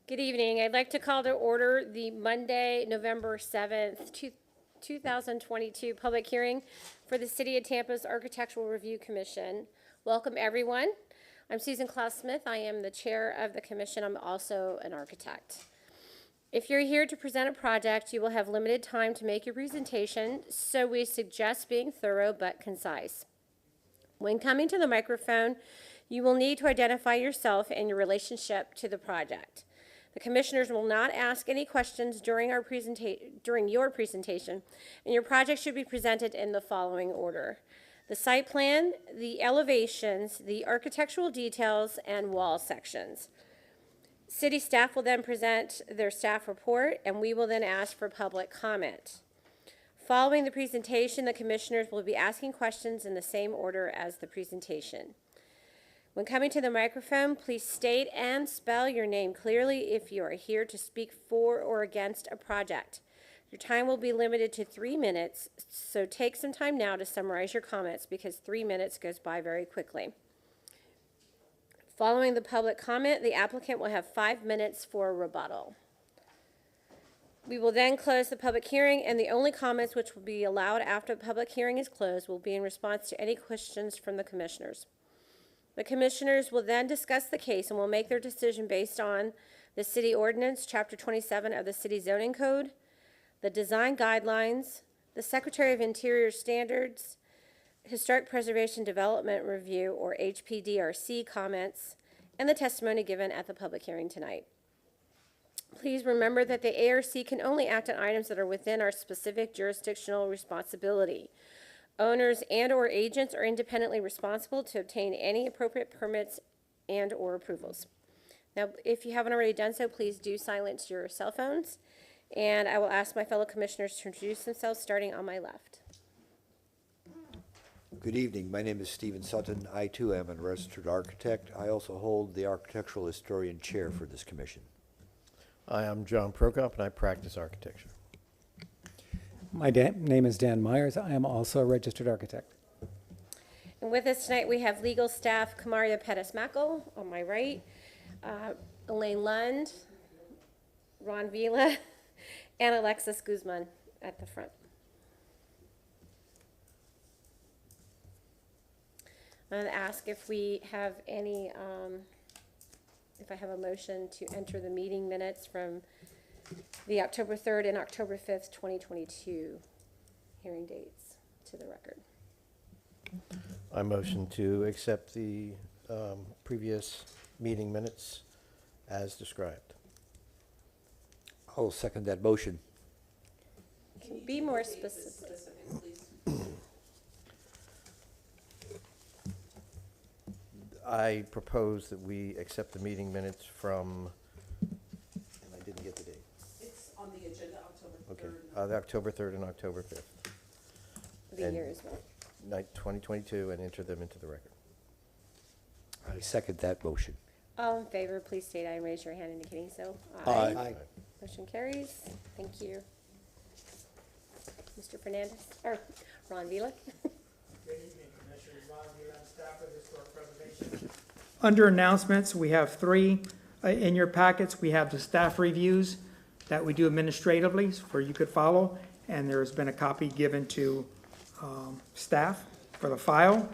Good evening. I'd like to call to order the Monday, November 7th, 2022 public hearing for the City of Tampa's Architectural Review Commission. Welcome, everyone. I'm Susan Klaus-Smith. I am the chair of the commission. I'm also an architect. If you're here to present a project, you will have limited time to make your presentation, so we suggest being thorough but concise. When coming to the microphone, you will need to identify yourself and your relationship to the project. The commissioners will not ask any questions during your presentation, and your project should be presented in the following order: the site plan, the elevations, the architectural details, and wall sections. City staff will then present their staff report, and we will then ask for public comment. Following the presentation, the commissioners will be asking questions in the same order as the presentation. When coming to the microphone, please state and spell your name clearly if you are here to speak for or against a project. Your time will be limited to 3 minutes, so take some time now to summarize your comments because 3 minutes goes by very quickly. Following the public comment, the applicant will have 5 minutes for a rebuttal. We will then close the public hearing, and the only comments which will be allowed after the public hearing is closed will be in response to any questions from the commissioners. The commissioners will then discuss the case and will make their decision based on the city ordinance, chapter 27 of the city zoning code, the design guidelines, the Secretary of Interior standards, Historic Preservation Development Review, or HPDRC comments, and the testimony given at the public hearing tonight. Please remember that the ARC can only act on items that are within our specific jurisdictional responsibility. Owners and/or agents are independently responsible to obtain any appropriate permits and/or approvals. Now, if you haven't already done so, please do silence your cell phones. And I will ask my fellow commissioners to introduce themselves, starting on my left. Good evening. My name is Stephen Sutton. I, too, am a registered architect. I also hold the architectural historian chair for this commission. I am John Prokop, and I practice architecture. My name is Dan Myers. I am also a registered architect. And with us tonight, we have legal staff Kamaria Pettis-Mackel on my right, Elaine Lund, Ron Vila, and Alexis Guzman at the front. I'm going to ask if we have any, if I have a motion to enter the meeting minutes from the October 3rd and October 5th, 2022 hearing dates to the record. I motion to accept the previous meeting minutes as described. I'll second that motion. Can you be more specific? I propose that we accept the meeting minutes from, and I didn't get the date. It's on the agenda, October 3rd. Okay, the October 3rd and October 5th, The And- year as well. night 2022, and enter them into the record. I second that motion. All in favor, please state aye and raise your hand indicating so. Aye. Motion carries. Thank you. Mr. Fernandez, or Ron Vila. Good evening, Commissioners. Ron Vila, staff of Historic Preservation. Under announcements, we have 3 in your packets. We have the staff reviews that we do administratively for you could follow, and there's been a copy given to staff for the file.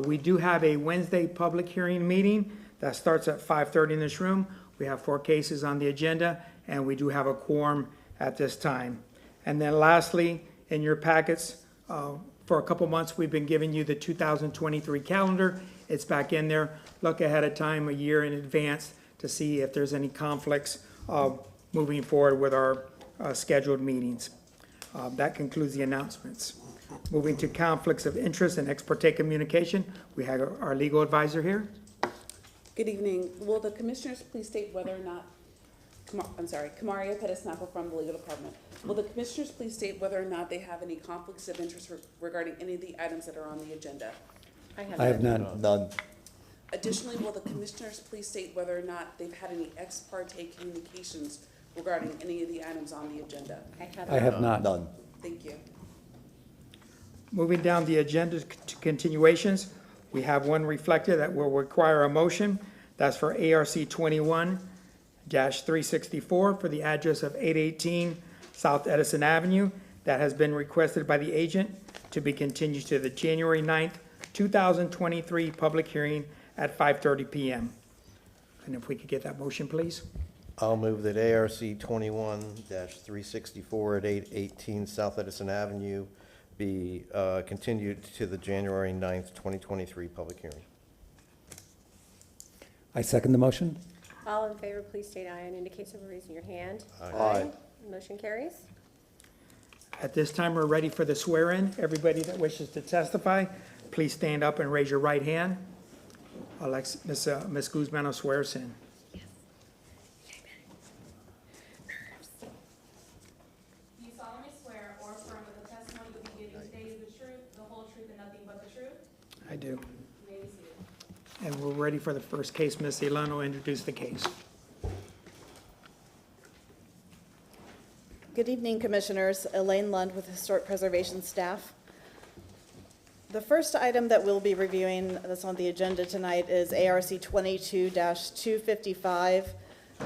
We do have a Wednesday public hearing meeting that starts at 5:30 in this room. We have 4 cases on the agenda, and we do have a quorum at this time. And then lastly, in your packets, for a couple months, we've been giving you the 2023 calendar. It's back in there. Look ahead of time, a year in advance, to see if there's any conflicts moving forward with our scheduled meetings. That concludes the announcements. Moving to conflicts of interest and ex parte communication, we have our legal advisor here. Good evening. Will the commissioners please state whether or not, Kamaria Pettis-Mackel from the legal department. Will the commissioners please state whether or not they have any conflicts of interest regarding any of the items that are on the agenda? I have none. None. Additionally, will the commissioners please state whether or not they've had any ex parte communications regarding any of the items on the agenda? I have not. None. Thank you. Moving down the agenda to continuations, we have one reflected that will require a motion. That's for ARC 21 364 for the address of 818 South Edison Avenue. That has been requested by the agent to be continued to the January 9th, 2023 public hearing at 5:30 PM. And if we could get that motion, please. I'll move that ARC 21-364 at 818 South Edison Avenue be continued to the January 9th, 2023 public hearing. I second the motion. All in favor, please state aye and indicate so by raising your hand. Aye. Motion carries. At this time, we're ready for the swear-in. Everybody that wishes to testify, please stand up and raise your right hand. Ms. Guzman swears in. Do you solemnly swear or affirm that the testimony you'll be giving today is the truth, the whole truth, and nothing but the truth? I do. You may be seated. And we're ready for the first case. Ms. Elena will introduce the case. Good evening, Commissioners. Elaine Lund with Historic Preservation staff. The first item that we'll be reviewing that's on the agenda tonight is ARC 22-255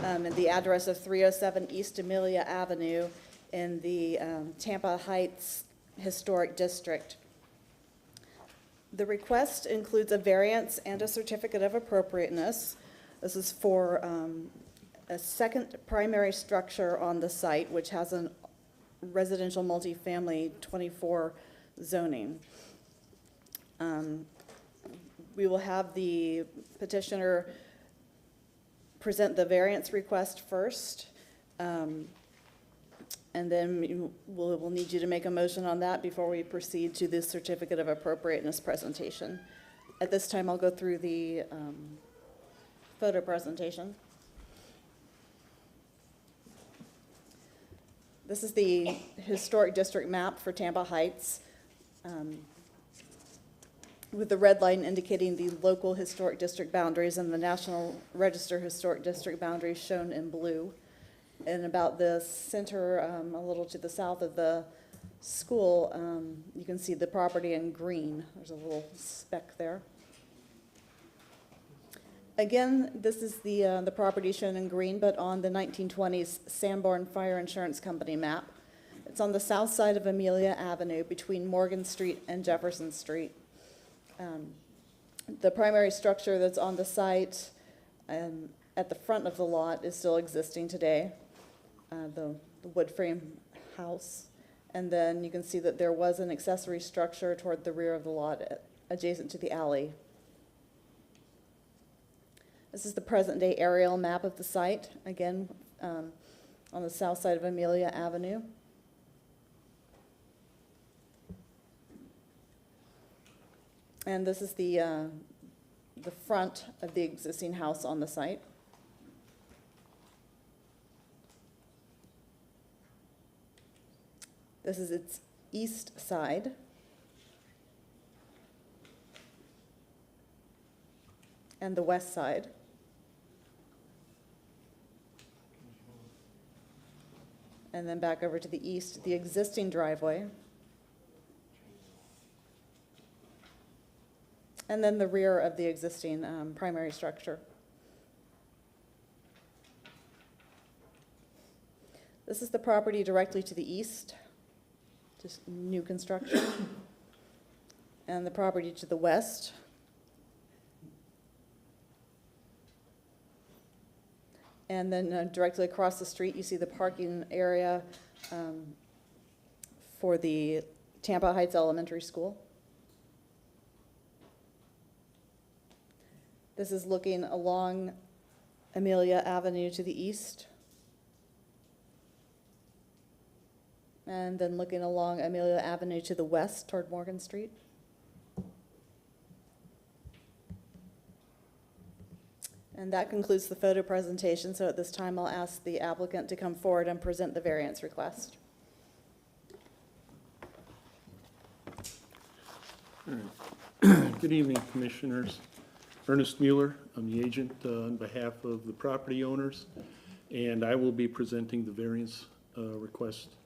and the address of 307 East Amelia Avenue in the Tampa Heights Historic District. The request includes a variance and a certificate of appropriateness. This is for a second primary structure on the site, which has a residential multifamily 24 zoning. We will have the petitioner present the variance request first, and then we'll need you to make a motion on that before we proceed to the certificate of appropriateness presentation. At this time, I'll go through the photo presentation. This is the historic district map for Tampa Heights, with the red line indicating the local historic district boundaries and the National Register Historic District boundaries shown in blue. And about the center, a little to the south of the school, you can see the property in green. There's a little speck there. Again, this is the property shown in green, but on the 1920s Sanborn Fire Insurance Company map. It's on the south side of Amelia Avenue between Morgan Street and Jefferson Street. The primary structure that's on the site at the front of the lot is still existing today, the wood frame house. And then you can see that there was an accessory structure toward the rear of the lot adjacent to the alley. This is the present-day aerial map of the site, again, on the south side of Amelia Avenue. And this is the front of the existing house on the site. This is its east side. And the west side. And then back over to the east, the existing driveway. And then the rear of the existing primary structure. This is the property directly to the east, just new construction. And the property to the west. And then directly across the street, you see the parking area for the Tampa Heights Elementary School. This is looking along Amelia Avenue to the east. And then looking along Amelia Avenue to the west toward Morgan Street. And that concludes the photo presentation, so at this time I'll ask the applicant to come forward and present the variance request. Good evening, Commissioners. Ernest Mueller, I'm the agent on behalf of the property owners, and I will be presenting the variance request.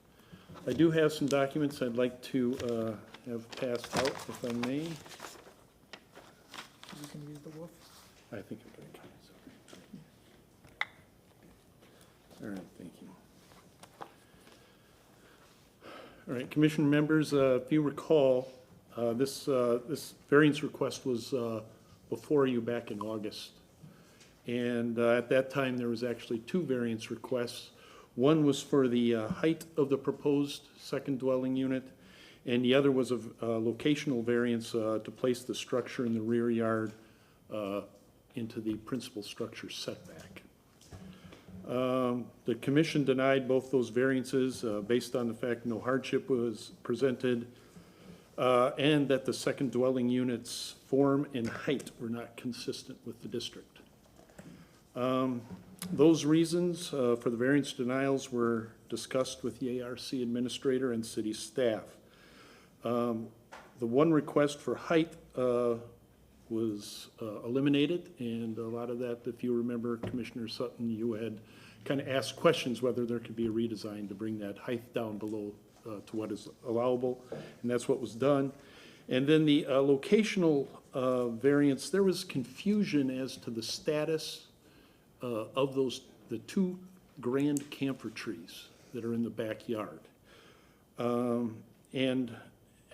I do have some documents I'd like to have passed out, if I may. You can use the wolf. I think I'm going to. All right, thank you. All right, commission members, if you recall, this variance request was before you back in August. And at that time, there was actually two variance requests. One was for the height of the proposed second dwelling unit, and the other was a locational variance to place the structure in the rear yard into the principal structure setback. The commission denied both those variances based on the fact no hardship was presented and that the second dwelling unit's form and height were not consistent with the district. Those reasons for the variance denials were discussed with the ARC administrator and city staff. The one request for height was eliminated, and a lot of that, if you remember, Commissioner Sutton, you had kind of asked questions whether there could be a redesign to bring that height down below to what is allowable, and that's what was done. And then the locational variance, there was confusion as to the status of the two grand camphor trees that are in the backyard. And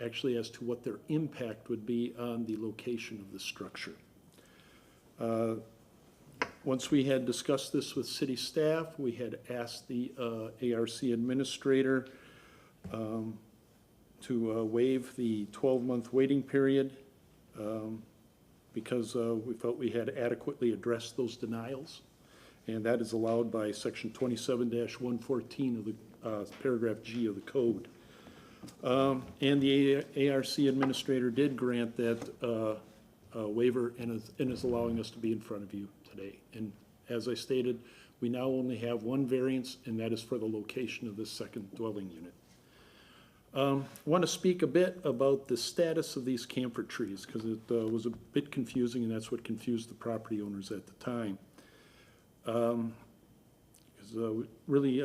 actually as to what their impact would be on the location of the structure. Once we had discussed this with city staff, we had asked the ARC administrator to waive the 12-month waiting period because we felt we had adequately addressed those denials. And that is allowed by section 27-114 of the paragraph G of the code. And the ARC administrator did grant that waiver and is allowing us to be in front of you today. And as I stated, we now only have one variance, and that is for the location of this second dwelling unit. I want to speak a bit about the status of these camphor trees because it was a bit confusing, and that's what confused the property owners at the time. Because really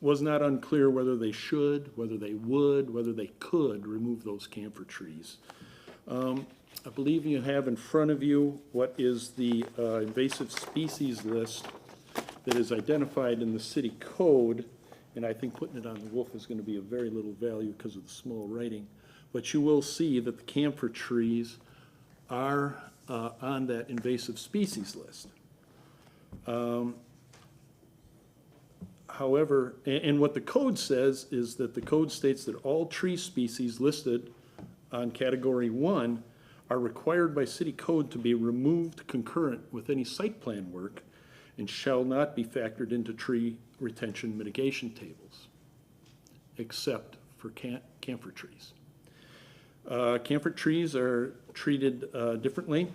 was not unclear whether they should, whether they would, whether they could remove those camphor trees. I believe you have in front of you what is the invasive species list that is identified in the city code, and I think putting it on the wolf is going to be of very little value because of the small writing. But you will see that the camphor trees are on that invasive species list. However, and what the code says is that the code states that all tree species listed on category 1 are required by city code to be removed concurrent with any site plan work and shall not be factored into tree retention mitigation tables, except for camphor trees. Camphor trees are treated differently.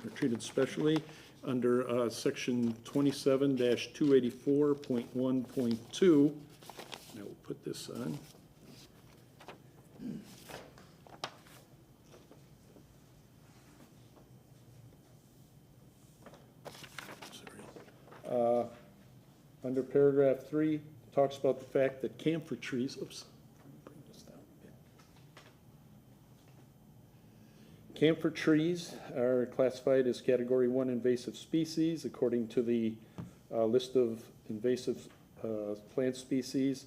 They're treated specially under section 27-284.1.2. Now we'll put this on. Under paragraph 3, talks about the fact that camphor trees, bring this down a bit. Camphor trees are classified as category 1 invasive species according to the list of invasive plant species.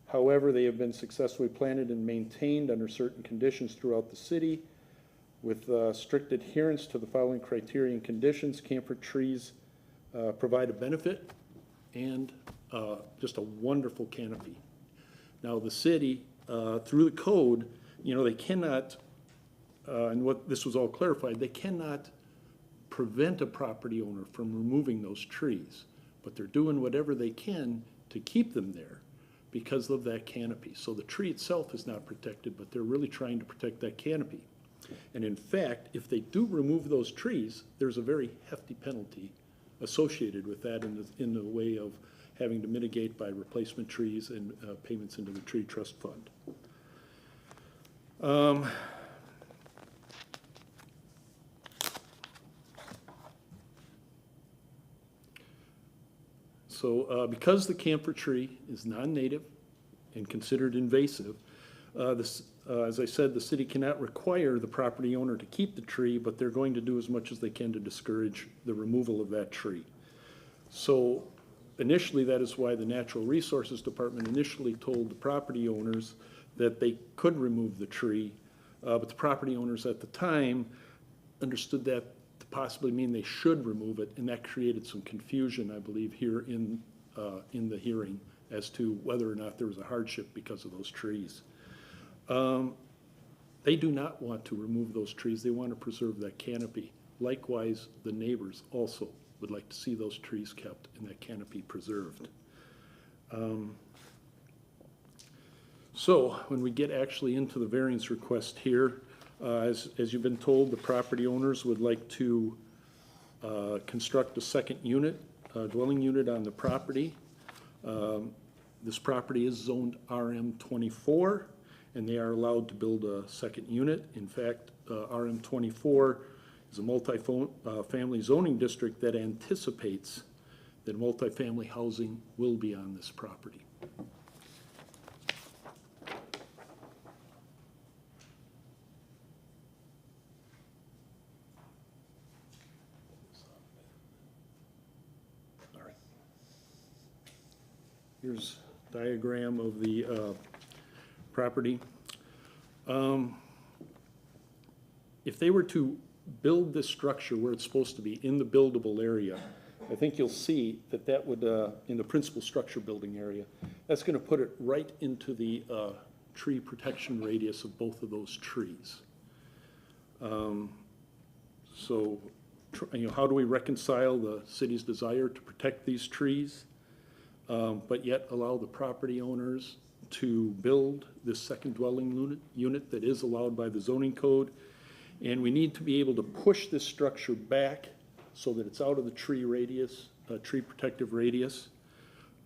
However, they have been successfully planted and maintained under certain conditions throughout the city. With strict adherence to the following criteria and conditions, camphor trees provide a benefit and just a wonderful canopy. Now, the city, through the code, they cannot, and what this was all clarified, they cannot prevent a property owner from removing those trees, but they're doing whatever they can to keep them there because of that canopy. So the tree itself is not protected, but they're really trying to protect that canopy. And in fact, if they do remove those trees, there's a very hefty penalty associated with that in the way of having to mitigate by replacement trees and payments into the tree trust fund. So because the camphor tree is non-native and considered invasive, as I said, the city cannot require the property owner to keep the tree, but they're going to do as much as they can to discourage the removal of that tree. So initially, that is why the Natural Resources Department initially told the property owners that they could remove the tree, but the property owners at the time understood that to possibly mean they should remove it, and that created some confusion, I believe, here in the hearing as to whether or not there was a hardship because of those trees. They do not want to remove those trees. They want to preserve that canopy. Likewise, the neighbors also would like to see those trees kept and that canopy preserved. So when we get actually into the variance request here, as you've been told, the property owners would like to construct a second unit, dwelling unit on the property. This property is zoned RM24, and they are allowed to build a second unit. In fact, RM24 is a multi-family zoning district that anticipates that multifamily housing will be on this property. All right. Here's a diagram of the property. If they were to build this structure where it's supposed to be, in the buildable area, I think you'll see that that would, in the principal structure building area, that's gonna put it right into the tree protection radius of both of those trees. So, how do we reconcile the city's desire to protect these trees, but yet allow the property owners to build this second dwelling unit that is allowed by the zoning code? And we need to be able to push this structure back so that it's out of the tree radius, tree protective radius.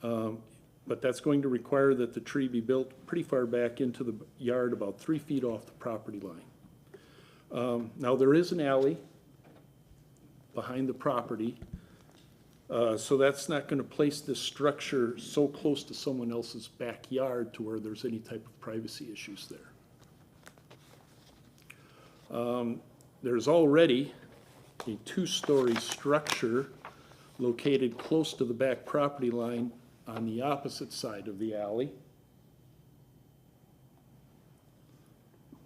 But that's going to require that the tree be built pretty far back into the yard, about 3 feet off the property line. Now, there is an alley behind the property, so that's not going to place this structure so close to someone else's backyard to where there's any type of privacy issues there. There's already a 2-story structure located close to the back property line on the opposite side of the alley.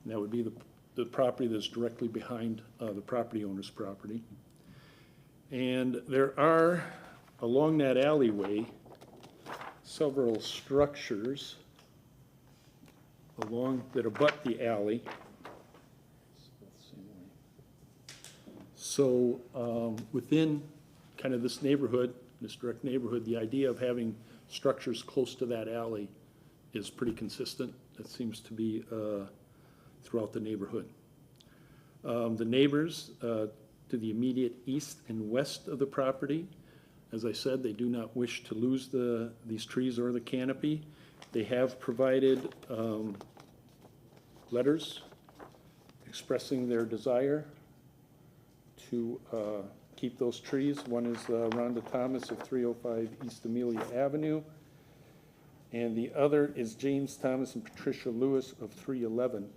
And that would be the property that's directly behind the property owner's property. And there are, along that alleyway, several structures that abut the alley. So within kind of this neighborhood, this direct neighborhood, the idea of having structures close to that alley is pretty consistent. It seems to be throughout the neighborhood. The neighbors to the immediate east and west of the property, as I said, they do not wish to lose these trees or the canopy. They have provided letters expressing their desire to keep those trees. One is Rhonda Thomas of 305 East Amelia Avenue, and the other is James Thomas and Patricia Lewis of 311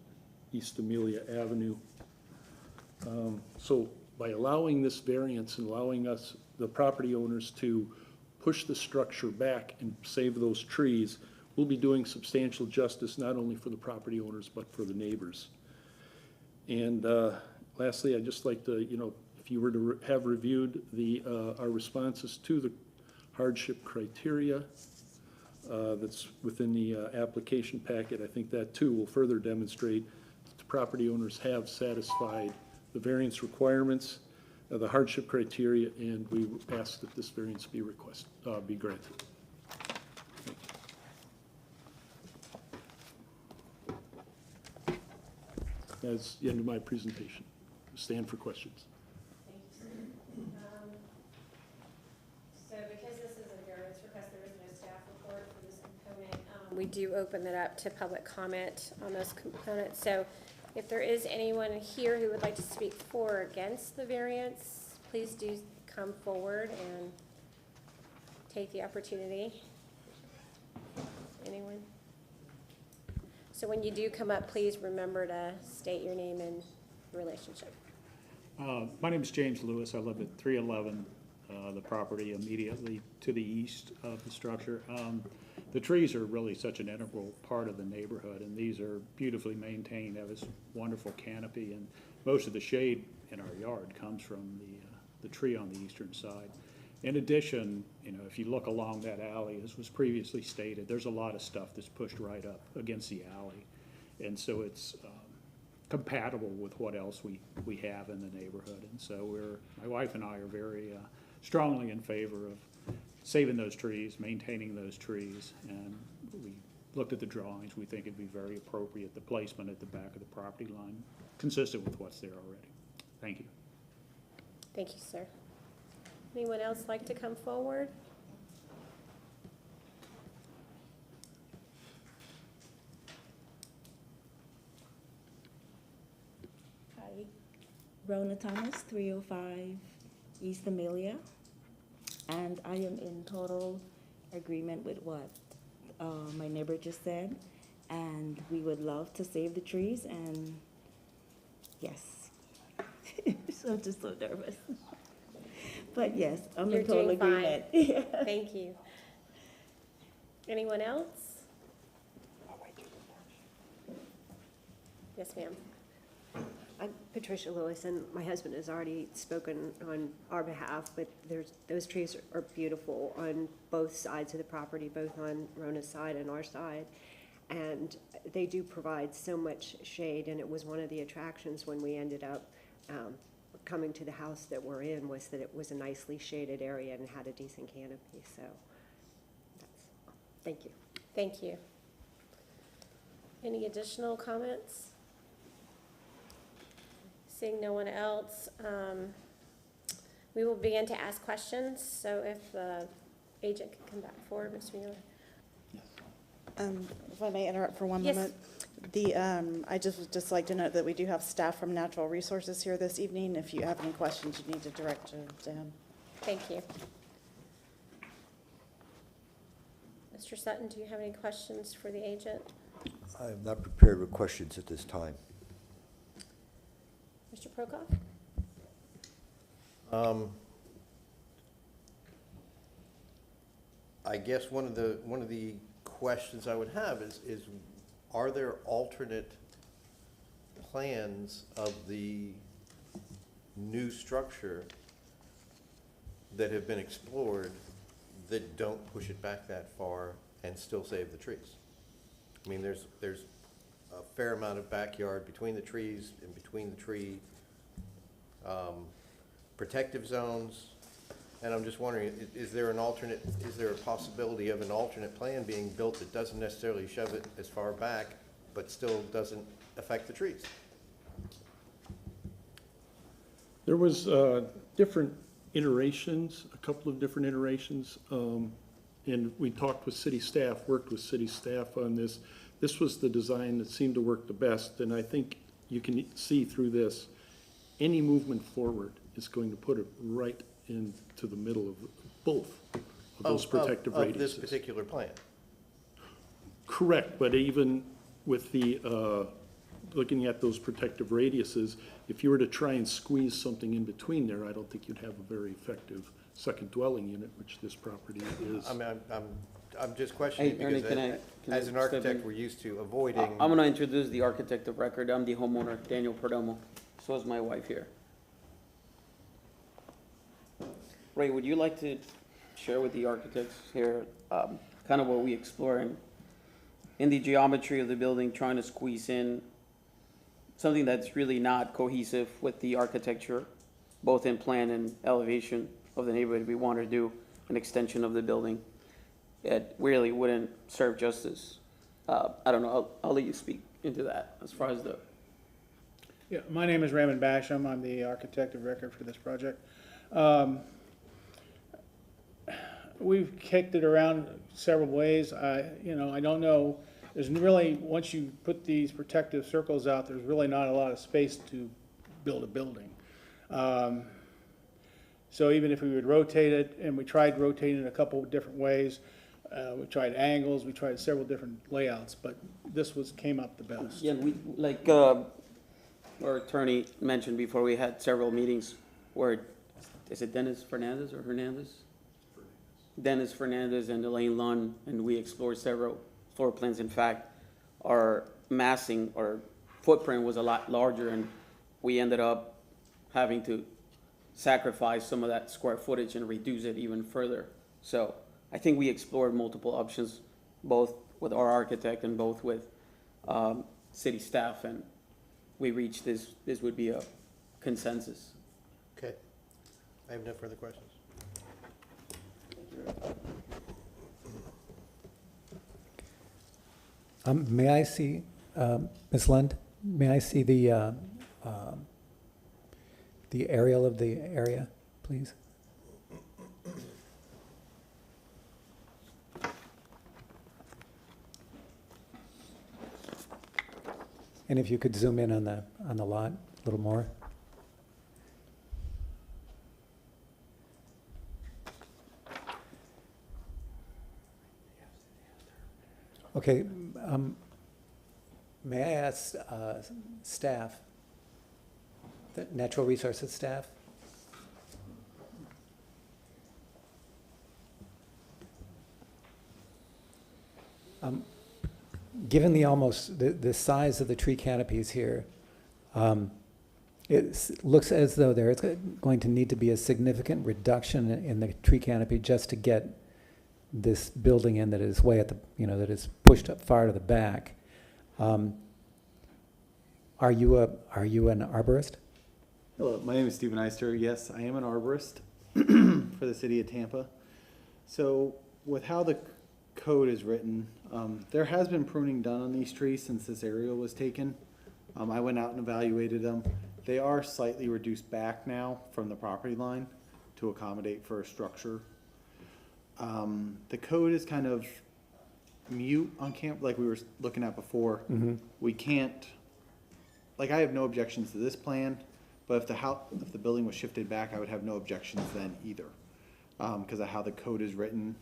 East Amelia Avenue. So by allowing this variance and allowing us, the property owners, to push the structure back and save those trees, we'll be doing substantial justice not only for the property owners but for the neighbors. And lastly, I'd just like to, if you were to have reviewed our responses to the hardship criteria that's within the application packet, I think that too will further demonstrate that the property owners have satisfied the variance requirements, the hardship criteria, and we ask that this variance be granted. That's the end of my presentation. Stand for questions. Thank you, sir. So because this is a variance request, there is no staff report for this component. We do open it up to public comment on those components. So if there is anyone here who would like to speak for or against the variance, please do come forward and take the opportunity. Anyone? So when you do come up, please remember to state your name and relationship. My name is James Lewis. I live at 311 the property immediately to the east of the structure. The trees are really such an integral part of the neighborhood, and these are beautifully maintained, have this wonderful canopy, and most of the shade in our yard comes from the tree on the eastern side. In addition, you know, if you look along that alley, as was previously stated, there's a lot of stuff that's pushed right up against the alley. And so it's compatible with what else we have in the neighborhood. And so my wife and I are very strongly in favor of saving those trees, maintaining those trees. And we looked at the drawings, we think it'd be very appropriate, the placement at the back of the property line, consistent with what's there already. Thank you. Thank you, sir. Anyone else like to come forward? Hi, Rona Thomas, 305 East Amelia, and I am in total agreement with what my neighbor just said, and we would love to save the trees, and yes. So I'm just so nervous. But yes, I'm You're in total doing fine. agreement. Yeah. Thank you. Anyone else? Yes, ma'am. I'm Patricia Lewis, and my husband has already spoken on our behalf, but those trees are beautiful on both sides of the property, both on Rona's side and our side. And they do provide so much shade, and it was one of the attractions when we ended up coming to the house that we're in, was that it was a nicely shaded area and had a decent canopy, so thank you. Thank you. Any additional comments? Seeing no one else, we will begin to ask questions. So if the agent can come back forward, Mr. Mueller. If I may interrupt for one Yes. moment. I just like to note that we do have staff from Natural Resources here this evening. If you have any questions, you need to direct to him. Thank you. Mr. Sutton, do you have any questions for the agent? I am not prepared with questions at this time. Mr. Prokoff? I guess one of the questions I would have is are there alternate plans of the new structure that have been explored that don't push it back that far and still save the trees? I mean, there's a fair amount of backyard between the trees and between the tree protective zones. And I'm just wondering, is there a possibility of an alternate plan being built that doesn't necessarily shove it as far back, but still doesn't affect the trees? There was different iterations, a couple of different iterations, and we talked with city staff, worked with city staff on this. This was the design that seemed to work the best, and I think you can see through this, any movement forward is going to put it right into the middle of both of those protective radiuses. Of this particular plan? Correct, but even with the, looking at those protective radiuses, if you were to try and squeeze something in between there, I don't think you'd have a very effective second dwelling unit, which this property is. I mean, I'm just questioning Hey, Ernie, because can I as an step architect, in? we're used to avoiding. I'm gonna introduce the architect of record. I'm the homeowner, Daniel Perdomo. So is my wife here. Ray, would you like to share with the architects here, kind of what we explore in the geometry of the building, trying to squeeze in something that's really not cohesive with the architecture, both in plan and elevation of the neighborhood. We want to do an extension of the building. It really wouldn't serve justice. I don't know, I'll let you speak into that as far as the. Yeah, my name is Raymond Basham. I'm the architect of record for this project. We've kicked it around several ways. I don't know. There's really, once you put these protective circles out, there's really not a lot of space to build a building. So even if we would rotate it, and we tried rotating it a couple of different ways, we tried angles, we tried several different layouts, but this came up the best. Yeah, we, like, our attorney mentioned before, we had several meetings where is it Dennis Fernandez or Hernandez? Dennis Fernandez and Elaine Lund, and we explored several floor plans. In fact, our massing or footprint was a lot larger, and we ended up having to sacrifice some of that square footage and reduce it even further. So I think we explored multiple options, both with our architect and both with city staff, and we reached this would be a consensus. Okay. I have no further questions. May I see, Ms. Lund, may I see the aerial of the area, please? And if you could zoom in on the lot a little more. Okay, may I ask staff, the natural resources staff? Given the size of the tree canopies here, it looks as though there is going to need to be a significant reduction in the tree canopy just to get this building in that is way at the, that is pushed up far to the back. Are you an arborist? Hello, my name is Stephen Eister. Yes, I am an arborist for the city of Tampa. So with how the code is written, there has been pruning done on these trees since this aerial was taken. I went out and evaluated them. They are slightly reduced back now from the property line to accommodate for a structure. The code is kind of mute on camp, like we were looking at before. Mm-hmm. We can't, like I have no objections to this plan, but if the building was shifted back, I would have no objections then either. Because of how the code is written,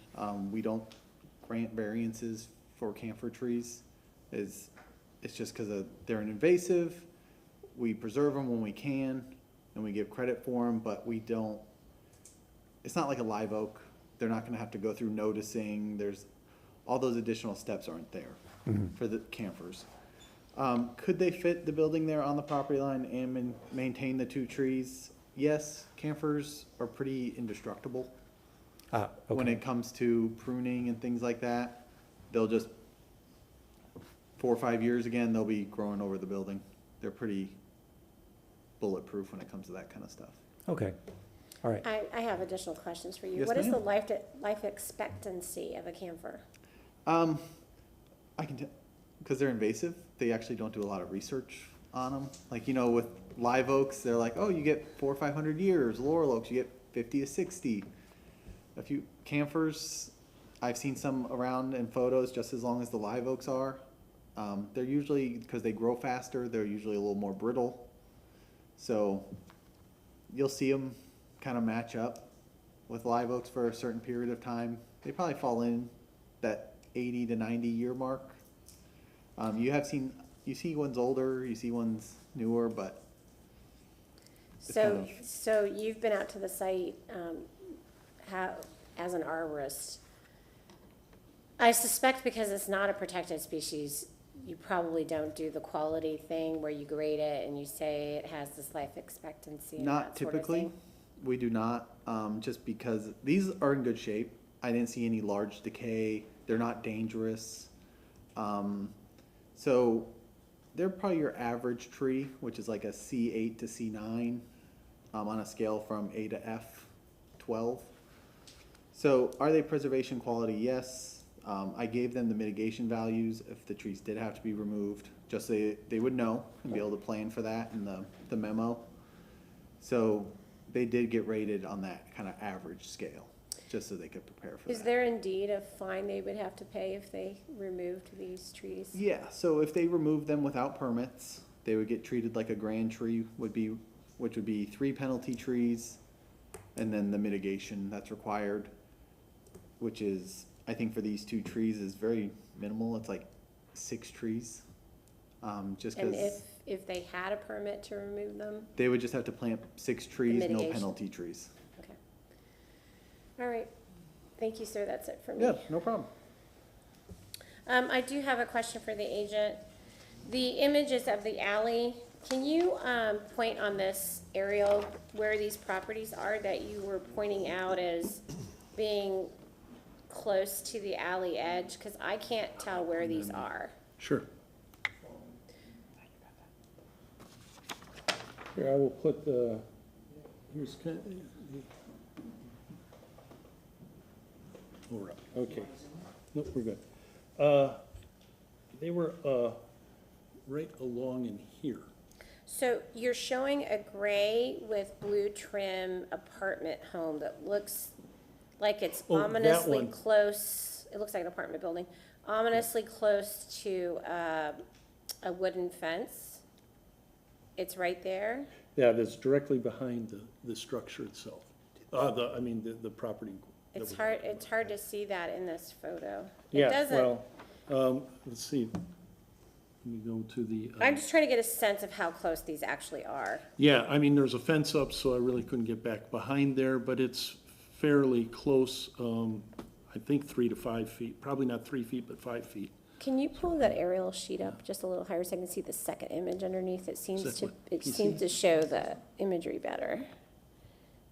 we don't grant variances for camphor trees. It's just because they're an invasive. We preserve them when we can, and we give credit for them, but we don't. It's not like a live oak. They're not going to have to go through noticing. There's all those additional steps aren't there for the camphors. Could they fit the building there on the property line and maintain the two trees? Yes, camphors are pretty indestructible. Okay. When it comes to pruning and things like that, they'll just 4 or 5 years again, they'll be growing over the building. They're pretty bulletproof when it comes to that kind of stuff. Okay, all right. I have additional questions for you. Yes, What is the ma'am. life expectancy of a camphor? I can tell, because they're invasive, they actually don't do a lot of research on them. Like, with live oaks, they're like, oh, you get 400 or 500 years. Laurel oaks, you get 50 to 60. A few camphors, I've seen some around in photos just as long as the live oaks are. They're usually, because they grow faster, they're usually a little more brittle. So you'll see them kind of match up with live oaks for a certain period of time. They probably fall in that 80 to 90 year mark. You see ones older, you see ones newer, but it's kind of- So you've been out to the site, as an arborist. I suspect because it's not a protected species, you probably don't do the quality thing where you grade it and you say it has this life expectancy and Not that sort of typically, thing. we do not, just because these are in good shape. I didn't see any large decay, they're not dangerous. So they're probably your average tree, which is like a C8 to C9, on a scale from A to F12. So are they preservation quality? Yes. I gave them the mitigation values if the trees did have to be removed, just so they would know and be able to plan for that in the memo. So they did get rated on that kind of average scale, just so they could prepare for that. Is there indeed a fine they would have to pay if they removed these trees? Yeah, so if they remove them without permits, they would get treated like a grand tree which would be 3 penalty trees, and then the mitigation that's required, which is, I think for these 2 trees is very minimal. It's like 6 trees. Just And because if they had a permit to remove them? they would just have to plant 6 trees, no mitigation. penalty trees. All right. Thank you, sir. That's it for me. Yeah, no problem. I do have a question for the agent. The images of the alley, can you, point on this aerial where these properties are that you were pointing out as being close to the alley edge? Cause I can't tell where these are. Sure. Here, I will put the, here's kind of, okay. Nope, we're good. They were, right along in here. So you're showing a gray with blue trim apartment home that looks like it's Oh, that ominously one. close, it looks like an apartment building, ominously close to, a wooden fence. It's right there. Yeah, that's directly behind the structure itself. The property. that It's we're- hard to see that in this photo. It Yeah, doesn't, well, let's see. Let me go to the. I'm just trying to get a sense of how close these actually are. Yeah, I mean, there's a fence up, so I really couldn't get back behind there, but it's fairly close, I think 3 to 5 feet, probably not 3 feet, but 5 feet. Can you pull that aerial sheet up just a little higher so I can see the second image underneath? It seems that to, what, it PC? seems to show the imagery better,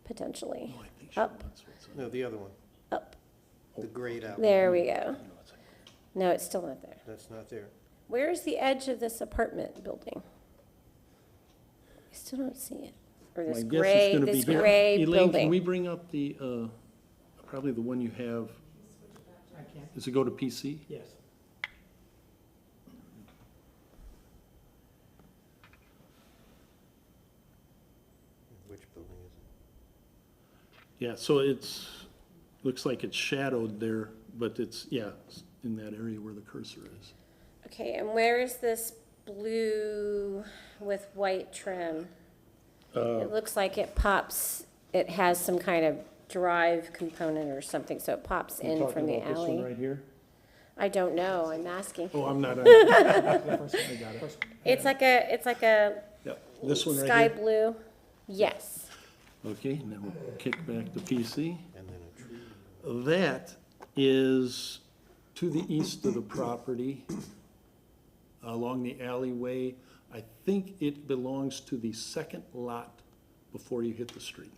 potentially. Oh, I think she Up, wants what's on- No, the other one, up. the grayed out. There we go. No, it's still not there. That's not there. Where is the edge of this apartment building? I still don't see it. Or My this guess is gray, gonna be this here. gray Elaine, can we building. bring up the, probably the one you have, I can, does it go to PC? yes. Which building is it? Yeah, so it's, looks like it's shadowed there, but it's, yeah, it's in that area where the cursor is. Okay, and where is this blue with white trim? It looks like it pops, it has some kind of drive component or something, so it pops You in talking from the about this one alley. right here? I don't know, I'm asking. Oh, I'm not, The first one, I got it. It's like a yeah, this one right sky here? blue. Yes. Okay, and then we'll kick back to PC. And then a tree. That is to the east of the property, along the alleyway. I think it belongs to the second lot before you hit the street.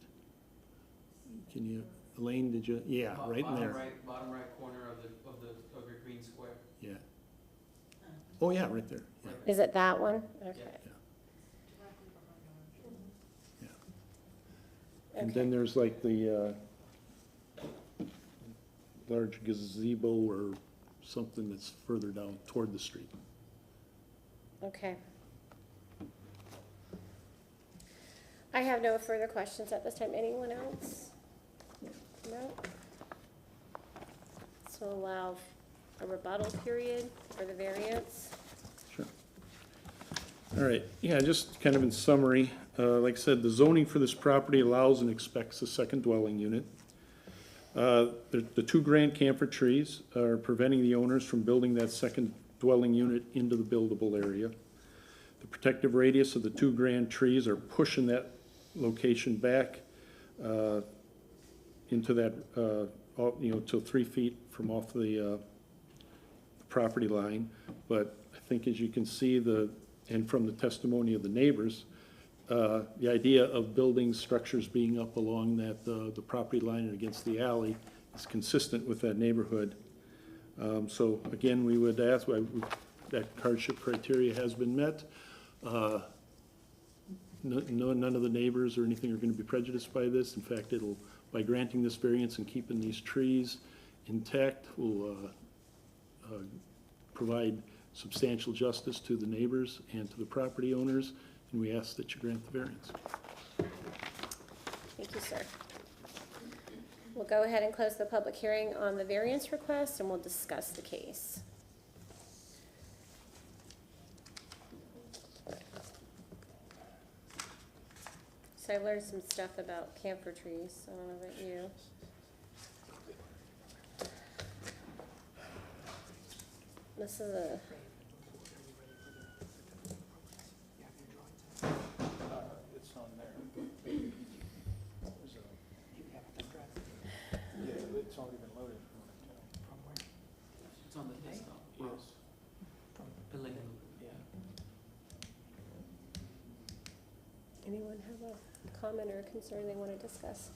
Can you, Elaine, did you, yeah, right in there, Bottom right corner of your green square. yeah. Oh, yeah, right there, yeah. Is it that one? Okay. And then there's like the, large gazebo or something that's further down toward the street. Okay. I have no further questions at this time. Anyone else? No? So allow a rebuttal period for the variance. Sure. All right, yeah, just kind of in summary, like I said, the zoning for this property allows and expects a second dwelling unit. The two grand camphor trees are preventing the owners from building that second dwelling unit into the buildable area. The protective radius of the two grand trees are pushing that location back into that, till 3 feet from off the property line. But I think as you can see, and from the testimony of the neighbors, the idea of building structures being up along that, the property line and against the alley is consistent with that neighborhood. So again, we would ask, that hardship criteria has been met. None of the neighbors or anything are gonna be prejudiced by this. In fact, by granting this variance and keeping these trees intact, will provide substantial justice to the neighbors and to the property owners, and we ask that you grant the variance. Thank you, sir. We'll go ahead and close the public hearing on the variance request, and we'll discuss the case. So I've learned some stuff about camphor trees. I don't know about you. This is a, It's on there. It's already been loaded. It's on the desktop. Yes. The link. Yeah. Anyone have a comment or a concern they want to discuss?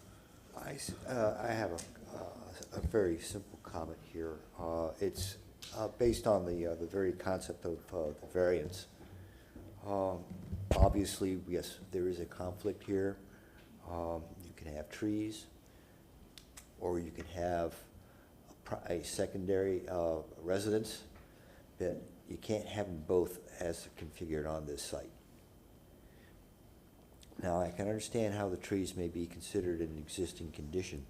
I have a very simple comment here. It's based on the very concept of the variance. Obviously, yes, there is a conflict here. You can have trees, or you can have a secondary residence, but you can't have them both as configured on this site. Now, I can understand how the trees may be considered an existing condition,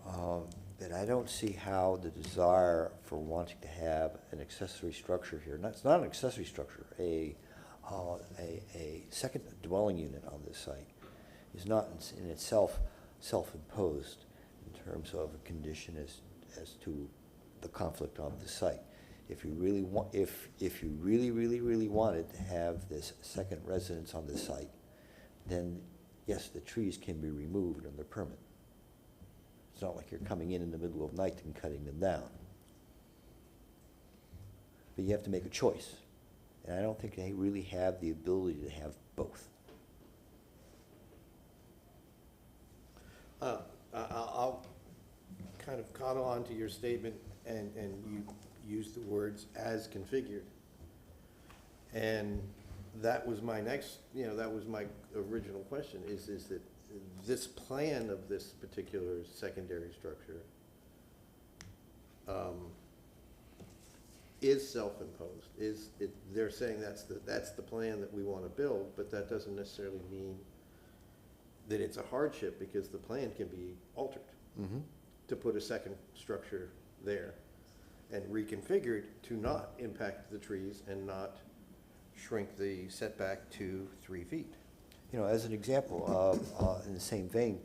but I don't see how the desire for wanting to have an accessory structure here, it's not an accessory structure, a second dwelling unit on this site is not in itself self-imposed in terms of a condition as to the conflict on the site. If you really want, if you really wanted to have this second residence on the site, then yes, the trees can be removed on the permit. It's not like you're coming in the middle of night and cutting them down. But you have to make a choice. And I don't think they really have the ability to have both. I'll kind of coddle onto your statement, and you use the words "as configured." And that was my next, that was my original question, is that this plan of this particular secondary structure is self-imposed. They're saying that's the plan that we want to build, but that doesn't necessarily mean that it's a hardship, because the plan can be altered to put a second structure there and reconfigured to not impact the trees and not shrink the setback to 3 feet. As an example, in the same vein,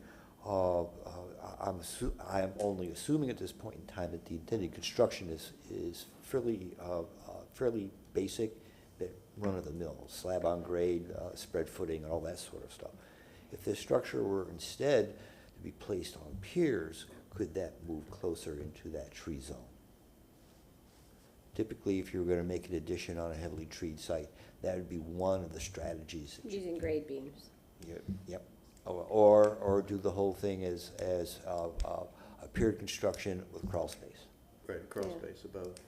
I am only assuming at this point in time that the intended construction is fairly basic, that run-of-the-mill, slab on grade, spread footing, and all that sort of stuff. If this structure were instead to be placed on piers, could that move closer into that tree zone? Typically, if you were going to make an addition on a heavily treed site, that would be one of the strategies. Using grade beams. Yep. Or do the whole thing as a paired construction with crawl space. Right, a crawl Yeah. space above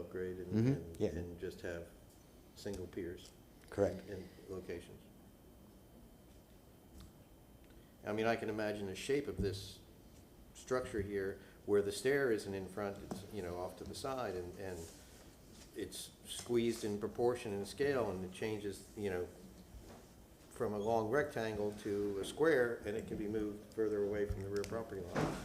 grade Yeah. and just have single piers. Correct. In locations. I mean, I can imagine the shape of this structure here, where the stair isn't in front, it's, off to the side, and it's squeezed in proportion and scale, and it changes, from a long rectangle to a square, and it can be moved further away from the rear property line.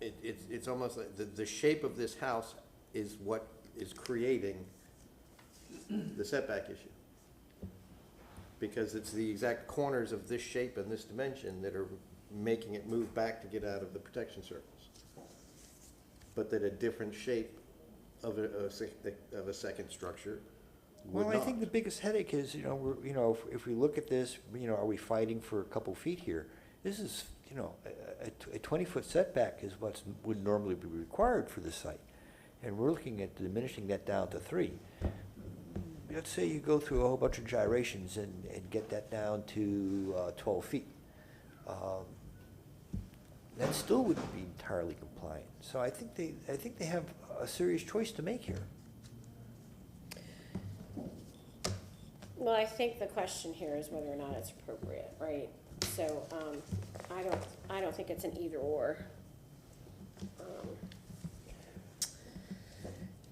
It's almost like the shape of this house is what is creating the setback issue. Because it's the exact corners of this shape and this dimension that are making it move back to get out of the protection circles. But that a different shape of a second structure would Well, not. I think the biggest headache is, if we look at this, are we fighting for a couple feet here? This is, a 20-foot setback is what would normally be required for the site. And we're looking at diminishing that down to 3. Let's say you go through a whole bunch of gyrations and get that down to 12 feet. That still wouldn't be entirely compliant. So I think they have a serious choice to make here. Well, I think the question here is whether or not it's appropriate, right? So, I don't think it's an either or.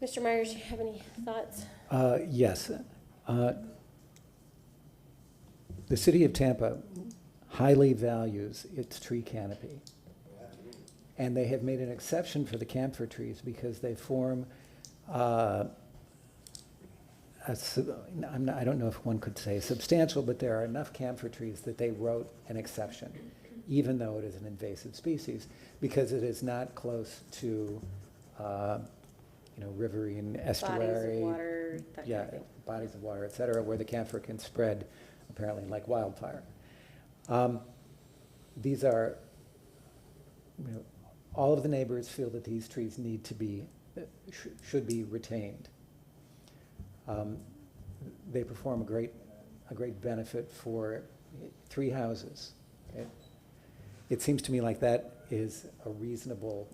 Mr. Myers, do you have any thoughts? Yes. The city of Tampa highly values its tree canopy. And they have made an exception for the camphor trees because they form, I don't know if one could say substantial, but there are enough camphor trees that they wrote an exception, even though it is an invasive species, because it is not close to, riverine estuary. Bodies of water, that kind of thing. Bodies of water, et cetera, where the camphor can spread apparently like wildfire. these are, all of the neighbors feel that these trees need to be, should be retained. They perform a great benefit for 3 houses. It seems to me like that is a reasonable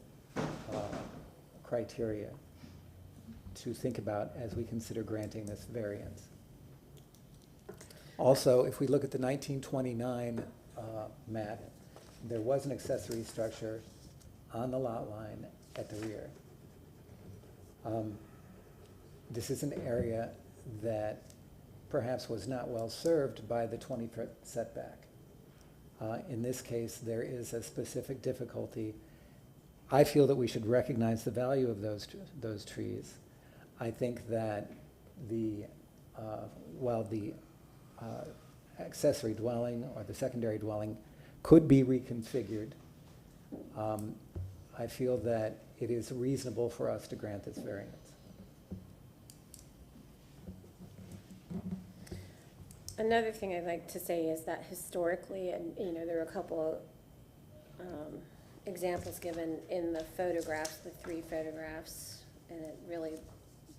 criteria to think about as we consider granting this variance. Also, if we look at the 1929 map, there was an accessory structure on the lot line at the rear. This is an area that perhaps was not well served by the 20-foot setback. In this case, there is a specific difficulty. I feel that we should recognize the value of those trees. I think that while the accessory dwelling or the secondary dwelling could be reconfigured, I feel that it is reasonable for us to grant this variance. Another thing I'd like to say is that historically, and there are a couple examples given in the photographs, the 3 photographs, and it really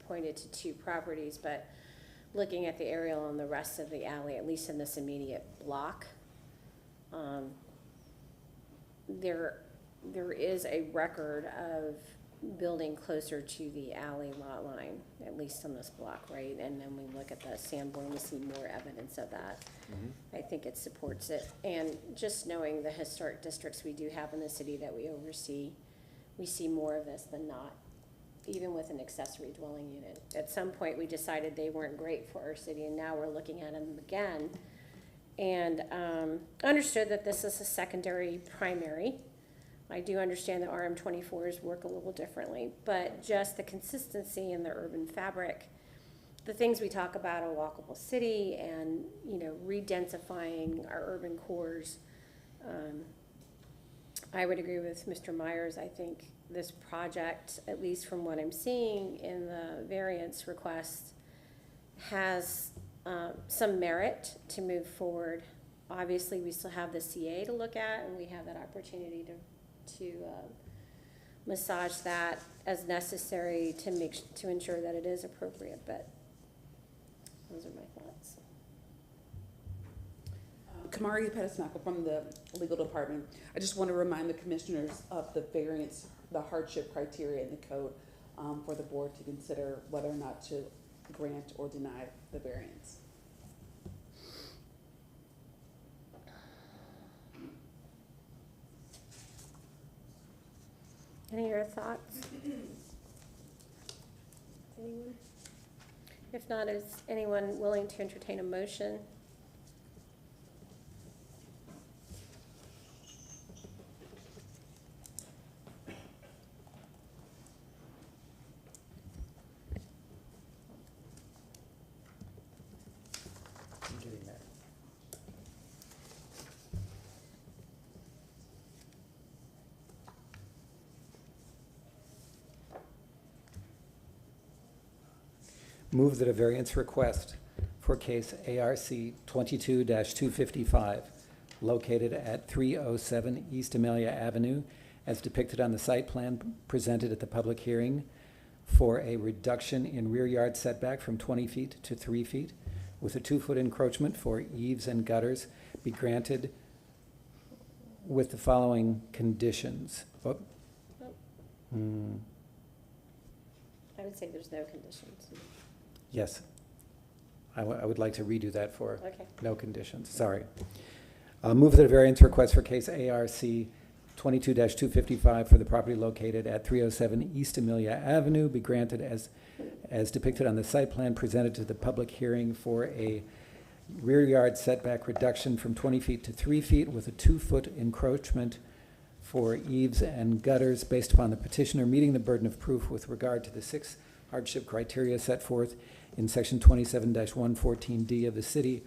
pointed to 2 properties, but looking at the aerial on the rest of the alley, at least in this immediate block, there is a record of building closer to the alley lot line, at least on this block, right? And then we look at the Sanborn, we see more evidence of that. I think it supports it. And just knowing the historic districts we do have in the city that we oversee, we see more of this than not, even with an accessory dwelling unit. At some point, we decided they weren't great for our city, and now we're looking at them again. And understood that this is a secondary primary. I do understand that RM24s work a little differently, but just the consistency in the urban fabric, the things we talk about, a walkable city and, redensifying our urban cores. I would agree with Mr. Myers. I think this project, at least from what I'm seeing in the variance request, has some merit to move forward. Obviously, we still have the CA to look at, and we have that opportunity to massage that as necessary to ensure that it is appropriate, but those are my thoughts. Kamaria Pettisnako from the legal department. I just want to remind the commissioners of the variance, the hardship criteria in the code for the board to consider whether or not to grant or deny the variance. Any other thoughts? Anyone? If not, is anyone willing to entertain a motion? I'm getting that. Move that a variance request for case ARC 22-255, located at 307 East Amelia Avenue, as depicted on the site plan presented at the public hearing, for a reduction in rear yard setback from 20 feet to 3 feet, with a 2-foot encroachment for eaves and gutters, be granted with the following conditions. I would say there's no conditions. Yes. I would like to redo that for Okay. no conditions, sorry. Move that a variance request for case ARC 22-255 for the property located at 307 East Amelia Avenue be granted as depicted on the site plan presented to the public hearing for a rear yard setback reduction from 20 feet to 3 feet with a 2-foot encroachment for eaves and gutters based upon the petitioner meeting the burden of proof with regard to the 6 hardship criteria set forth in section 27-114D of the City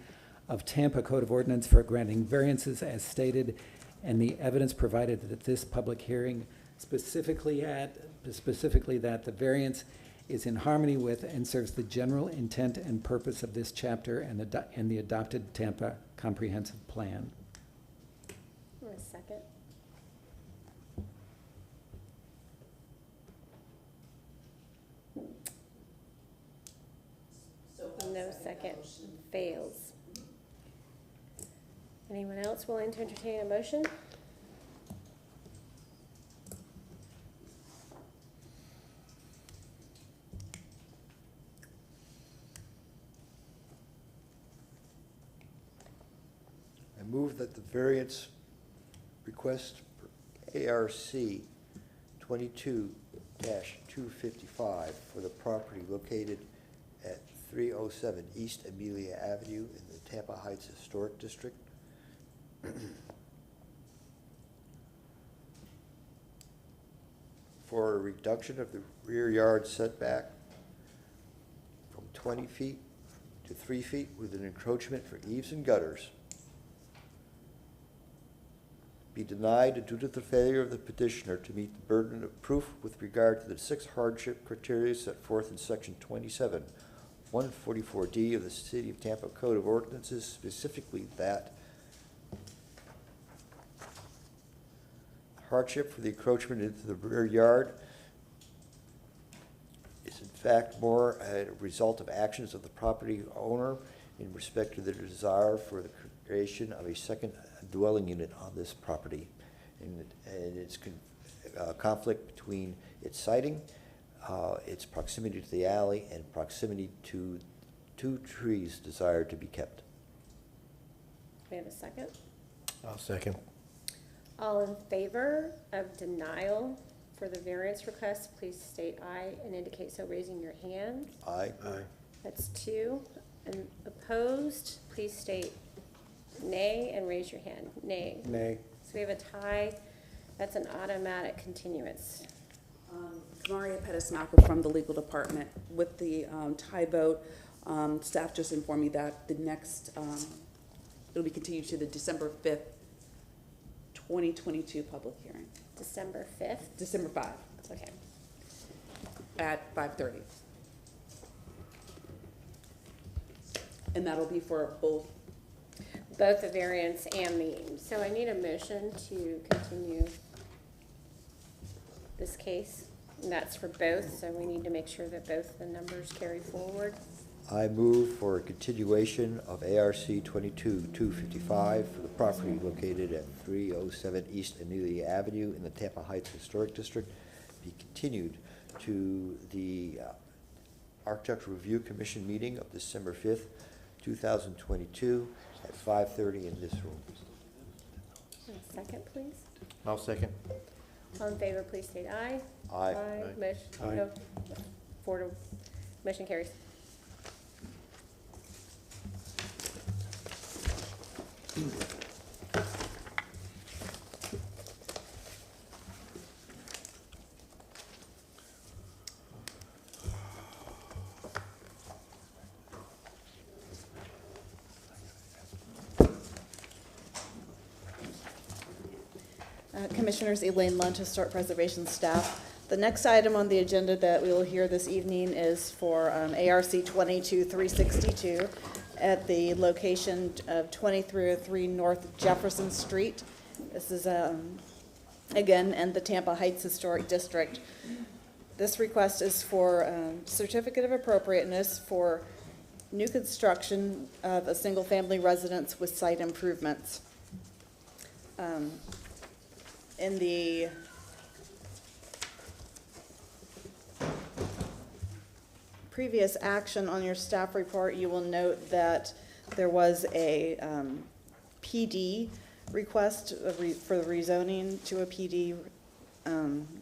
of Tampa Code of Ordinance for granting variances as stated, and the evidence provided that this public hearing specifically that the variance is in harmony with and serves the general intent and purpose of this chapter and the adopted Tampa Comprehensive Plan. Or a second? No second, fails. Anyone else willing to entertain a motion? I move that the variance request for ARC 22-255 for the property located at 307 East Amelia Avenue in the Tampa Heights Historic District for a reduction of the rear yard setback from 20 feet to 3 feet with an encroachment for eaves and gutters be denied due to the failure of the petitioner to meet the burden of proof with regard to the 6 hardship criteria set forth in section 27-144D of the City of Tampa Code of Ordinances, specifically that hardship for the encroachment into the rear yard is in fact more a result of actions of the property owner in respect to their desire for the creation of a second dwelling unit on this property, and its conflict between its siting, its proximity to the alley, and proximity to 2 trees desired to be kept. We have a second? I'll second. All in favor of denial for the variance request, please state aye and indicate so raising your hand. Aye. Aye. That's 2. And opposed, please state nay and raise your hand. Nay. Nay. So we have a tie. That's an automatic continuance. Kamaria Pettis-Malcolm from the legal department. With the tie vote, staff just informed me that the next, it'll be continued to the December 5th, 2022 public hearing. December 5th? December 5th Okay. at 5:30. And that'll be for both. Both the variance and the, so I need a motion to continue this case. And that's for both, so we need to make sure that both the numbers carry forward. I move for a continuation of ARC 22-255 for the property located at 307 East Amelia Avenue in the Tampa Heights Historic District be continued to the Architectural Review Commission meeting of December 5th, 2022 at 5:30 in this room. A second, please. I'll second. All in favor, please state aye. Aye. Motion, Aye. no, 4 to, motion carries. Commissioners, Elaine Lunt, Historic Preservation staff. The next item on the agenda that we will hear this evening is for ARC 22-362 at the location of 2303 North Jefferson Street. This is, again, in the Tampa Heights Historic District. This request is for certificate of appropriateness for new construction of a single-family residence with site improvements. In the previous action on your staff report, you will note that there was a PD request for the rezoning to a PD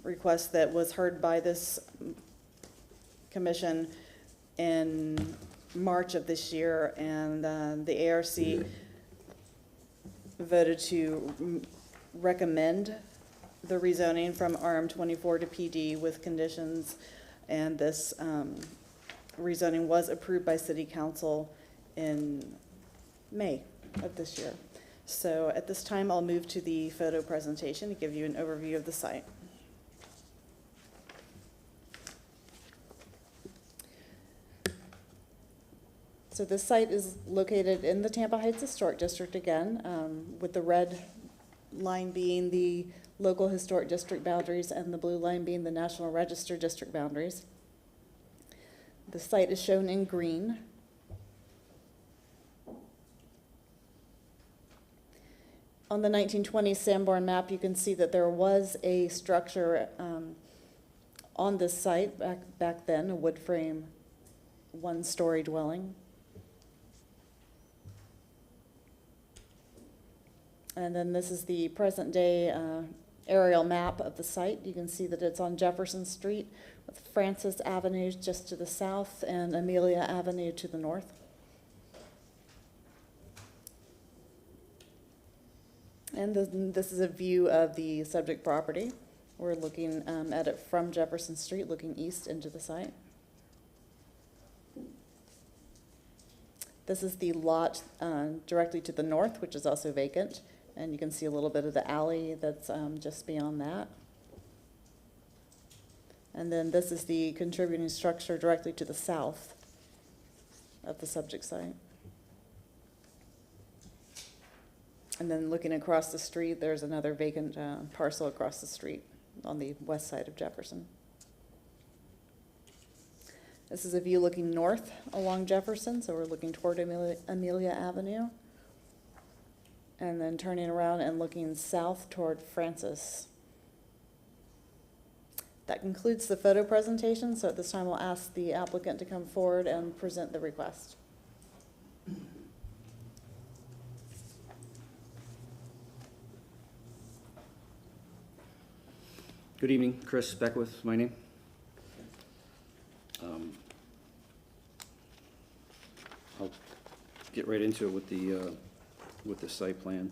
request that was heard by this commission in March of this year, and the ARC voted to recommend the rezoning from RM24 to PD with conditions, and this rezoning was approved by City Council in May of this year. So at this time, I'll move to the photo presentation to give you an overview of the site. So this site is located in the Tampa Heights Historic District again, with the red line being the local historic district boundaries and the blue line being the National Register district boundaries. The site is shown in green. On the 1920 Sanborn map, you can see that there was a structure on this site back then, a wood frame, one-story dwelling. And then this is the present-day aerial map of the site. You can see that it's on Jefferson Street with Francis Avenue just to the south and Amelia Avenue to the north. And this is a view of the subject property. We're looking at it from Jefferson Street, looking east into the site. This is the lot directly to the north, which is also vacant. And you can see a little bit of the alley that's just beyond that. And then this is the contributing structure directly to the south of the subject site. And then looking across the street, there's another vacant parcel across the street on the west side of Jefferson. This is a view looking north along Jefferson, so we're looking toward Amelia Avenue. And then turning around and looking south toward Francis. That concludes the photo presentation, so at this time we'll ask the applicant to come forward and present the request. Good evening, Chris Beckwith, my name. I'll get right into it with the site plan.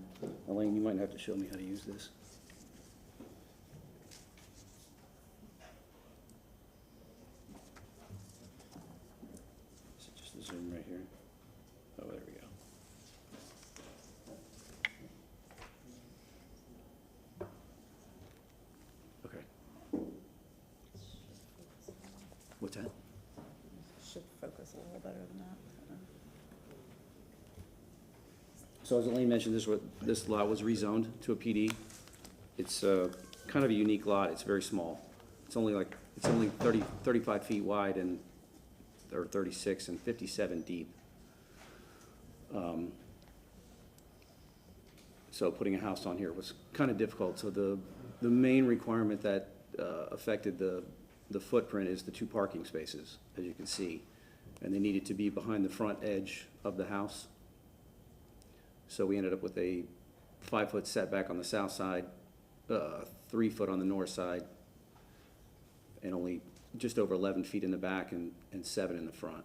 Elaine, you might have to show me how to use this. Is it just the zoom right here? Oh, there we go. Okay. What's that? Should focus a little better than that. So as Elaine mentioned, this lot was rezoned to a PD. It's kind of a unique lot. It's very small. It's only 35 feet wide and, or 36 and 57 deep. So putting a house on here was kind of difficult. So the main requirement that affected the footprint is the 2 parking spaces, as you can see. And they needed to be behind the front edge of the house. So we ended up with a 5-foot setback on the south side, 3 foot on the north side, and only just over 11 feet in the back and 7 in the front.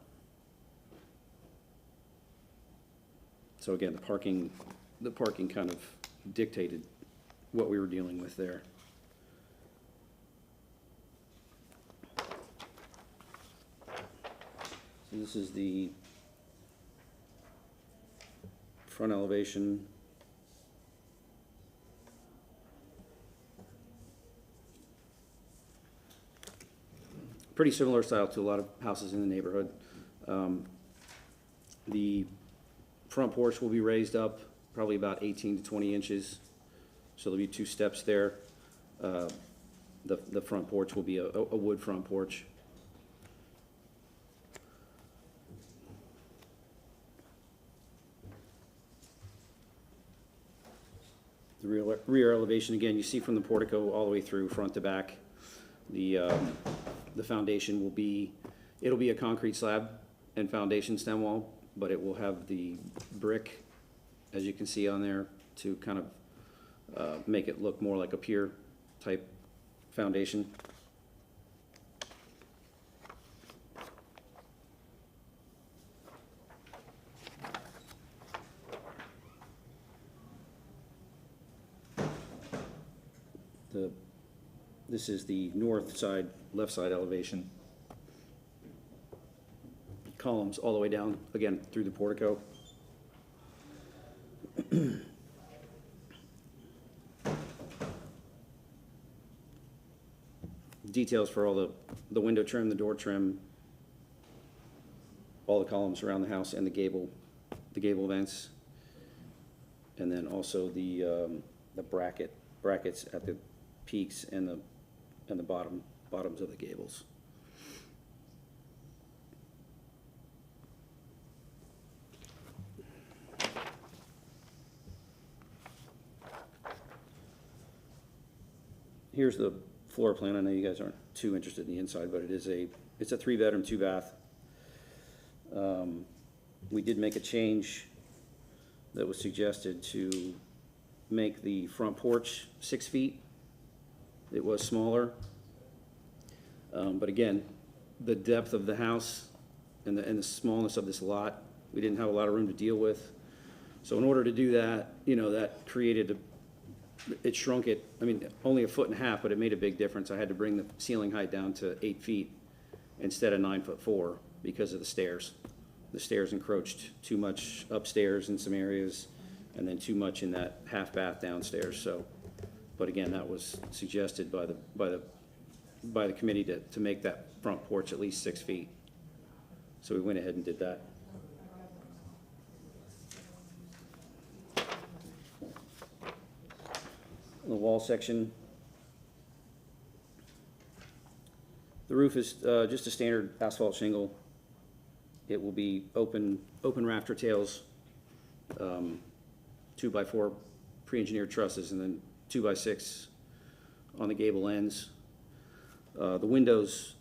So again, the parking kind of dictated what we were dealing with there. So this is the front elevation. Pretty similar style to a lot of houses in the neighborhood. The front porch will be raised up probably about 18 to 20 inches. So there'll be 2 steps there. The front porch will be a wood front porch. The rear elevation, again, you see from the portico all the way through front to back. The foundation will be, it'll be a concrete slab and foundation stem wall, but it will have the brick, as you can see on there, to kind of make it look more like a pier type foundation. This is the north side, left side elevation. Columns all the way down, again, through the portico. Details for all the window trim, the door trim, all the columns around the house and the gable vents. And then also the the brackets at the peaks and the bottoms of the gables. Here's the floor plan. I know you guys aren't too interested in the inside, but it's a 3-bedroom, 2-bath. We did make a change that was suggested to make the front porch 6 feet. It was smaller. But again, the depth of the house and the smallness of this lot, we didn't have a lot of room to deal with. So in order to do that, that created it shrunk it, only 1.5 feet, but it made a big difference. I had to bring the ceiling height down to 8 feet instead of 9'4" because of the stairs. The stairs encroached too much upstairs in some areas, and then too much in that half bath downstairs. So, but again, that was suggested by the committee to make that front porch at least 6 feet. So we went ahead and did that. The wall section, the roof is just a standard asphalt shingle. It will be open rafter tails, 2x4 pre-engineered trusses, and then 2x6 on the gable ends. The windows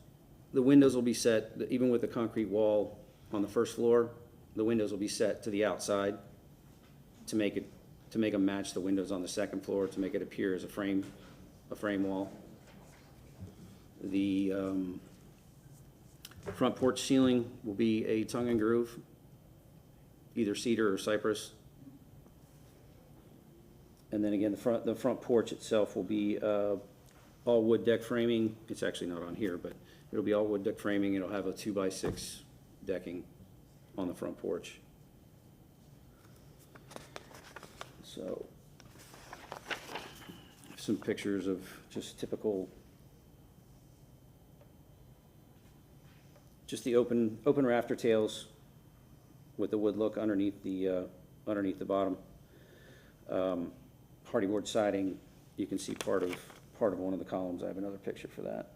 will be set, even with the concrete wall on the first floor, the windows will be set to the outside to make them match the windows on the second floor, to make it appear as a frame wall. The front porch ceiling will be a tongue and groove, either cedar or cypress. And then again, the front porch itself will be all wood deck framing. It's actually not on here, but it'll be all wood deck framing. It'll have a 2x6 decking on the front porch. So, some pictures of just typical, just the open rafter tails with the wood look underneath the bottom. Hardy board siding, you can see part of one of the columns. I have another picture for that.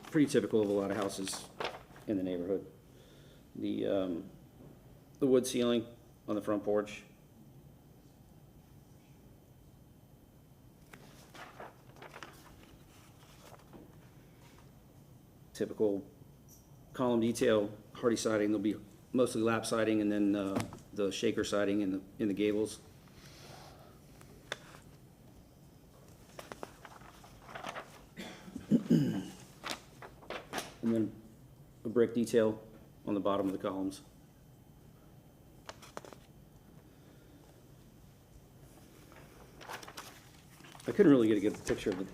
Pretty typical of a lot of houses in the neighborhood. The wood ceiling on the front porch. Typical column detail, hardy siding. There'll be mostly lap siding, and then the shaker siding in the gables. And then a brick detail on the bottom of the columns. I couldn't really get a good picture of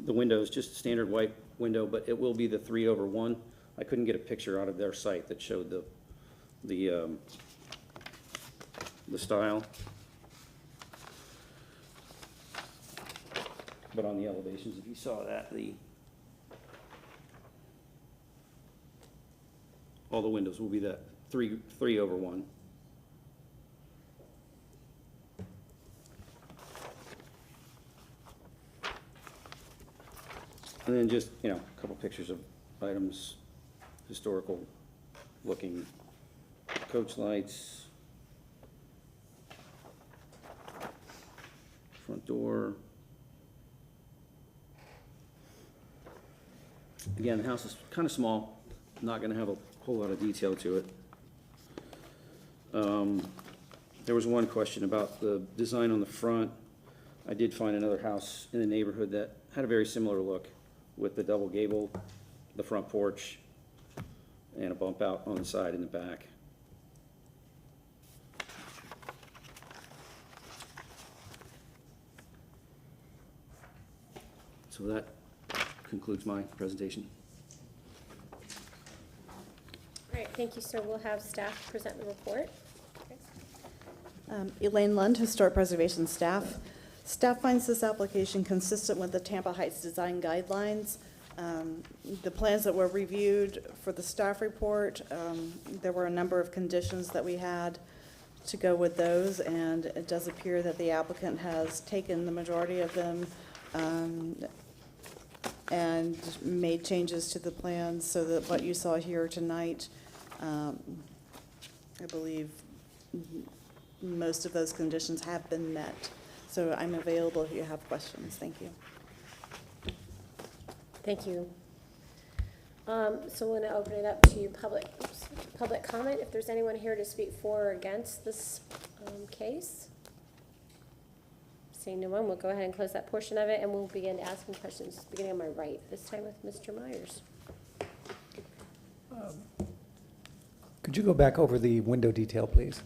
the windows, just a standard white window, but it will be the 3/1. I couldn't get a picture out of their site that showed the style. But on the elevations, if you saw that, all the windows will be that 3/1. And then just, a couple pictures of items, historical looking coach lights, front door. Again, the house is kind of small, not going to have a whole lot of detail to it. There was one question about the design on the front. I did find another house in the neighborhood that had a very similar look, with the double gable, the front porch, and a bump out on the side and the back. So that concludes my presentation. All right, thank you, sir. We'll have staff present the report. Elaine Lund, Historic Preservation Staff. Staff finds this application consistent with the Tampa Heights Design Guidelines. The plans that were reviewed for the staff report, there were a number of conditions that we had to go with those, and it does appear that the applicant has taken the majority of them and made changes to the plans so that what you saw here tonight, I believe most of those conditions have been met. So I'm available if you have questions. Thank you. Thank you. So we're going to open it up to public comment. If there's anyone here to speak for or against this case. Seeing no one, we'll go ahead and close that portion of it, and we'll begin asking questions, beginning on my right, this time with Mr. Myers. Could you go back over the window detail, please?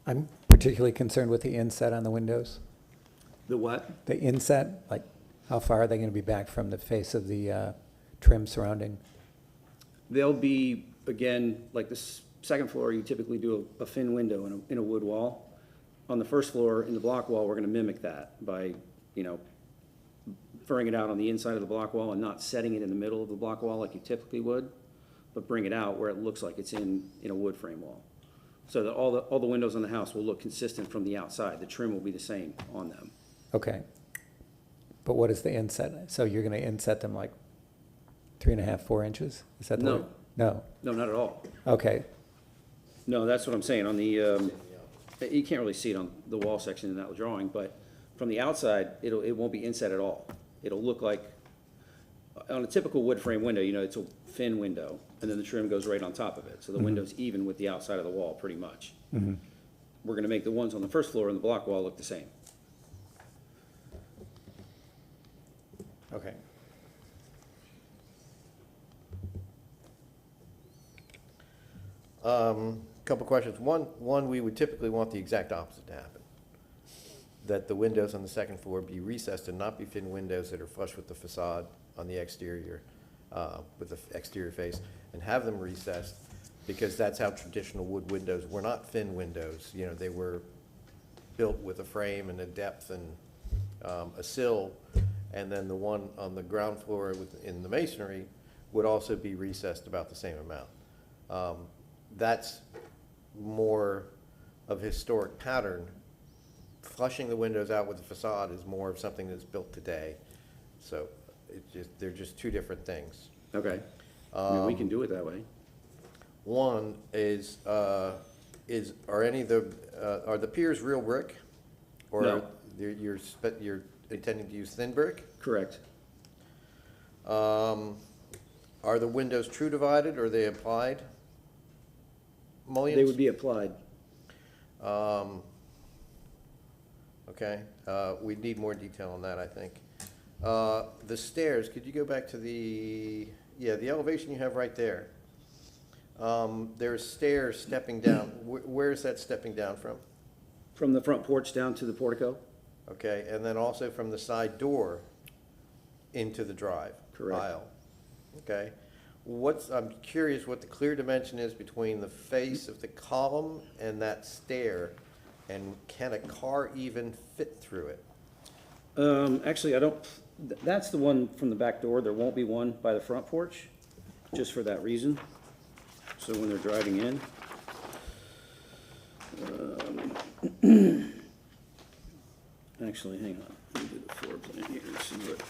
I'm particularly concerned with the inset on the windows. The what? The inset, like how far are they going to be back from the face of the trim surrounding? They'll be, again, like the second floor, you typically do a fin window in a wood wall. On the first floor, in the block wall, we're gonna mimic that by, furring it out on the inside of the block wall and not setting it in the middle of the block wall like you typically would, but bring it out where it looks like it's in a wood frame wall. So that all the windows on the house will look consistent from the outside. The trim will be the same on them. Okay. But what is the inset? So you're going to inset them like 3.5, 4 inches? Is that the No. way? No. No, not at all. Okay. No, that's what I'm saying. On the, you can't really see it on the wall section in that drawing, but from the outside, it won't be inset at all. It'll look like, on a typical wood frame window, it's a fin window, and then the trim goes right on top of it. So the window's even with the outside of the wall, pretty much. We're gonna make the ones on the first floor and the block wall look the same. Okay. Couple questions. One, we would typically want the exact opposite to happen. That the windows on the second floor be recessed and not be fin windows that are flush with the facade on the exterior, with the exterior face, and have them recessed, because that's how traditional wood windows were not fin windows. They were built with a frame and a depth and a sill, and then the one on the ground floor in the masonry would also be recessed about the same amount. That's more of historic pattern. Flushing the windows out with the facade is more of something that's built today. So they're just two different things. Okay. I mean, we can do it that way. One is are the piers real brick? Or No. you're intending to use thin brick? Correct. Are the windows true divided, or are they applied mullions? They would be applied. Okay, we need more detail on that, I think. The stairs, could you go back to the elevation you have right there? There's stairs stepping down. Where is that stepping down from? From the front porch down to the portico? Okay, and then also from the side door into the drive Correct. aisle. Okay. I'm curious what the clear dimension is between the face of the column and that stair, and can a car even fit through it? Actually, that's the one from the back door. There won't be one by the front porch, just for that reason. So when they're driving in. Actually, hang on. Let me do the floor plan here and see what.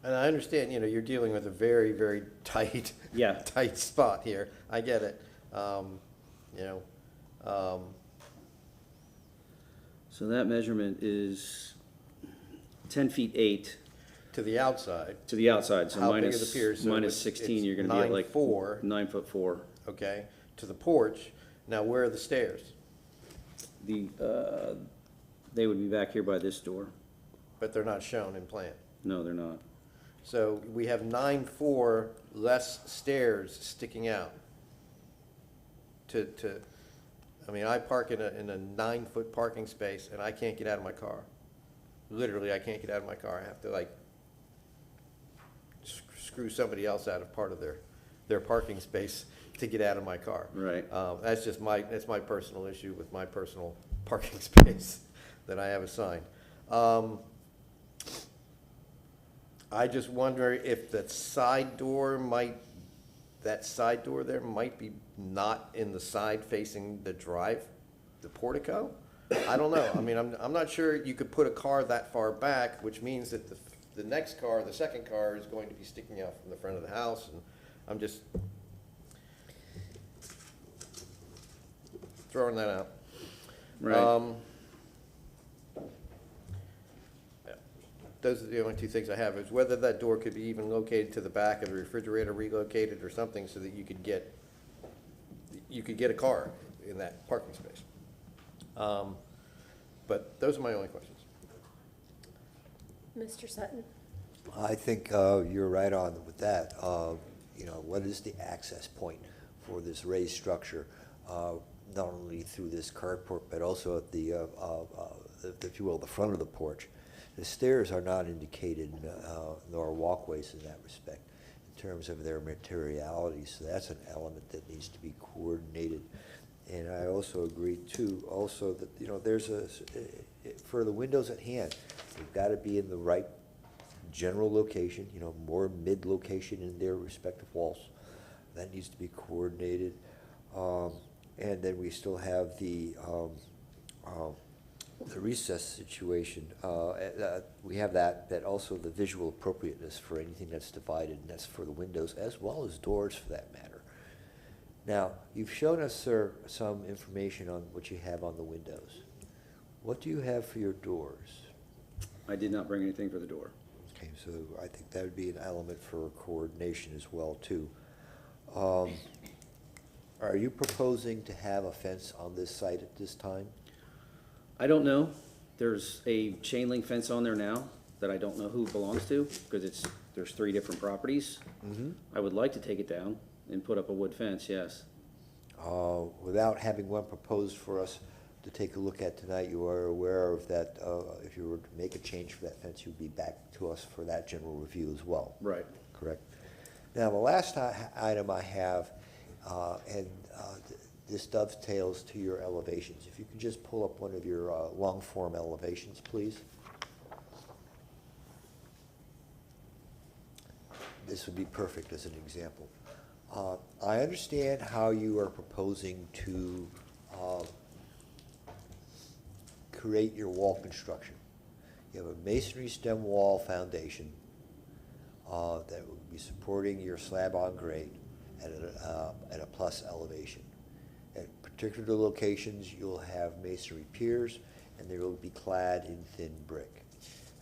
And I understand, you're dealing with a very, very tight, Yeah. tight spot here. I get it. So that measurement is 10 feet 8 To the outside, to the outside. So How big are minus, the piers? So minus it's 16, you're gonna be at like 9'4". 9'4". okay, to the porch. Now, where are the stairs? They would be back here by this door. But they're not shown in plan. No, they're not. So we have 9'4" less stairs sticking out. I park in a 9-foot parking space, and I can't get out of my car. Literally, I can't get out of my car. I have to screw somebody else out of part of their parking space to get out of my car. Right. That's my personal issue with my personal parking space that I have assigned. I just wonder if that side door there might be not in the side facing the drive, the portico? I don't know. I mean, I'm not sure you could put a car that far back, which means that the next car, the second car, is going to be sticking out from the front of the house, and I'm just throwing that out. Right. Those are the only two things I have, is whether that door could be even located to the back of the refrigerator, relocated or something, so that you could get a car in that parking space. But those are my only questions. Mr. Sutton? I think you're right on with that. You know, what is the access point for this raised structure, not only through this carport, but also at the, if you will, the front of the porch? The stairs are not indicated, nor walkways in that respect, in terms of their materiality. So that's an element that needs to be coordinated. And I also agree too, also that, you know, there's for the windows at hand, they've got to be in the right general location, you know, more mid-location in their respective walls. That needs to be coordinated. And then we still have the recess situation. We have that also the visual appropriateness for anything that's divided, and that's for the windows as well as doors for that matter. Now, you've shown us, sir, some information on what you have on the windows. What do you have for your doors? I did not bring anything for the door. Okay, so I think that would be an element for coordination as well, too. Are you proposing to have a fence on this site at this time? I don't know. There's a chain link fence on there now that I don't know who it belongs to, because there's 3 different properties. Mm-hmm. I would like to take it down and put up a wood fence, yes. Without having one proposed for us to take a look at tonight, you are aware of that, if you were to make a change for that fence, you'd be back to us for that general review as well. Right. Correct. Now, the last item I have, this dovetails to your elevations. If you could just pull up one of your long-form elevations, please. This would be perfect as an example. I understand how you are proposing to create your wall construction. You have a masonry stem wall foundation that will be supporting your slab on grade at a plus elevation. At particular locations, you'll have masonry piers, and they will be clad in thin brick.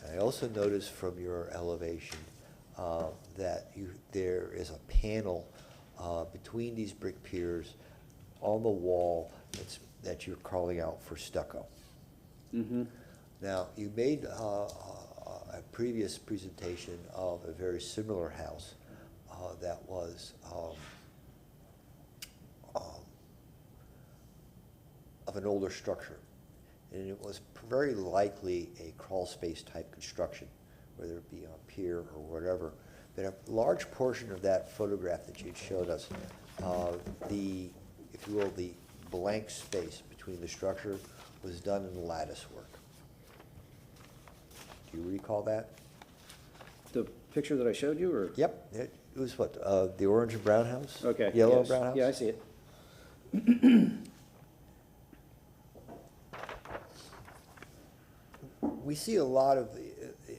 And I also noticed from your elevation that there is a panel between these brick piers on the wall that you're calling out for stucco. Mm-hmm. Now, you made a previous presentation of a very similar house that was of an older structure. And it was very likely a crawl space type construction, whether it be on a pier or whatever. But a large portion of that photograph that you showed us, if you will, the blank space between the structure was done in lattice work. Do you recall that? The picture that I showed you, or? Yep, it was what, the orange and brown house? Okay. Yellow yes. and brown house? Yeah, I see it. We see a lot of,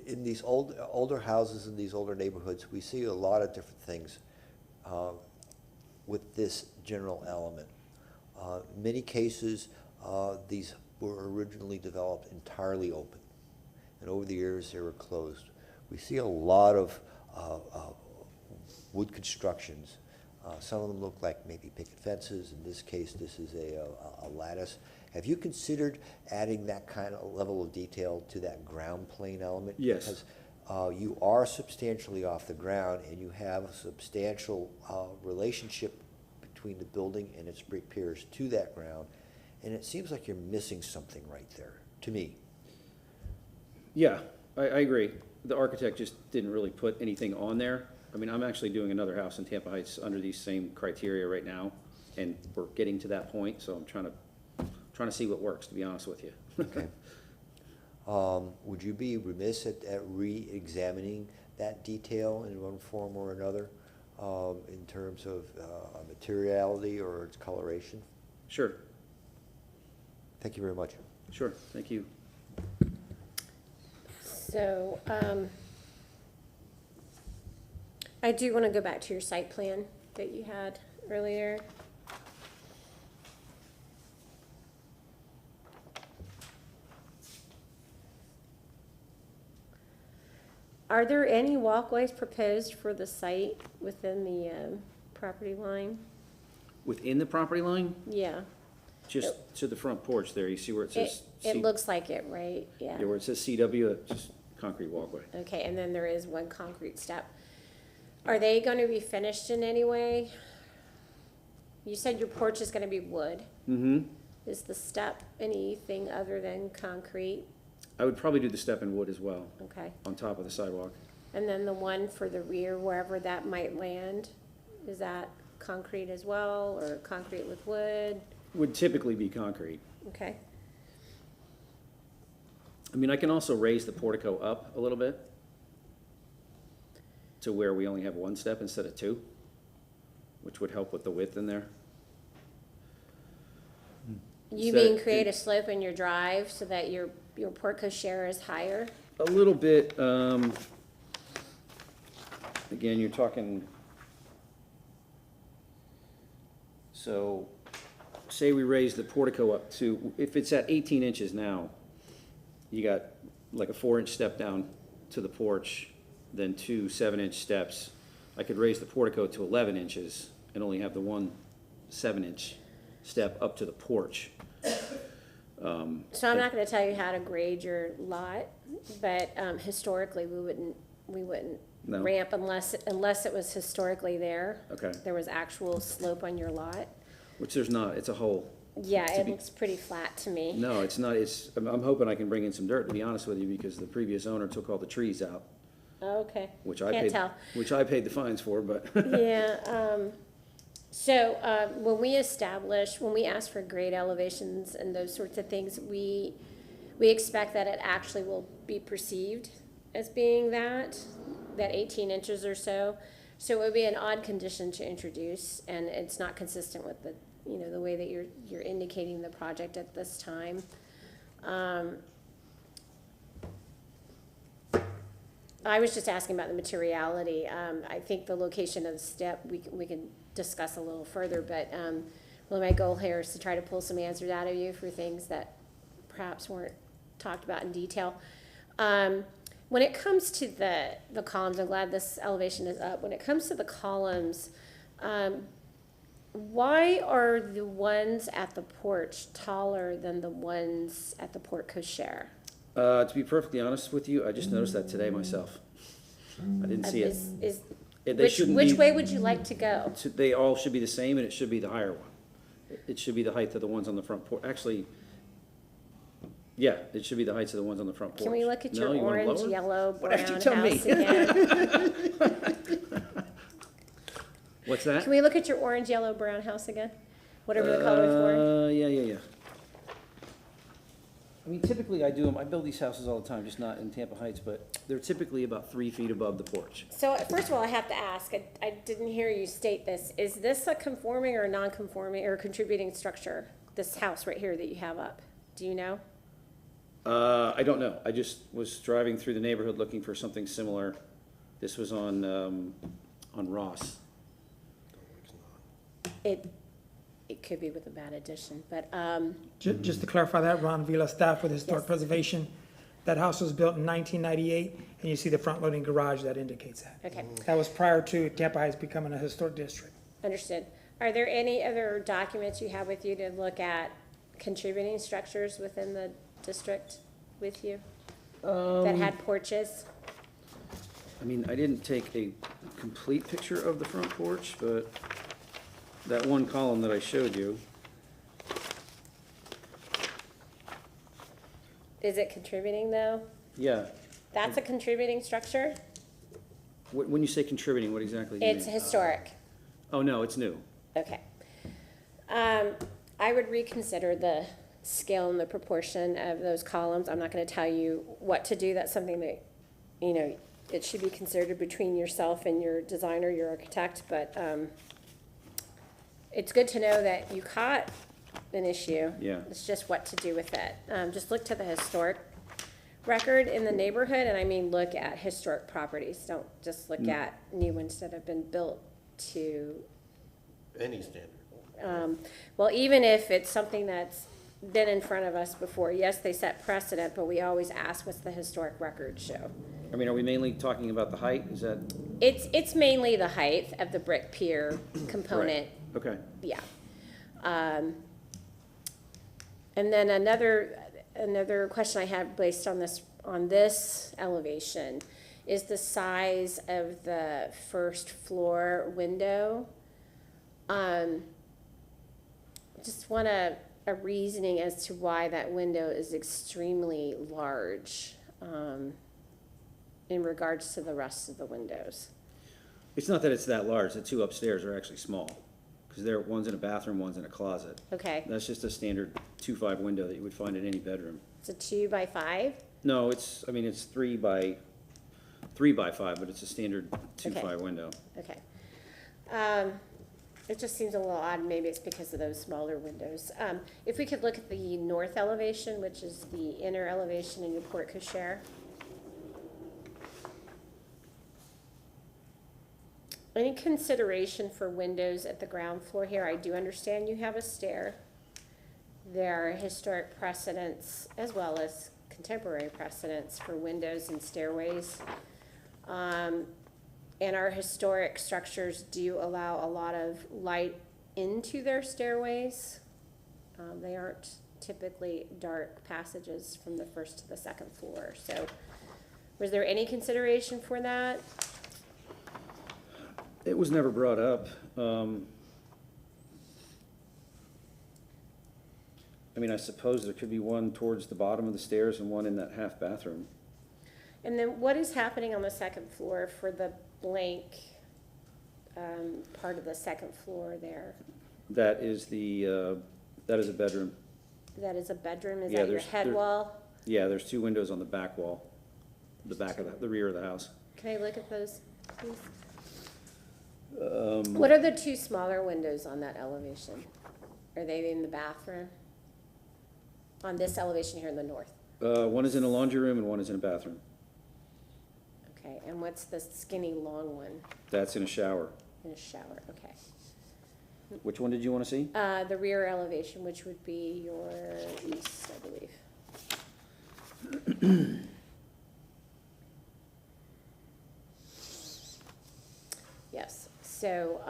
in these older houses in these older neighborhoods, we see a lot of different things with this general element. In many cases, these were originally developed entirely open, and over the years they were closed. We see a lot of wood constructions. Some of them look like maybe picket fences. In this case, this is a lattice. Have you considered adding that kind of level of detail to that ground plane element? Yes. Because you are substantially off the ground, and you have a substantial relationship between the building and its brick piers to that ground, and it seems like you're missing something right there, to me. Yeah, I agree. The architect just didn't really put anything on there. I mean, I'm actually doing another house in Tampa Heights under these same criteria right now, and we're getting to that point, so I'm trying trying to see what works, to be honest with you. Okay. Would you be remiss at re-examining that detail in one form or another, in terms of materiality or its coloration? Sure, Thank you very much. sure, thank you. So, I do want to go back to your site plan that you had earlier. Are there any walkways proposed for the site within the property line? Within the property line, Yeah, just to the front porch there, you see where it says? it looks like it, right? Yeah, Yeah. where it says CW, it's just concrete walkway. Okay, and then there is one concrete step. Are they going to be finished in any way? You said your porch is going to be wood. Mm-hmm. Is the step anything other than concrete? I would probably do the step in wood as well, Okay. on top of the sidewalk. And then the one for the rear, wherever that might land, is that concrete as well, or concrete with wood? Would typically be concrete. Okay. I mean, I can also raise the portico up a little bit to where we only have one step instead of two, which would help with the width in there. You So- mean create a slope in your drive so that your portico share is higher? A little bit, again, you're talking, so, say we raise the portico up to, if it's at 18 inches now, you got like a 4-inch step down to the porch, then two 7-inch steps. I could raise the portico to 11 inches and only have the one 7-inch step up to the porch. So I'm not gonna tell you how to grade your lot, but historically, we wouldn't No. ramp unless it was historically there. Okay. There was actual slope on your lot. Which there's not, it's a hole. Yeah, To it be- looks pretty flat to me. No, it's not, I'm hoping I can bring in some dirt, to be honest with you, because the previous owner took all the trees out, Okay, which I can't paid, tell. which I paid the fines for, but. Yeah, so, when we ask for grade elevations and those sorts of things, we expect that it actually will be perceived as being that 18 inches or so. So it would be an odd condition to introduce, and it's not consistent with the way that you're indicating the project at this time. I was just asking about the materiality. I think the location of the step, we can discuss a little further, but, well, my goal here is to try to pull some answers out of you for things that perhaps weren't talked about in detail. When it comes to the columns, I'm glad this elevation is up. When it comes to the columns, why are the ones at the porch taller than the ones at the porte cochere? To be perfectly honest with you, I just noticed that today myself. I didn't see it. They shouldn't Which be- way would you like to go? They all should be the same, and it should be the higher one. It should be the height of the ones on the front porch. Actually, yeah, it should be the heights of the ones on the front porch. Can we look at your No, you want 'em orange, lower? yellow, Whatever brown you tell me. house again? What's that? Can we look at your orange, yellow, brown house again? Whatever the color for. Yeah. I mean, typically I do them, I build these houses all the time, just not in Tampa Heights, but they're typically about 3 feet above the porch. So first of all, I have to ask, I didn't hear you state this. Is this a conforming or non-conforming or contributing structure? This house right here that you have up? Do you know? I don't know. I just was driving through the neighborhood looking for something similar. This was on Ross. It could be with a bad addition, but, Just to clarify that, Ron Vila, staff with Historic Yes. Preservation, that house was built in 1998, and you see the front-loading garage that indicates that. okay, That was prior to Tampa Heights becoming a historic district. understood. Are there any other documents you have with you to look at contributing structures within the district with you? That had porches? I mean, I didn't take a complete picture of the front porch, but that one column that I showed you, Is it contributing though? yeah. That's a contributing structure? When you say contributing, what exactly do you mean? It's historic. Oh, no, it's new. Okay. I would reconsider the scale and the proportion of those columns. I'm not gonna tell you what to do. That's something that, you know, it should be considered between yourself and your designer, your architect, but, it's good to know that you caught an issue. Yeah. It's just what to do with it. Just look to the historic record in the neighborhood, and I mean, look at historic properties. Don't just look at new ones that have been built to, Any standard. well, even if it's something that's been in front of us before, yes, they set precedent, but we always ask, what's the historic record show? I mean, are we mainly talking about the height? Is that? It's mainly the height of the brick pier component. Okay. Yeah. And then another question I have based on this elevation is the size of the first floor window. Just want a reasoning as to why that window is extremely large, in regards to the rest of the windows. It's not that it's that large. The two upstairs are actually small, because one's in a bathroom, one's in a closet. Okay, That's just a standard 2.5 window that you would find in any bedroom. it's a 2x5. No, it's 3 by 5, but it's a standard 2.5 Okay. window. Okay. It just seems a little odd, maybe it's because of those smaller windows. If we could look at the north elevation, which is the inner elevation in your porte cochere. Any consideration for windows at the ground floor here? I do understand you have a stair. There are historic precedents as well as contemporary precedents for windows and stairways. And our historic structures do allow a lot of light into their stairways. They aren't typically dark passages from the first to the second floor. So was there any consideration for that? It was never brought up. I mean, I suppose there could be one towards the bottom of the stairs and one in that half bathroom. And then what is happening on the second floor for the blank part of the second floor there? That is a bedroom. That is a bedroom? Is Yeah, that your there's- head there- wall? Yeah, there's 2 windows on the back wall, the back of the rear of the house. Can I look at those, please? What are the 2 smaller windows on that elevation? Are they in the bathroom? On this elevation here in the north? One is in a laundry room and one is in a bathroom. Okay, and what's the skinny long one That's in a shower. in a shower? Okay. Which one did you want to see? The rear elevation, which would be your east, I believe. Yes, so,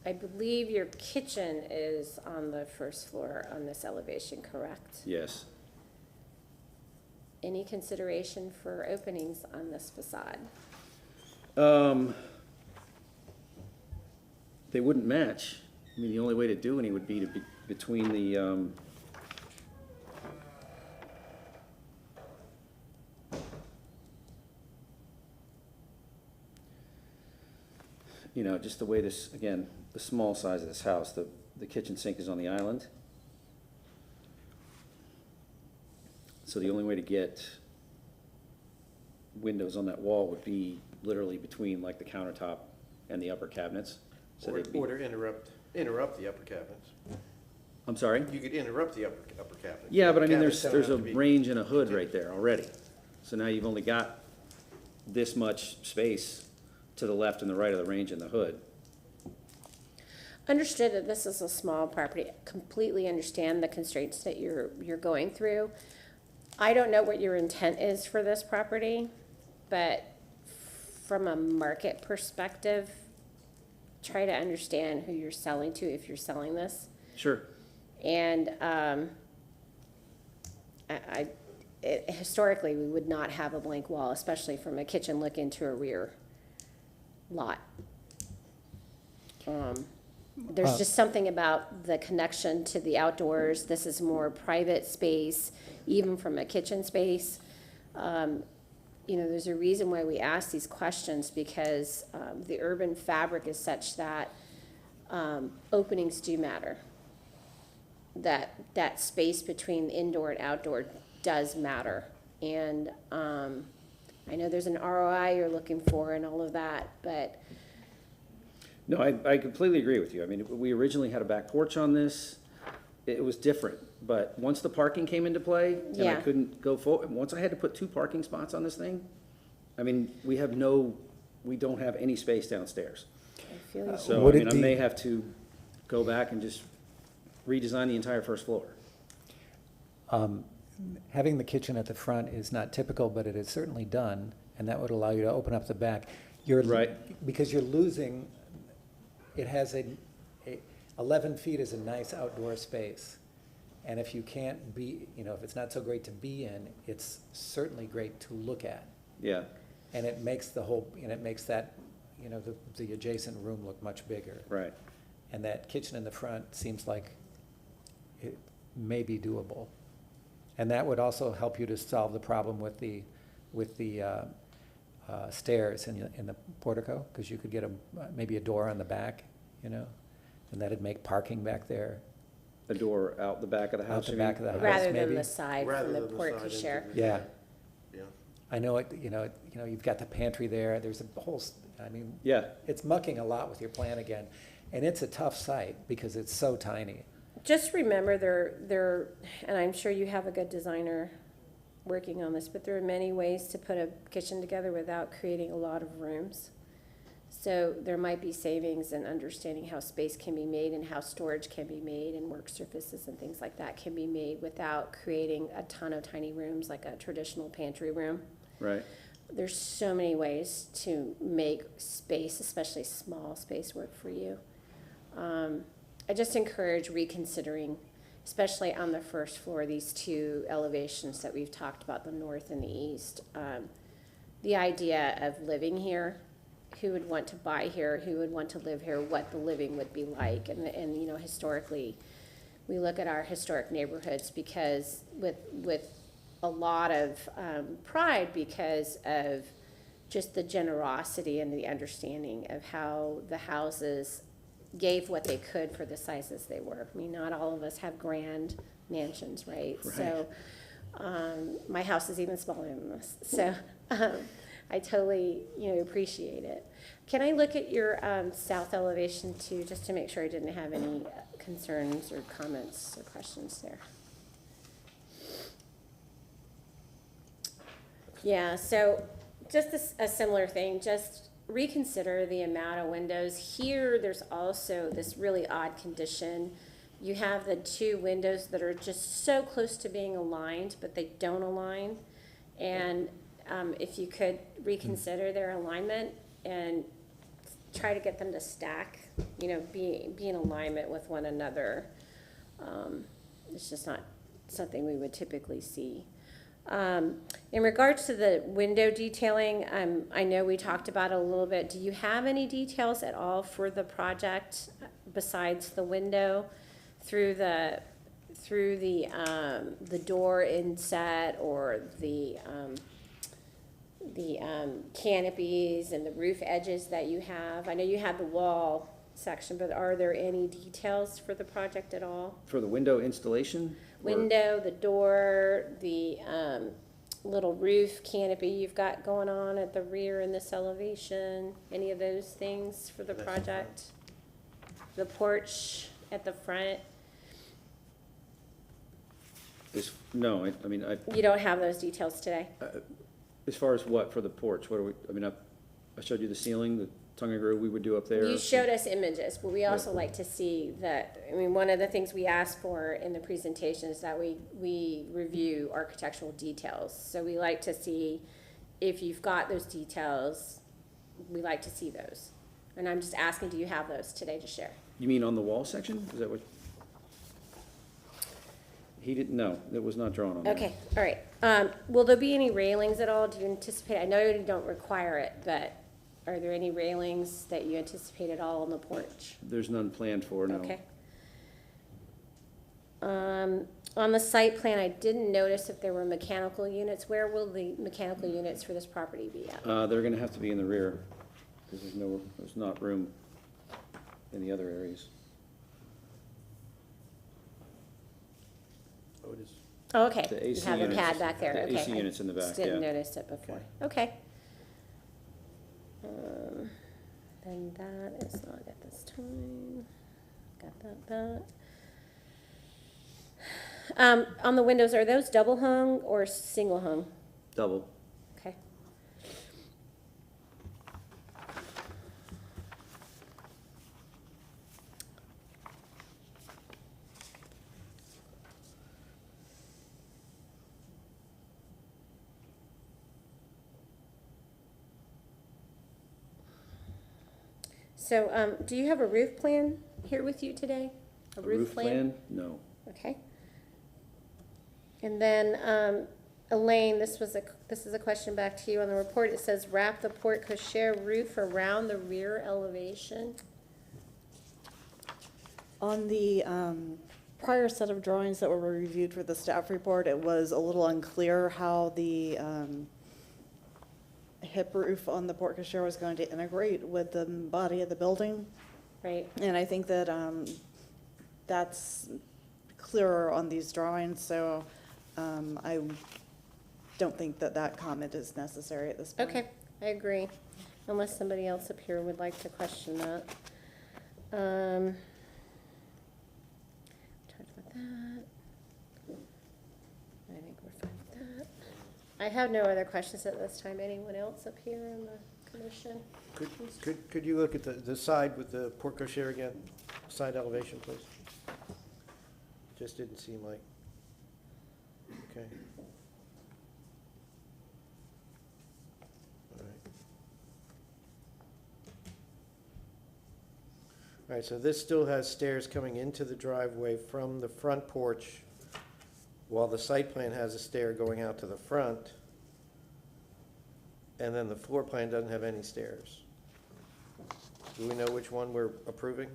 I believe your kitchen is on the first floor on this elevation, correct? Yes. Any consideration for openings on this facade? They wouldn't match. I mean, the only way to do any would be to be between the, you know, just the way this, again, the small size of this house, the kitchen sink is on the island. So the only way to get windows on that wall would be literally between like the countertop and the upper cabinets. So Or they'd be, or to interrupt the upper cabinets. I'm sorry? You could interrupt the upper cabinet. Yeah, but I mean, Cabinets don't there's a have to be- range and a hood right there already. So now you've only got this much space to the left and the right of the range and the hood. Understood that this is a small property, completely understand the constraints that you're going through. I don't know what your intent is for this property, but from a market perspective, try to understand who you're selling to if you're selling this. Sure. And historically, we would not have a blank wall, especially from a kitchen look into a rear lot. There's just something about the connection to the outdoors. This is more private space, even from a kitchen space. You know, there's a reason why we ask these questions, because the urban fabric is such that openings do matter. that space between indoor and outdoor does matter. And, I know there's an ROI you're looking for and all of that, but No, I completely agree with you. I mean, we originally had a back porch on this. It was different, but once the parking came into play and I Yeah. couldn't go forward, once I had to put 2 parking spots on this thing, I mean, we don't have any space downstairs. I feel you. So, I Would it mean, I be- may have to go back and just redesign the entire first floor. Having the kitchen at the front is not typical, but it is certainly done, and that would allow you to open up the back. Right. Because you're losing, it has 11 feet is a nice outdoor space. And if you can't be, if it's not so great to be in, it's certainly great to look at. Yeah, And it makes that, the adjacent room look much bigger. right. And that kitchen in the front seems like it may be doable. And that would also help you to solve the problem with the stairs in the portico, because you could get maybe a door on the back, and that'd make parking back there. A door out the back of the Out house, the you mean? back of the house. Rather than maybe. the side Rather from the than the porch side you into share. the- Yeah. Yeah. I know it, you've got the pantry there, there's a whole, Yeah, it's mucking a lot with your plan again. And it's a tough site because it's so tiny. Just remember and I'm sure you have a good designer working on this, but there are many ways to put a kitchen together without creating a lot of rooms. So there might be savings in understanding how space can be made and how storage can be made and work surfaces and things like that can be made without creating a ton of tiny rooms like a traditional pantry room. right. There's so many ways to make space, especially small space, work for you. I just encourage reconsidering, especially on the first floor, these 2 elevations that we've talked about, the north and the east. The idea of living here, who would want to buy here, who would want to live here, what the living would be like. And historically, we look at our historic neighborhoods because with a lot of pride because of just the generosity and the understanding of how the houses gave what they could for the sizes they were. I mean, not all of us have grand mansions, right? So, my house is even smaller than this. So, I totally, appreciate it. Can I look at your south elevation too, just to make sure I didn't have any concerns or comments or questions there? Yeah, so just a similar thing, just reconsider the amount of windows. Here, there's also this really odd condition. You have the 2 windows that are just so close to being aligned, but they don't align. And if you could reconsider their alignment and try to get them to stack, be in alignment with one another. It's just not something we would typically see. In regards to the window detailing, I know we talked about it a little bit. Do you have any details at all for the project besides the window through the door inset or the canopies and the roof edges that you have? I know you have the wall section, but are there any details for the project at all? For the window installation? or- Window, the door, the little roof canopy you've got going on at the rear in this elevation, any of those things for the That's project? The porch at the front, No, I mean, you don't have those details today? as far as what, for the porch, what are we, I showed you the ceiling, the tongue and groove we would do up there. You showed us images, but we also like to see that, one of the things we ask for in the presentation is that we review architectural details. So we like to see, if you've got those details, we like to see those. And I'm just asking, do you have those today to share? You mean on the wall section? Is that what? He didn't, no, it was not drawn on there. Okay, all right. Will there be any railings at all? Do you anticipate, I know you don't require it, but are there any railings that you anticipate at all on the porch? There's none planned for, no. Okay. On the site plan, I didn't notice if there were mechanical units. Where will the mechanical units for this property be at? They're gonna have to be in the rear, because there's not room in the other areas. Oh, okay. The You AC have the units- pad back there, the okay. AC units in the Just back, didn't yeah. notice it before. Okay. Then that is not at this time. Got that. On the windows, are those double hung or single hung? Double. Okay. So, do you have a roof plan here with you today? A roof plan? No. Okay. And then, Elaine, this is a question back to you on the report. It says wrap the porte cochere roof around the rear elevation. On the prior set of drawings that were reviewed for the staff report, it was a little unclear how the hip roof on the porte cochere was going to integrate with the body of the building. Right. And I think that that's clearer on these drawings, so I don't think that that comment is necessary at this point. Okay, I agree, unless somebody else up here would like to question that. Talked about that. I think we're fine with that. I have no other questions at this time. Anyone else up here in the commission? Could you look at the side with the porte cochere again? Side elevation, please. Just didn't seem like, okay. All right. All right, so this still has stairs coming into the driveway from the front porch, while the site plan has a stair going out to the front, and then the floor plan doesn't have any stairs. Do we know which one we're approving?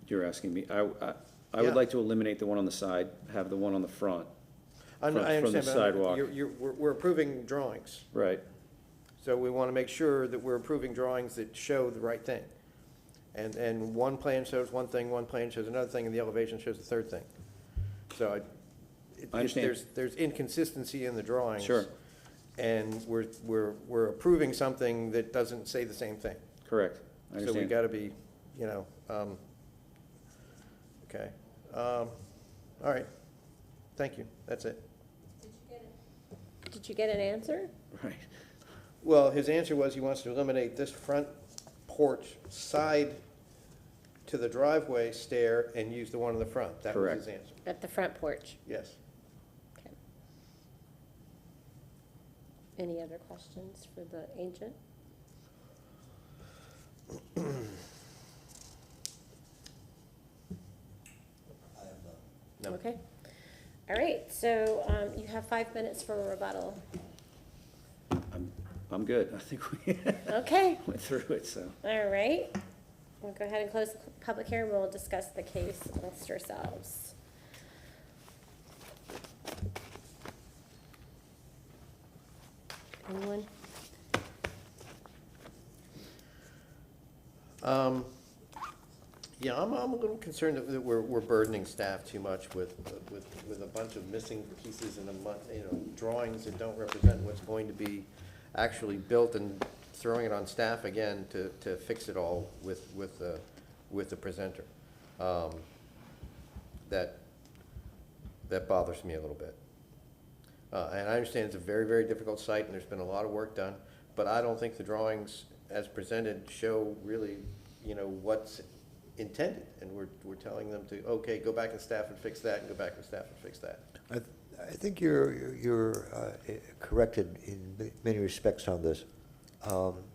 You're asking me, I Yeah. would like to eliminate the one on the side, have the one on the front. I from the understand, but sidewalk. we're approving drawings. Right. So we want to make sure that we're approving drawings that show the right thing. And one plan shows one thing, one plan shows another thing, and the elevation shows the third thing. So I understand. there's inconsistency in the drawings. Sure. And we're approving something that doesn't say the same thing. Correct. I So we understand. got to be, okay. All right. Thank you. That's it. Did you get an answer? Right. Well, his answer was he wants to eliminate this front porch side to the driveway stair and use the one in the front. That was his Correct. answer. At the front porch? Yes. Okay. Any other questions for the agent? No. Okay. All right, so you have 5 minutes for a rebuttal. I'm good. I think we Okay, went through it, so. all right. We'll go ahead and close the public hearing. We'll discuss the case amongst ourselves. Anyone? Yeah, I'm a little concerned that we're burdening staff too much with a bunch of missing pieces and drawings that don't represent what's going to be actually built, and throwing it on staff again to fix it all with the presenter. That bothers me a little bit. And I understand it's a very, very difficult site, and there's been a lot of work done, but I don't think the drawings as presented show really, what's intended. And we're telling them to, okay, go back and staff and fix that, and go back and staff and fix that. I think you're corrected in many respects on this.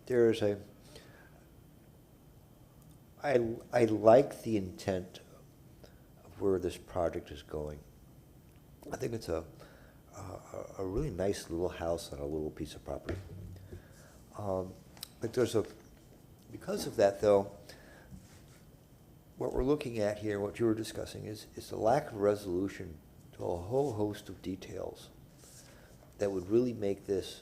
There is I like the intent of where this project is going. I think it's a really nice little house on a little piece of property. But because of that though, what we're looking at here, what you were discussing, is the lack of resolution to a whole host of details that would really make this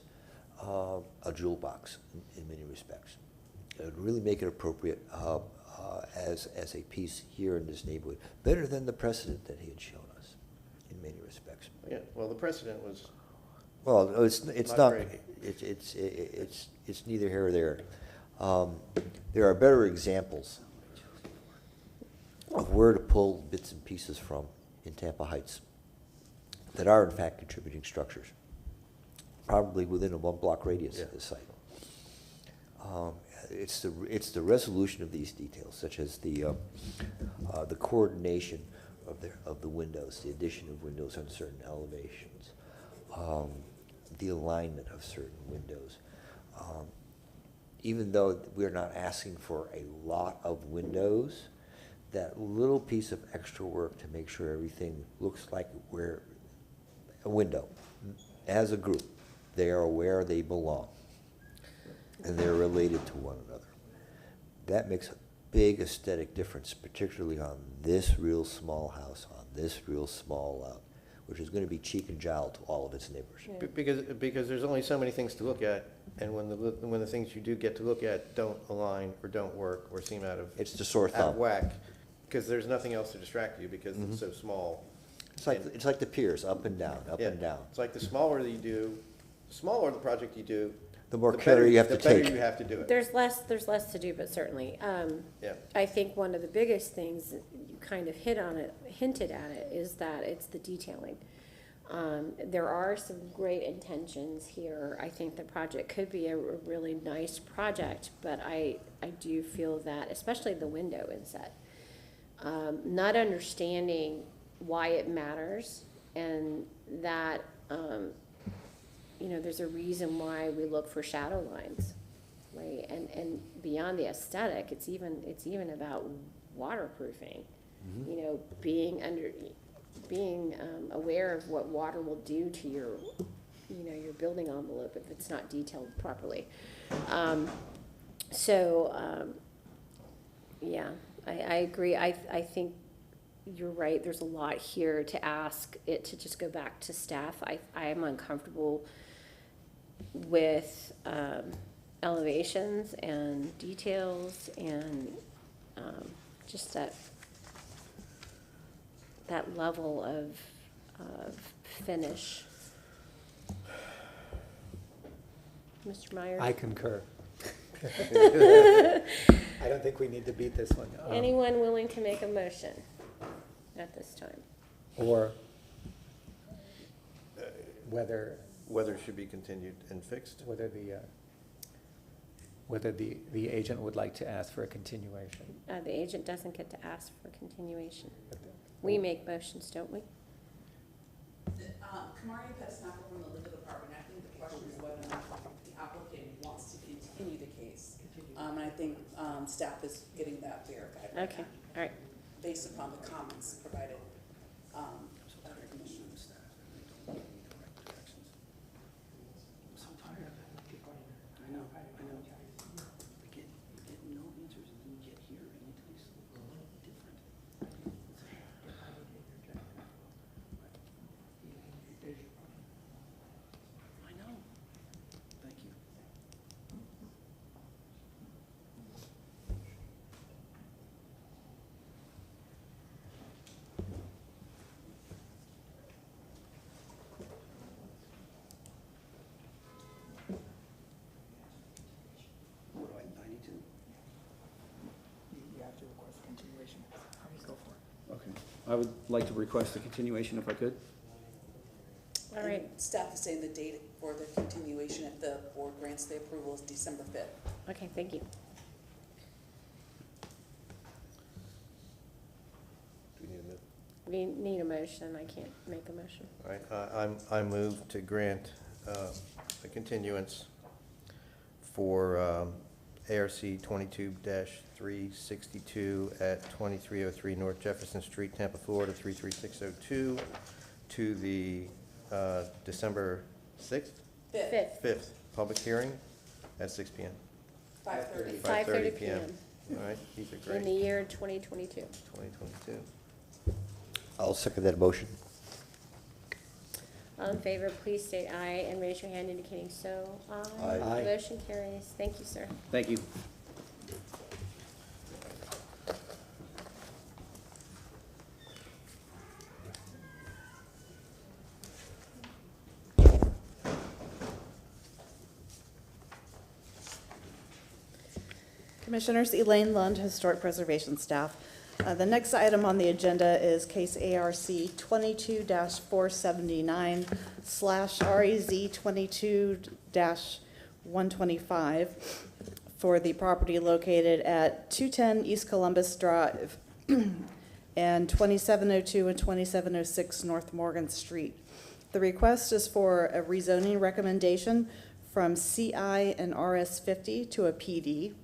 a jewel box in many respects. It would really make it appropriate as a piece here in this neighborhood, better than the precedent that he had shown us in many respects. Yeah, well, the precedent was, Well, it's Not not, great. it's neither here or there. There are better examples of where to pull bits and pieces from in Tampa Heights that are in fact contributing structures, probably within a 1-block radius of the site. It's the resolution of these details, such as the coordination of the windows, the addition of windows on certain elevations, the alignment of certain windows. Even though we're not asking for a lot of windows, that little piece of extra work to make sure everything looks like we're a window. As a group, they are aware they belong, and they're related to one another. That makes a big aesthetic difference, particularly on this real small house, on this real small lot, which is going to be cheek and jowl to all of its neighbors. because there's only so many things to look at, and when the things you do get to look at don't align, or don't work, or seem out of. It's the sore Out of thumb. whack, because there's nothing else to distract you, because it's so small. It's like the piers, up and down, up Yeah, and down. It's like the smaller the project you do. The more better- care you have to The better take. you have to do it. There's less to do, but certainly. Yeah. I think one of the biggest things, you kind of hinted at it, is that it's the detailing. There are some great intentions here. I think the project could be a really nice project, but I do feel that, especially the window inset, not understanding why it matters, and that, there's a reason why we look for shadow lines, right? And beyond the aesthetic, it's even about waterproofing. Being aware of what water will do to your building envelope if it's not detailed properly. Yeah, I agree. I think you're right. There's a lot here to ask it to just go back to staff. I am uncomfortable with elevations and details and just that level of finish. Mr. Myers? I concur. I don't think we need to beat this one. Anyone willing to make a motion at this time? Or whether Whether it should be continued and fixed. whether the agent would like to ask for a continuation. The agent doesn't get to ask for continuation. We make motions, don't we? Kamaria Pettisnapper from the legal department, I think the question is whether or not the applicant wants to continue the case. And I think, staff is getting that verified right Okay, now, all right. based upon the comments provided, by the commissioners. I know. Get no answers, and then you get here, and it tastes a little different. I know. Thank you. What do I need to? You have to request a continuation. Go for it. Okay. I would like to request a continuation if I could. All right, And staff is saying the date for the continuation, if the board grants the approval, is December 5th. okay, thank you. Do we need a minute? We need a motion. I can't make a motion. All right, I move to grant a continuance for ARC 22-362 at 2303 North Jefferson Street, Tampa, Florida 33602, to the December 6th, 5th, 5th, public hearing at 6 PM. 5:30. 5:30 p.m. All right, these are in great. the year 2022. 2022. I'll second that motion. All in favor, please state aye and raise your hand indicating so. Aye. Aye. Motion carries. Thank you, sir. Thank you. Commissioners, Elaine Lund, Historic Preservation Staff. The next item on the agenda is case ARC 22-479/REZ 22-125 for the property located at 210 East Columbus Drive and 2702 and 2706 North Morgan Street. The request is for a rezoning recommendation from CI and RS 50 to a PD.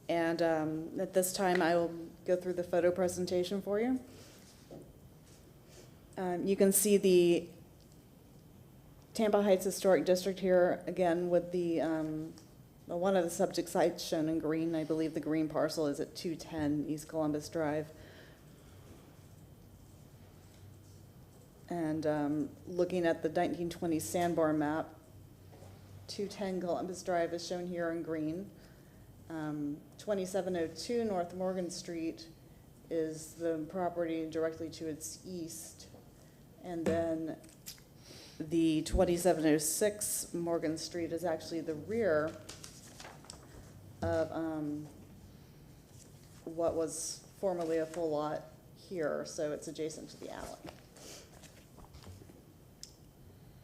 And at this time, I will go through the photo presentation for you. You can see the Tampa Heights Historic District here, again, with the one of the subject sites shown in green. I believe the green parcel is at 210 East Columbus Drive. And looking at the 1920 Sandbar map, 210 Columbus Drive is shown here in green. 2702 North Morgan Street is the property directly to its east. And then the 2706 Morgan Street is actually the rear of what was formerly a full lot here, so it's adjacent to the alley.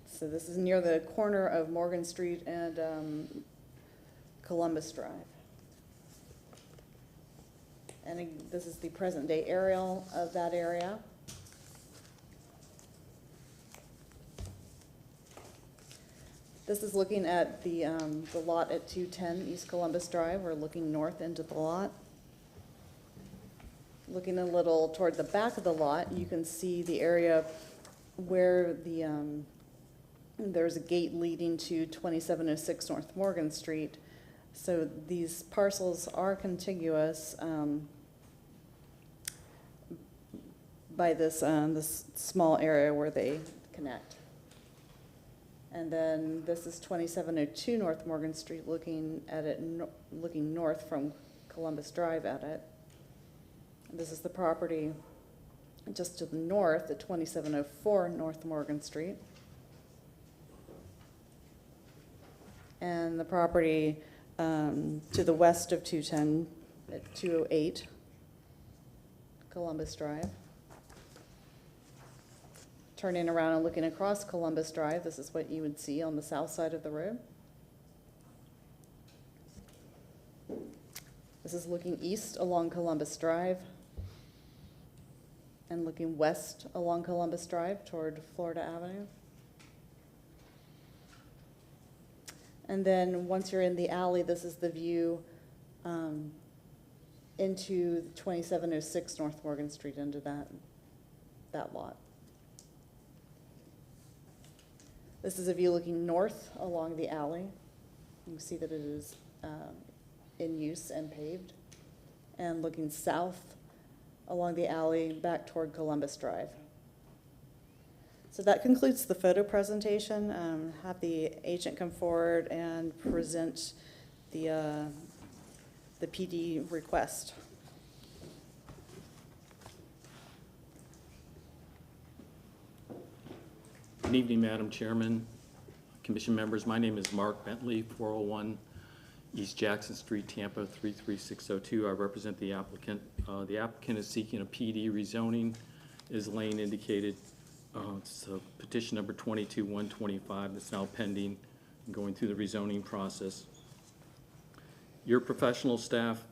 So this is near the corner of Morgan Street and Columbus Drive. And this is the present day aerial of that area. This is looking at the lot at 210 East Columbus Drive. We're looking north into the lot. Looking a little toward the back of the lot, you can see the area where the there's a gate leading to 2706 North Morgan Street. So these parcels are contiguous by this small area where they connect. And then this is 2702 North Morgan Street, looking at it, looking north from Columbus Drive at it. This is the property just to the north at 2704 North Morgan Street. And the property to the west of 210 at 208 Columbus Drive. Turning around and looking across Columbus Drive, this is what you would see on the south side of the road. This is looking east along Columbus Drive and looking west along Columbus Drive toward Florida Avenue. And then once you're in the alley, this is the view into 2706 North Morgan Street, into that lot. This is a view looking north along the alley. You can see that it is in use and paved. And looking south along the alley back toward Columbus Drive. So that concludes the photo presentation. Have the agent come forward and present the PD request. Good evening, Madam Chairman, Commission members. My name is Mark Bentley, 401 East Jackson Street, Tampa, 33602. I represent the applicant. The applicant is seeking a PD rezoning, as Lane indicated. It's petition number 22-125 that's now pending and going through the rezoning process. Your professional staff,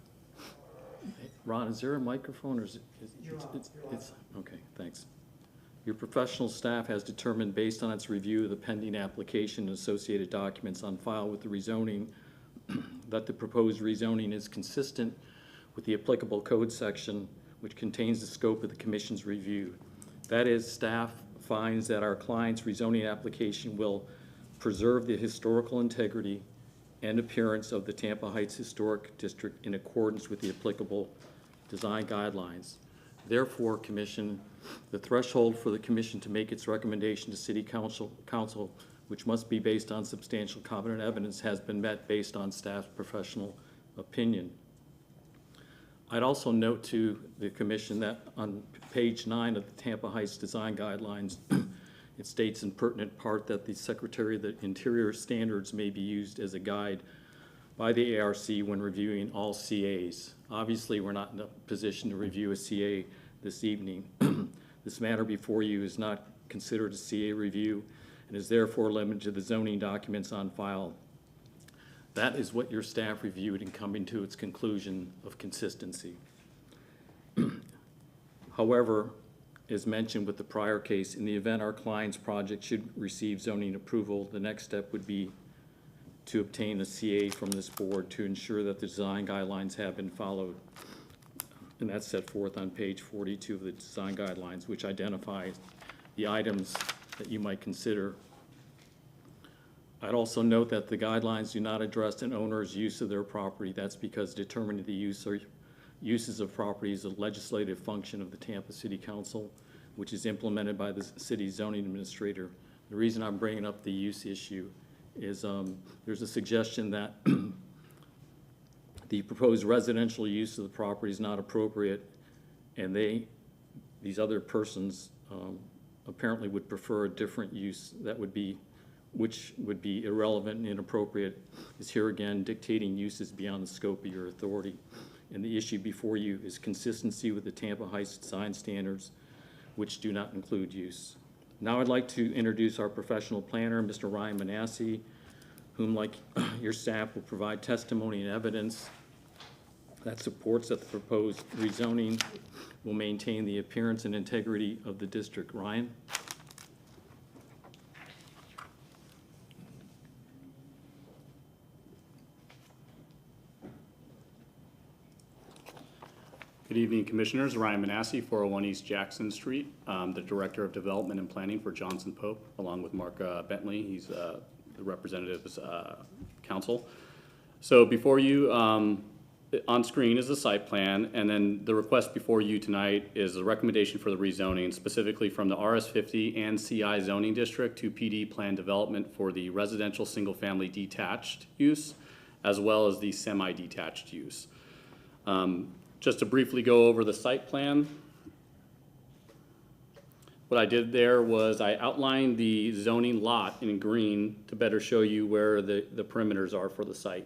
Ron, is there a microphone or is it? It's okay, thanks. Your professional staff has determined, based on its review of the pending application and associated documents on file with the rezoning, that the proposed rezoning is consistent with the applicable code section, which contains the scope of the Commission's review. That is, staff finds that our client's rezoning application will preserve the historical integrity and appearance of the Tampa Heights Historic District in accordance with the applicable design guidelines. Therefore, Commission, the threshold for the Commission to make its recommendation to City Council, which must be based on substantial competent evidence, has been met based on staff's professional opinion. I'd also note to the Commission that on page 9 of the Tampa Heights Design Guidelines, It states in pertinent part that the Secretary of the Interior standards may be used as a guide by the ARC when reviewing all CAs. Obviously, we're not in a position to review a CA this evening. This matter before you is not considered a CA review and is therefore limited to the zoning documents on file. That is what your staff reviewed in coming to its conclusion of consistency. However, as mentioned with the prior case, in the event our client's project should receive zoning approval, the next step would be to obtain a CA from this board to ensure that the design guidelines have been followed. And that's set forth on page 42 of the design guidelines, which identifies the items that you might consider. I'd also note that the guidelines do not address an owner's use of their property. That's because determining the use or uses of property is a legislative function of the Tampa City Council, which is implemented by the city zoning administrator. The reason I'm bringing up the use issue is there's a suggestion that the proposed residential use of the property is not appropriate, and these other persons apparently would prefer a different use which would be irrelevant and inappropriate, is here again dictating uses beyond the scope of your authority. And the issue before you is consistency with the Tampa Heights design standards, which do not include use. Now I'd like to introduce our professional planner, Mr. Ryan Manassi, whom, like your staff, will provide testimony and evidence that supports that the proposed rezoning will maintain the appearance and integrity of the district. Ryan? Good evening, Commissioners. Ryan Manassi, 401 East Jackson Street, the Director of Development and Planning for Johnson Pope, along with Mark Bentley. He's the representative's counsel. So before you, on screen is the site plan, and then the request before you tonight is a recommendation for the rezoning, specifically from the RS50 and CI zoning district to PD plan development for the residential single-family detached use, as well as the semi-detached use. Just to briefly go over the site plan, what I did there was I outlined the zoning lot in green to better show you where the perimeters are for the site.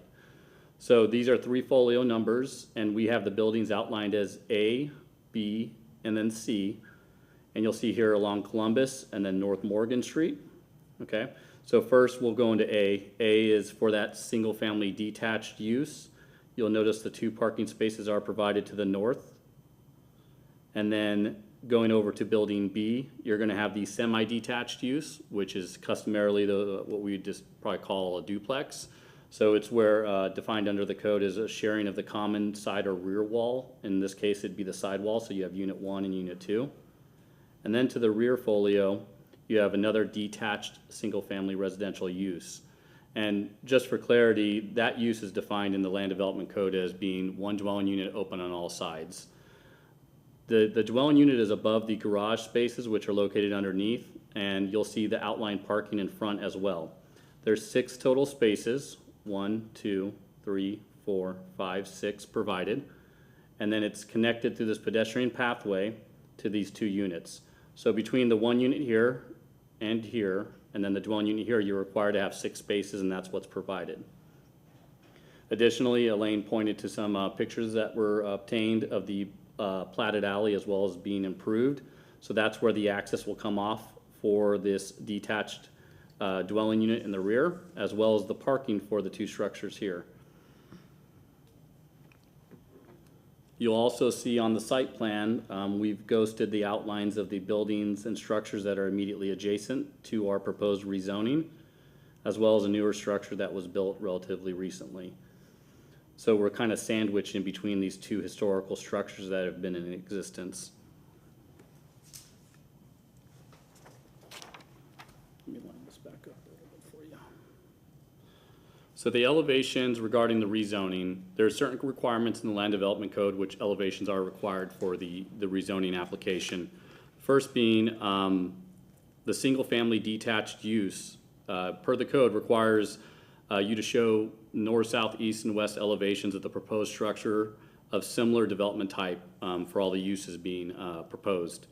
So these are 3 folio numbers, and we have the buildings outlined as A, B, and then C. And you'll see here along Columbus and then North Morgan Street. Okay, so first we'll go into A. A is for that single-family detached use. You'll notice the 2 parking spaces are provided to the north. And then going over to building B, you're gonna have the semi-detached use, which is customarily what we would just probably call a duplex. So it's where, defined under the code, is a sharing of the common side or rear wall. In this case, it'd be the side wall, so you have unit 1 and unit 2. And then to the rear folio, you have another detached single-family residential use. And just for clarity, that use is defined in the land development code as being 1 dwelling unit open on all sides. The dwelling unit is above the garage spaces, which are located underneath, and you'll see the outlined parking in front as well. There's 6 total spaces, 1, 2, 3, 4, 5, 6 provided, and then it's connected through this pedestrian pathway to these 2 units. So between the 1 unit here and here, and then the dwelling unit here, you're required to have 6 spaces, and that's what's provided. Additionally, Elaine pointed to some pictures that were obtained of the platted alley as well as being improved. So that's where the access will come off for this detached dwelling unit in the rear, as well as the parking for the 2 structures here. You'll also see on the site plan, we've ghosted the outlines of the buildings and structures that are immediately adjacent to our proposed rezoning, as well as a newer structure that was built relatively recently. So we're kind of sandwiched in between these 2 historical structures that have been in existence. Let me line this back up a little bit for you. So the elevations regarding the rezoning, there are certain requirements in the land development code which elevations are required for the rezoning application. First being the single family detached use per the code requires you to show north, south, east, and west elevations of the proposed structure of similar development type for all the uses being proposed.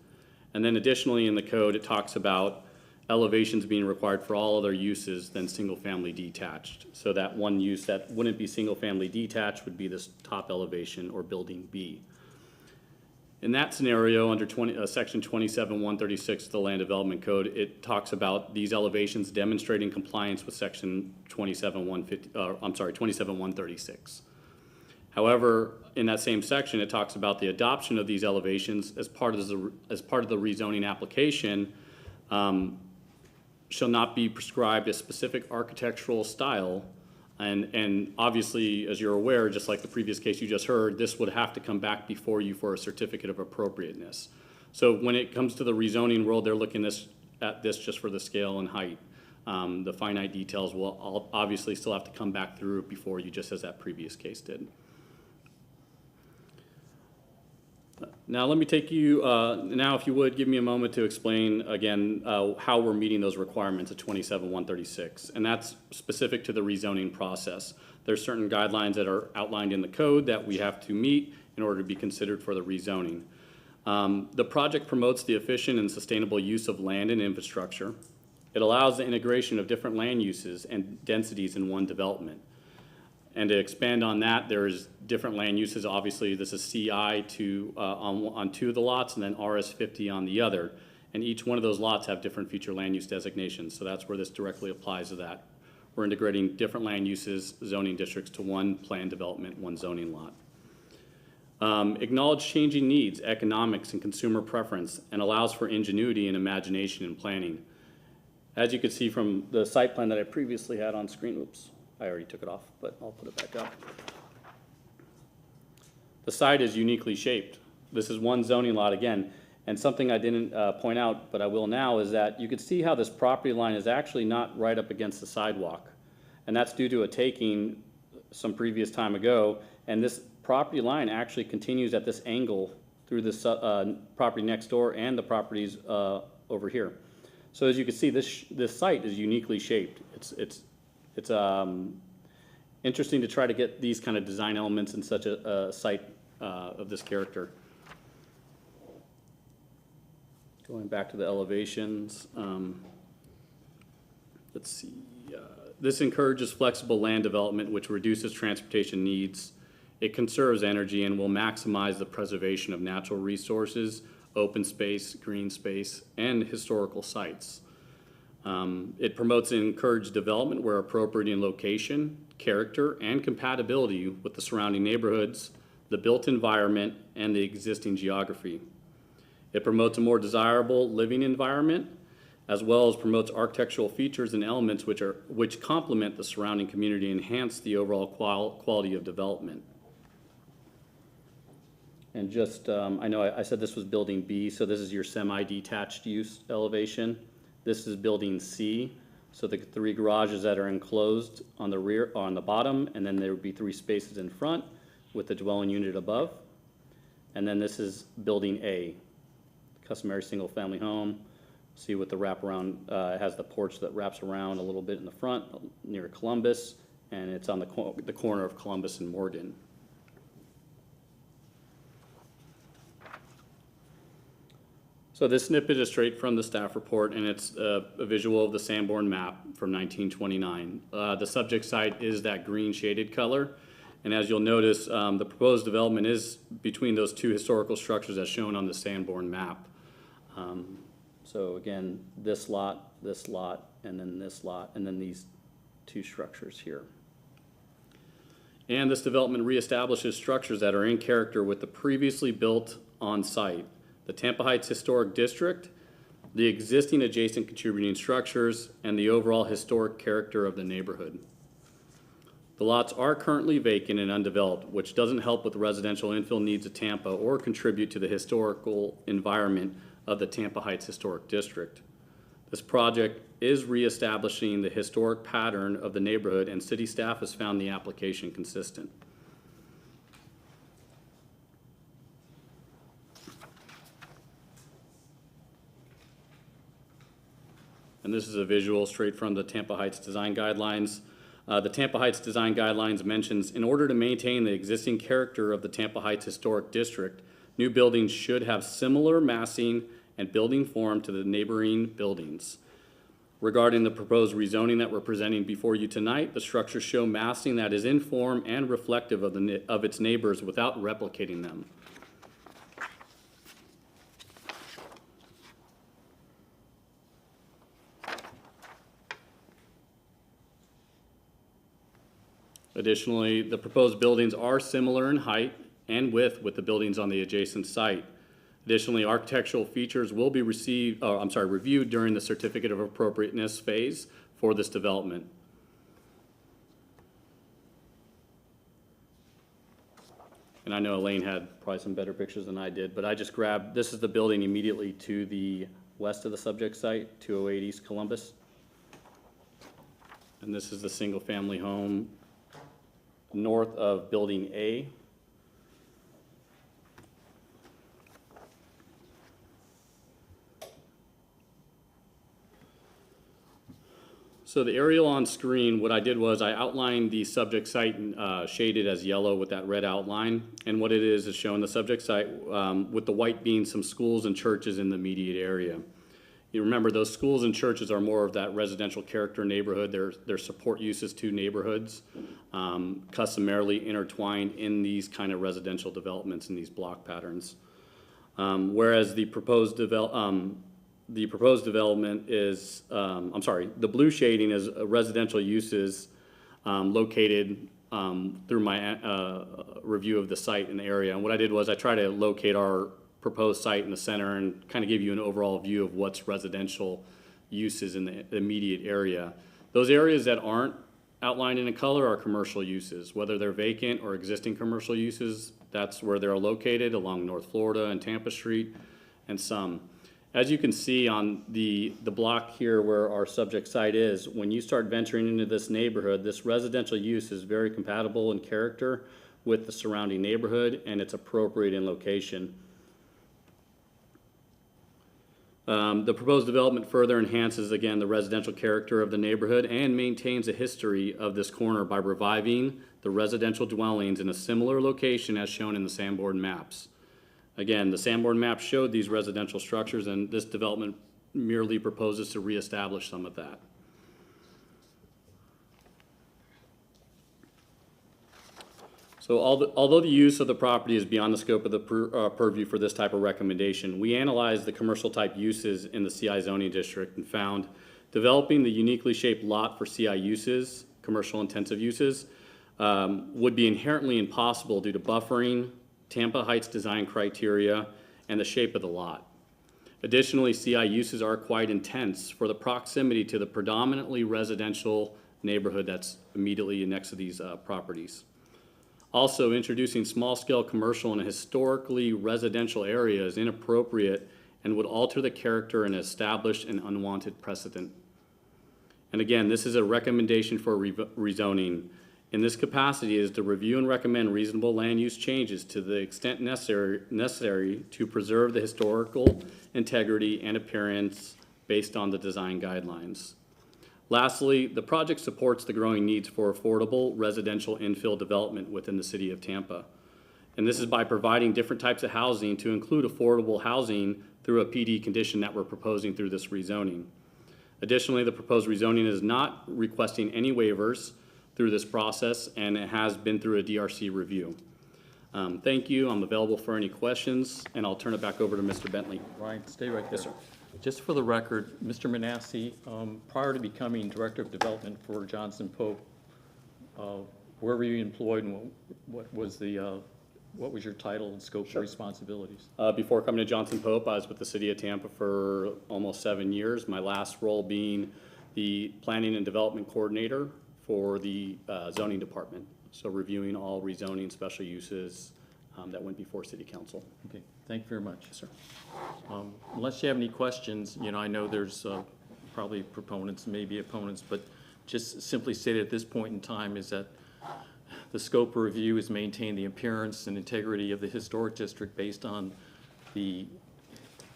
And then additionally in the code it talks about elevations being required for all other uses than single-family detached. So that one use that wouldn't be single-family detached would be this top elevation or building B. In that scenario, under section 27-136 of the Land Development Code, it talks about these elevations demonstrating compliance with section 27-136. However, in that same section, it talks about the adoption of these elevations as part of the rezoning application shall not be prescribed a specific architectural style. And obviously, as you're aware, just like the previous case you just heard, this would have to come back before you for a certificate of appropriateness. So when it comes to the rezoning world, they're looking at this just for the scale and height. The finite details will obviously still have to come back through before you, just as that previous case did. Now, let me take you, now if you would, give me a moment to explain again how we're meeting those requirements of 27-136. And that's specific to the rezoning process. There's certain guidelines that are outlined in the code that we have to meet in order to be considered for the rezoning. The project promotes the efficient and sustainable use of land and infrastructure. It allows the integration of different land uses and densities in one development. And to expand on that, there's different land uses. Obviously, this is CI on two of the lots and then RS50 on the other. And each one of those lots have different future land use designations. So that's where this directly applies to that. We're integrating different land uses, zoning districts to one planned development, one zoning lot. Acknowledge changing needs, economics, and consumer preference, and allows for ingenuity and imagination in planning. As you can see from the site plan that I previously had on screen, oops. I already took it off, but I'll put it back up. The site is uniquely shaped. This is one zoning lot again, and something I didn't point out, but I will now, is that you can see how this property line is actually not right up against the sidewalk. And that's due to a taking some previous time ago, and this property line actually continues at this angle through this property next door and the properties over here. So as you can see, this site is uniquely shaped. It's interesting to try to get these kind of design elements in such a site of this character. Going back to the elevations, let's see. This encourages flexible land development, which reduces transportation needs. It conserves energy and will maximize the preservation of natural resources, open space, green space, and historical sites. It promotes and encourages development where appropriate in location, character, and compatibility with the surrounding neighborhoods, the built environment, and the existing geography. It promotes a more desirable living environment, as well as promotes architectural features and elements which complement the surrounding community and enhance the overall quality of development. And just, I know I said this was building B, so this is your semi-detached use elevation. This is building C, so the 3 garages that are enclosed on the rear, on the bottom, and then there would be 3 spaces in front with the dwelling unit above. And then this is building A, customary single-family home. See with the wraparound, it has the porch that wraps around a little bit in the front near Columbus, and it's on the corner of Columbus and Morgan. So this snippet is straight from the staff report, and it's a visual of the Sanborn map from 1929. The subject site is that green shaded color, and as you'll notice, the proposed development is between those 2 historical structures as shown on the Sanborn map. So again, this lot, and then this lot, and then these 2 structures here. And this development reestablishes structures that are in character with the previously built on site, the Tampa Heights Historic District, the existing adjacent contributing structures, and the overall historic character of the neighborhood. The lots are currently vacant and undeveloped, which doesn't help with the residential infill needs of Tampa or contribute to the historical environment of the Tampa Heights Historic District. This project is reestablishing the historic pattern of the neighborhood, and city staff has found the application consistent. And this is a visual straight from the Tampa Heights Design Guidelines. The Tampa Heights Design Guidelines mentions, in order to maintain the existing character of the Tampa Heights Historic District, new buildings should have similar massing and building form to the neighboring buildings. Regarding the proposed rezoning that we're presenting before you tonight, the structures show massing that is in form and reflective of its neighbors without replicating them. Additionally, the proposed buildings are similar in height and width with the buildings on the adjacent site. Additionally, architectural features will be reviewed during the certificate of appropriateness phase for this development. And I know Elaine had probably some better pictures than I did, but I just grabbed, this is the building immediately to the west of the subject site, 208 East Columbus. And this is the single-family home north of Building A. So the aerial on screen, what I did was I outlined the subject site shaded as yellow with that red outline. And what it is showing the subject site with the white being some schools and churches in the immediate area. You remember those schools and churches are more of that residential character neighborhood. They're support uses to neighborhoods, customarily intertwined in these kind of residential developments in these block patterns. Whereas the proposed development is, the blue shading is residential uses located through my review of the site and the area. And what I did was I tried to locate our proposed site in the center and kind of give you an overall view of what's residential uses in the immediate area. Those areas that aren't outlined in a color are commercial uses, whether they're vacant or existing commercial uses. That's where they're located along North Florida and Tampa Street and some. As you can see on the block here where our subject site is, when you start venturing into this neighborhood, this residential use is very compatible in character with the surrounding neighborhood, and it's appropriate in location. The proposed development further enhances, again, the residential character of the neighborhood and maintains a history of this corner by reviving the residential dwellings in a similar location as shown in the Sanborn maps. Again, the Sanborn map showed these residential structures, and this development merely proposes to reestablish some of that. So although the use of the property is beyond the scope of the purview for this type of recommendation, we analyzed the commercial type uses in the CI zoning district and found developing the uniquely shaped lot for CI uses, commercial intensive uses, would be inherently impossible due to buffering, Tampa Heights design criteria, and the shape of the lot. Additionally, CI uses are quite intense for the proximity to the predominantly residential neighborhood that's immediately next to these properties. Also, introducing small-scale commercial in a historically residential area is inappropriate and would alter the character and establish an unwanted precedent. And again, this is a recommendation for rezoning. In this capacity is to review and recommend reasonable land use changes to the extent necessary to preserve the historical integrity and appearance based on the design guidelines. Lastly, the project supports the growing needs for affordable residential infill development within the city of Tampa. And this is by providing different types of housing to include affordable housing through a PD condition that we're proposing through this rezoning. Additionally, the proposed rezoning is not requesting any waivers through this process, and it has been through a DRC review. Thank you. I'm available for any questions, and I'll turn it back over to Mr. Bentley. Ryan, stay right there. Yes, sir. Just for the record, Mr. Manassi, prior to becoming Director of Development for Johnson Pope, where were you employed and what was your title and scope of responsibilities? Before coming to Johnson Pope, I was with the city of Tampa for almost 7 years. My last role being the Planning and Development Coordinator for the zoning department. So reviewing all rezoning special uses that went before City Council. Okay, thank you very much. Yes, sir. Unless you have any questions, I know there's probably proponents, maybe opponents, but just simply stated at this point in time is that the scope of review is maintain the appearance and integrity of the historic district based on the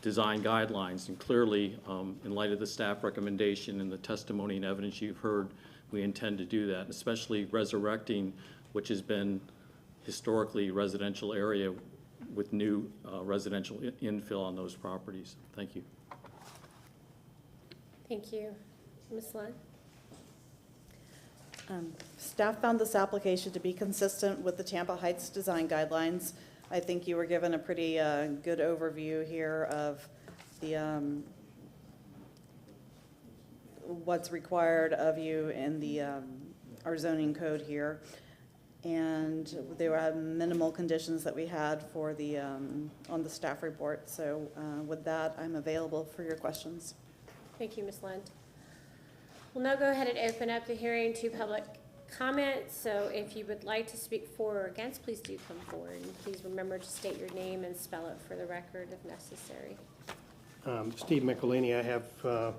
design guidelines. And clearly, in light of the staff recommendation and the testimony and evidence you've heard, we intend to do that, especially resurrecting, which has been historically residential area with new residential infill on those properties. Thank you. Thank you. Ms. Lund? Staff found this application to be consistent with the Tampa Heights design guidelines. I think you were given a pretty good overview here of the, what's required of you in the, our zoning code here. And there were minimal conditions that we had for the, on the staff report. So with that, I'm available for your questions. Thank you, Ms. Lund. We'll now go ahead and open up the hearing to public comment. So if you would like to speak for or against, please do come forward. And please remember to state your name and spell it for the record if necessary. Steve Michelini. I have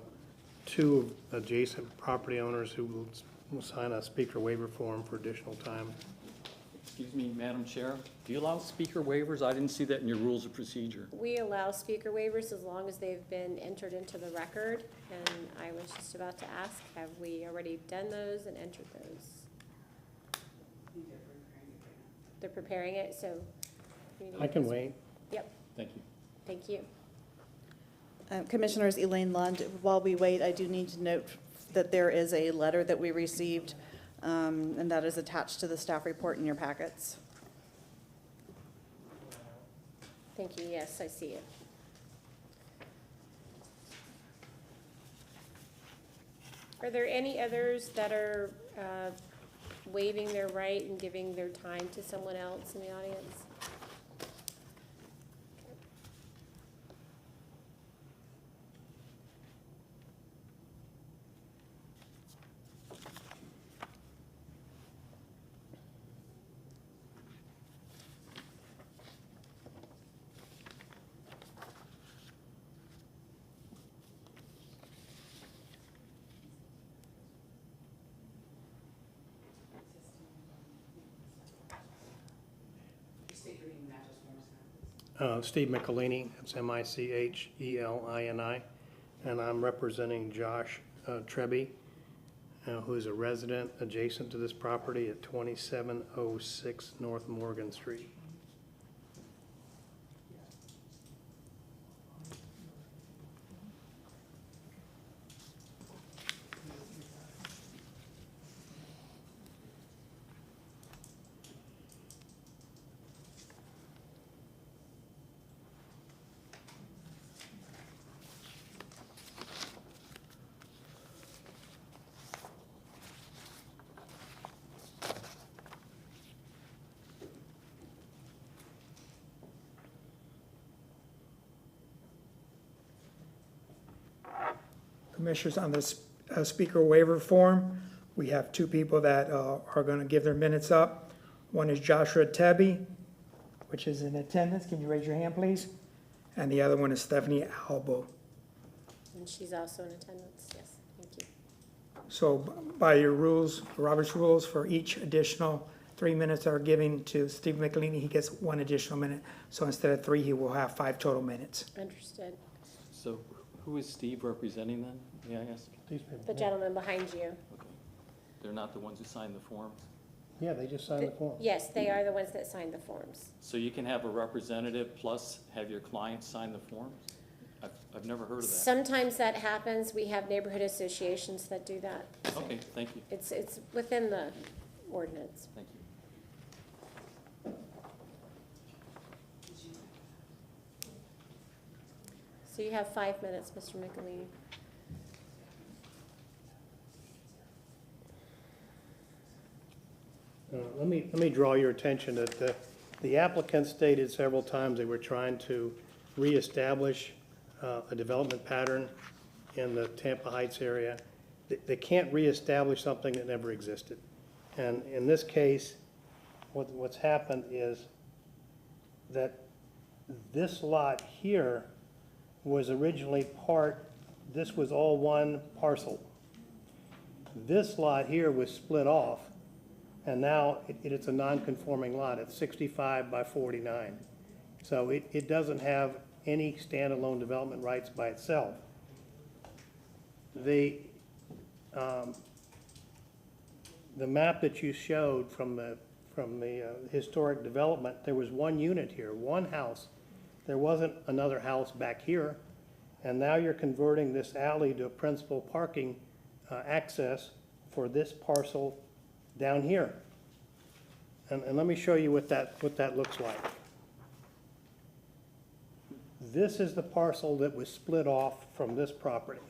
two adjacent property owners who will sign a speaker waiver form for additional time. Excuse me, Madam Chair, do you allow speaker waivers? I didn't see that in your rules of procedure. We allow speaker waivers as long as they've been entered into the record. And I was just about to ask, have we already done those and entered those? They're preparing it, so. I can wait. Yep, Thank you. thank you. Commissioners, Elaine Lund, while we wait, I do need to note that there is a letter that we received, and that is attached to the staff report in your packets. Thank you, yes, I see it. Are there any others that are waiving their right and giving their time to someone else in the audience? Steve Michelini, it's Michelini, and I'm representing Josh Treby, who is a resident adjacent to this property at 2706 North Morgan Street. Commissioners, on this speaker waiver form, we have two people that are going to give their minutes up. One is Joshua Tebby, which is in attendance. Can you raise your hand, please? And the other one is Stephanie Albo. And she's also in attendance, yes, thank you. So by your rules, Robert's rules, for each additional 3 minutes that are given to Steve Michelini, he gets 1 additional minute. So instead of 3, he will have 5 total minutes. Understood. So who is Steve representing then, may I ask? The gentleman behind you. Okay. They're not the ones who signed the forms? Yeah, they just signed the form. Yes, they are the ones that signed the forms. So you can have a representative plus have your client sign the forms? I've never heard of that. Sometimes that happens. We have neighborhood associations that do that. Okay, thank you. It's within the ordinance. Thank you. So you have 5 minutes, Mr. Michelini. Let me draw your attention that the applicant stated several times they were trying to reestablish a development pattern in the Tampa Heights area. They can't reestablish something that never existed. And in this case, what's happened is that this lot here was originally this was all one parcel. This lot here was split off, and now it's a non-conforming lot. It's 65 by 49. So it doesn't have any standalone development rights by itself. The map that you showed from the historic development, there was one unit here, one house. There wasn't another house back here. And now you're converting this alley to a principal parking access for this parcel down here. And let me show you what that looks like. This is the parcel that was split off from this property.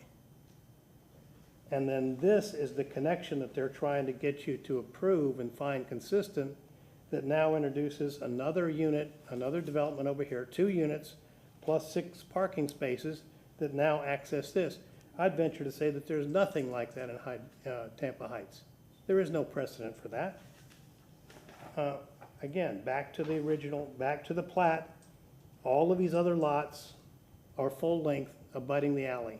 And then this is the connection that they're trying to get you to approve and find consistent, that now introduces another unit, another development over here, 2 units plus 6 parking spaces that now access this. I'd venture to say that there's nothing like that in Tampa Heights. There is no precedent for that. Again, back to the original, back to the plat, all of these other lots are full length abutting the alley.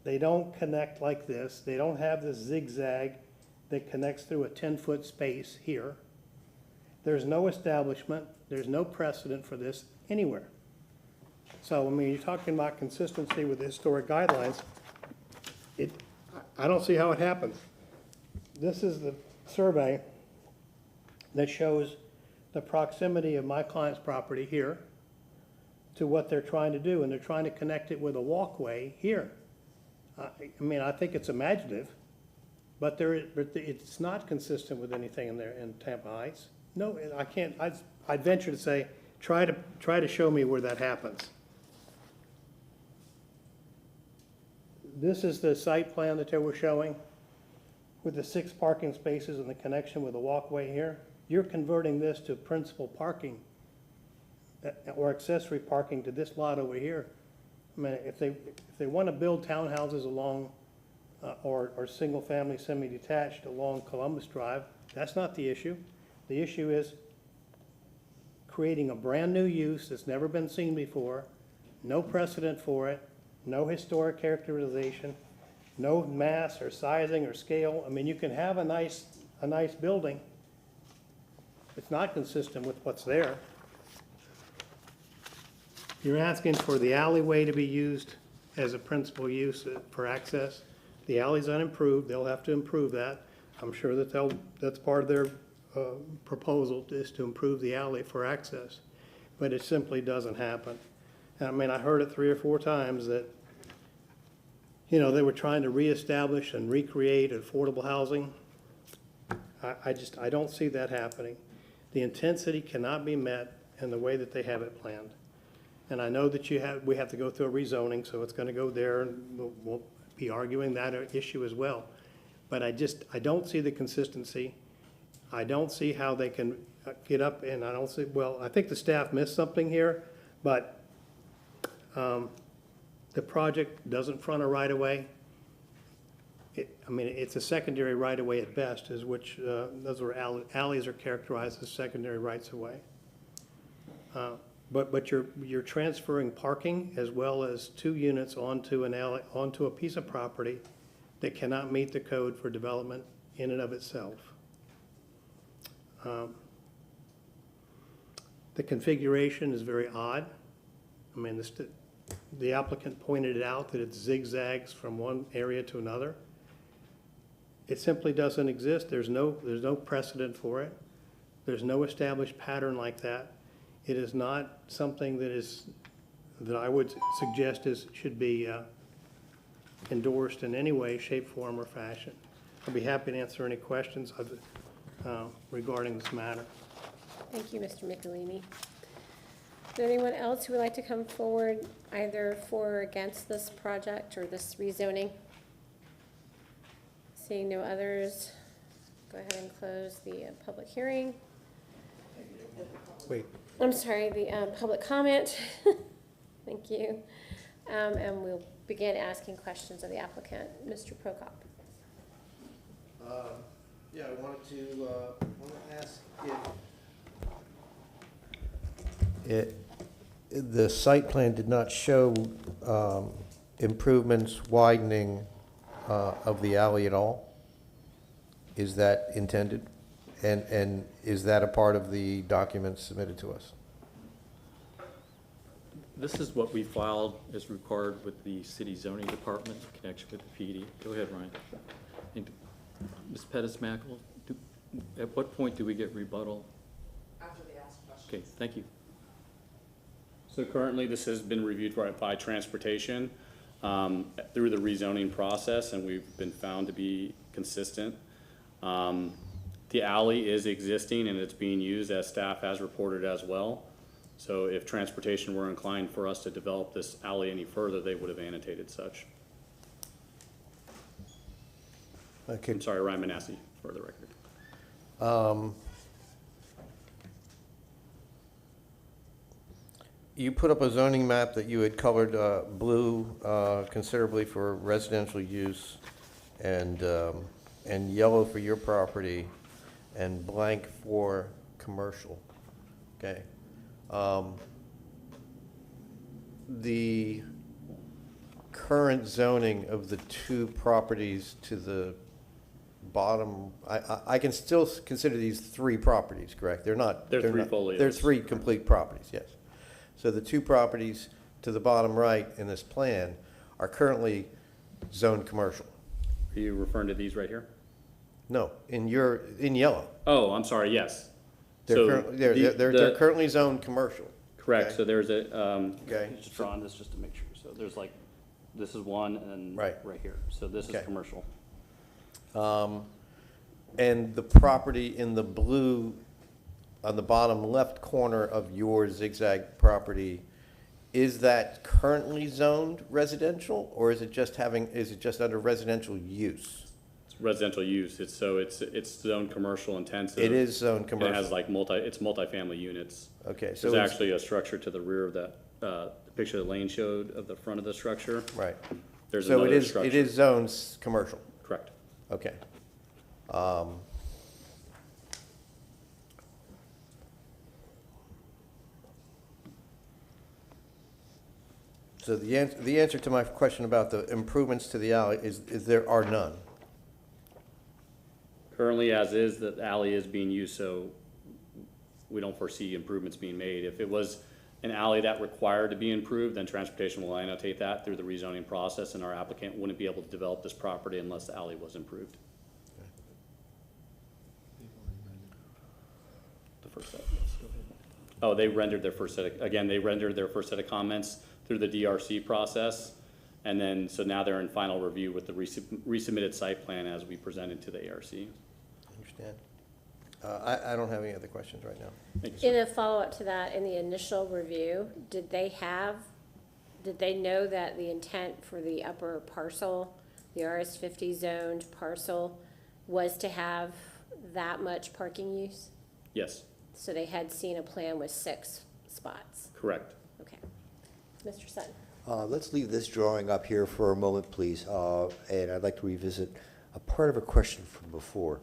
They don't connect like this. They don't have this zigzag that connects through a 10-foot space here. There's no establishment, there's no precedent for this anywhere. So, I mean, you're talking about consistency with the historic guidelines. I don't see how it happens. This is the survey that shows the proximity of my client's property here to what they're trying to do, and they're trying to connect it with a walkway here. I mean, I think it's imaginative, but it's not consistent with anything in there in Tampa Heights. No, I can't. I'd venture to say, try to show me where that happens. This is the site plan that they were showing with the 6 parking spaces and the connection with the walkway here. You're converting this to principal parking or accessory parking to this lot over here. I mean, if they want to build townhouses along or single-family semi-detached along Columbus Drive, that's not the issue. The issue is creating a brand-new use that's never been seen before, no precedent for it, no historic characterization, no mass or sizing or scale. I mean, you can have a nice building. It's not consistent with what's there. You're asking for the alleyway to be used as a principal use for access. The alley's unimproved, they'll have to improve that. I'm sure that that's part of their proposal, is to improve the alley for access. But it simply doesn't happen. And I mean, I heard it 3 or 4 times that, you know, they were trying to reestablish and recreate affordable housing. I don't see that happening. The intensity cannot be met in the way that they have it planned. And I know that we have to go through a rezoning, so it's going to go there, and we'll be arguing that issue as well. But I don't see the consistency. I don't see how they can get up, and I don't see, well, I think the staff missed something here, but the project doesn't front a right-of-way. I mean, it's a secondary right-of-way at best, which those are alleys are characterized as secondary rights-of-way. But you're transferring parking as well as 2 units onto an alley, onto a piece of property that cannot meet the code for development in and of itself. The configuration is very odd. I mean, the applicant pointed out that it zigzags from one area to another. It simply doesn't exist. There's no precedent for it. There's no established pattern like that. It is not something that I would suggest should be endorsed in any way, shape, form, or fashion. I'll be happy to answer any questions regarding this matter. Thank you, Mr. Michelini. Is there anyone else who would like to come forward either for or against this project or this rezoning? Seeing no others, go ahead and close the public hearing. Wait. I'm sorry, the public comment. Thank you. And we'll begin asking questions of the applicant. Mr. Prokop. Yeah, I wanted to ask if the site plan did not show improvements, widening of the alley at all. Is that intended? And is that a part of the documents submitted to us? This is what we filed as required with the city zoning department in connection with the PD. Go ahead, Ryan. And Ms. Pettis-Mackle, at what point do we get rebuttal? After they ask questions. Okay, thank you. So currently, this has been reviewed by transportation. through the rezoning process, and we've been found to be consistent. The alley is existing and it's being used as staff has reported as well. So if transportation were inclined for us to develop this alley any further, they would have annotated such. Okay. I'm sorry, Ryan Manassi, for the record. You put up a zoning map that you had colored blue considerably for residential use and yellow for your property and blank for commercial, okay? The current zoning of the two properties to the bottom, I can still consider these three properties, correct? They're not. They're three not- folios. They're three complete properties, yes. So the two properties to the bottom right in this plan are currently zoned commercial. Are you referring to these right here? No, in yellow. Oh, I'm sorry, yes. They're So currently, they're, the- they're, the- they're currently zoned commercial. Correct, okay? so there's a, Okay. just drawing this just to make sure. So there's like, this is one and then Right. right here. So this is Okay. commercial. And the property in the blue on the bottom left corner of your zigzag property, is that currently zoned residential or is it just under residential use? It's residential use. It's zone commercial intensive. It is zoned And commercial. it has like it's multifamily units. Okay, so There's it's, actually a structure to the rear of that, the picture that Lane showed of the front of the structure. right. There's So another structure. it is zoned commercial. Correct. Okay. So the answer to my question about the improvements to the alley is there are none. Currently, as is, the alley is being used, so we don't foresee improvements being made. If it was an alley that required to be improved, then transportation will annotate that through the rezoning process, and our applicant wouldn't be able to develop this property unless the alley was improved. The first set, yes, go ahead. Oh, they rendered their first set, they rendered their first set of comments through the DRC process. And then, so now they're in final review with the resubmitted site plan as we presented to the ARC. Understand? I don't have any other questions right now. Thank you, sir. In a follow-up to that, in the initial review, did they know that the intent for the upper parcel, the RS50 zoned parcel, was to have that much parking use? Yes, So they had seen a plan with 6 spots? correct. Okay. Mr. Sutton? Let's leave this drawing up here for a moment, please, and I'd like to revisit a part of a question from before.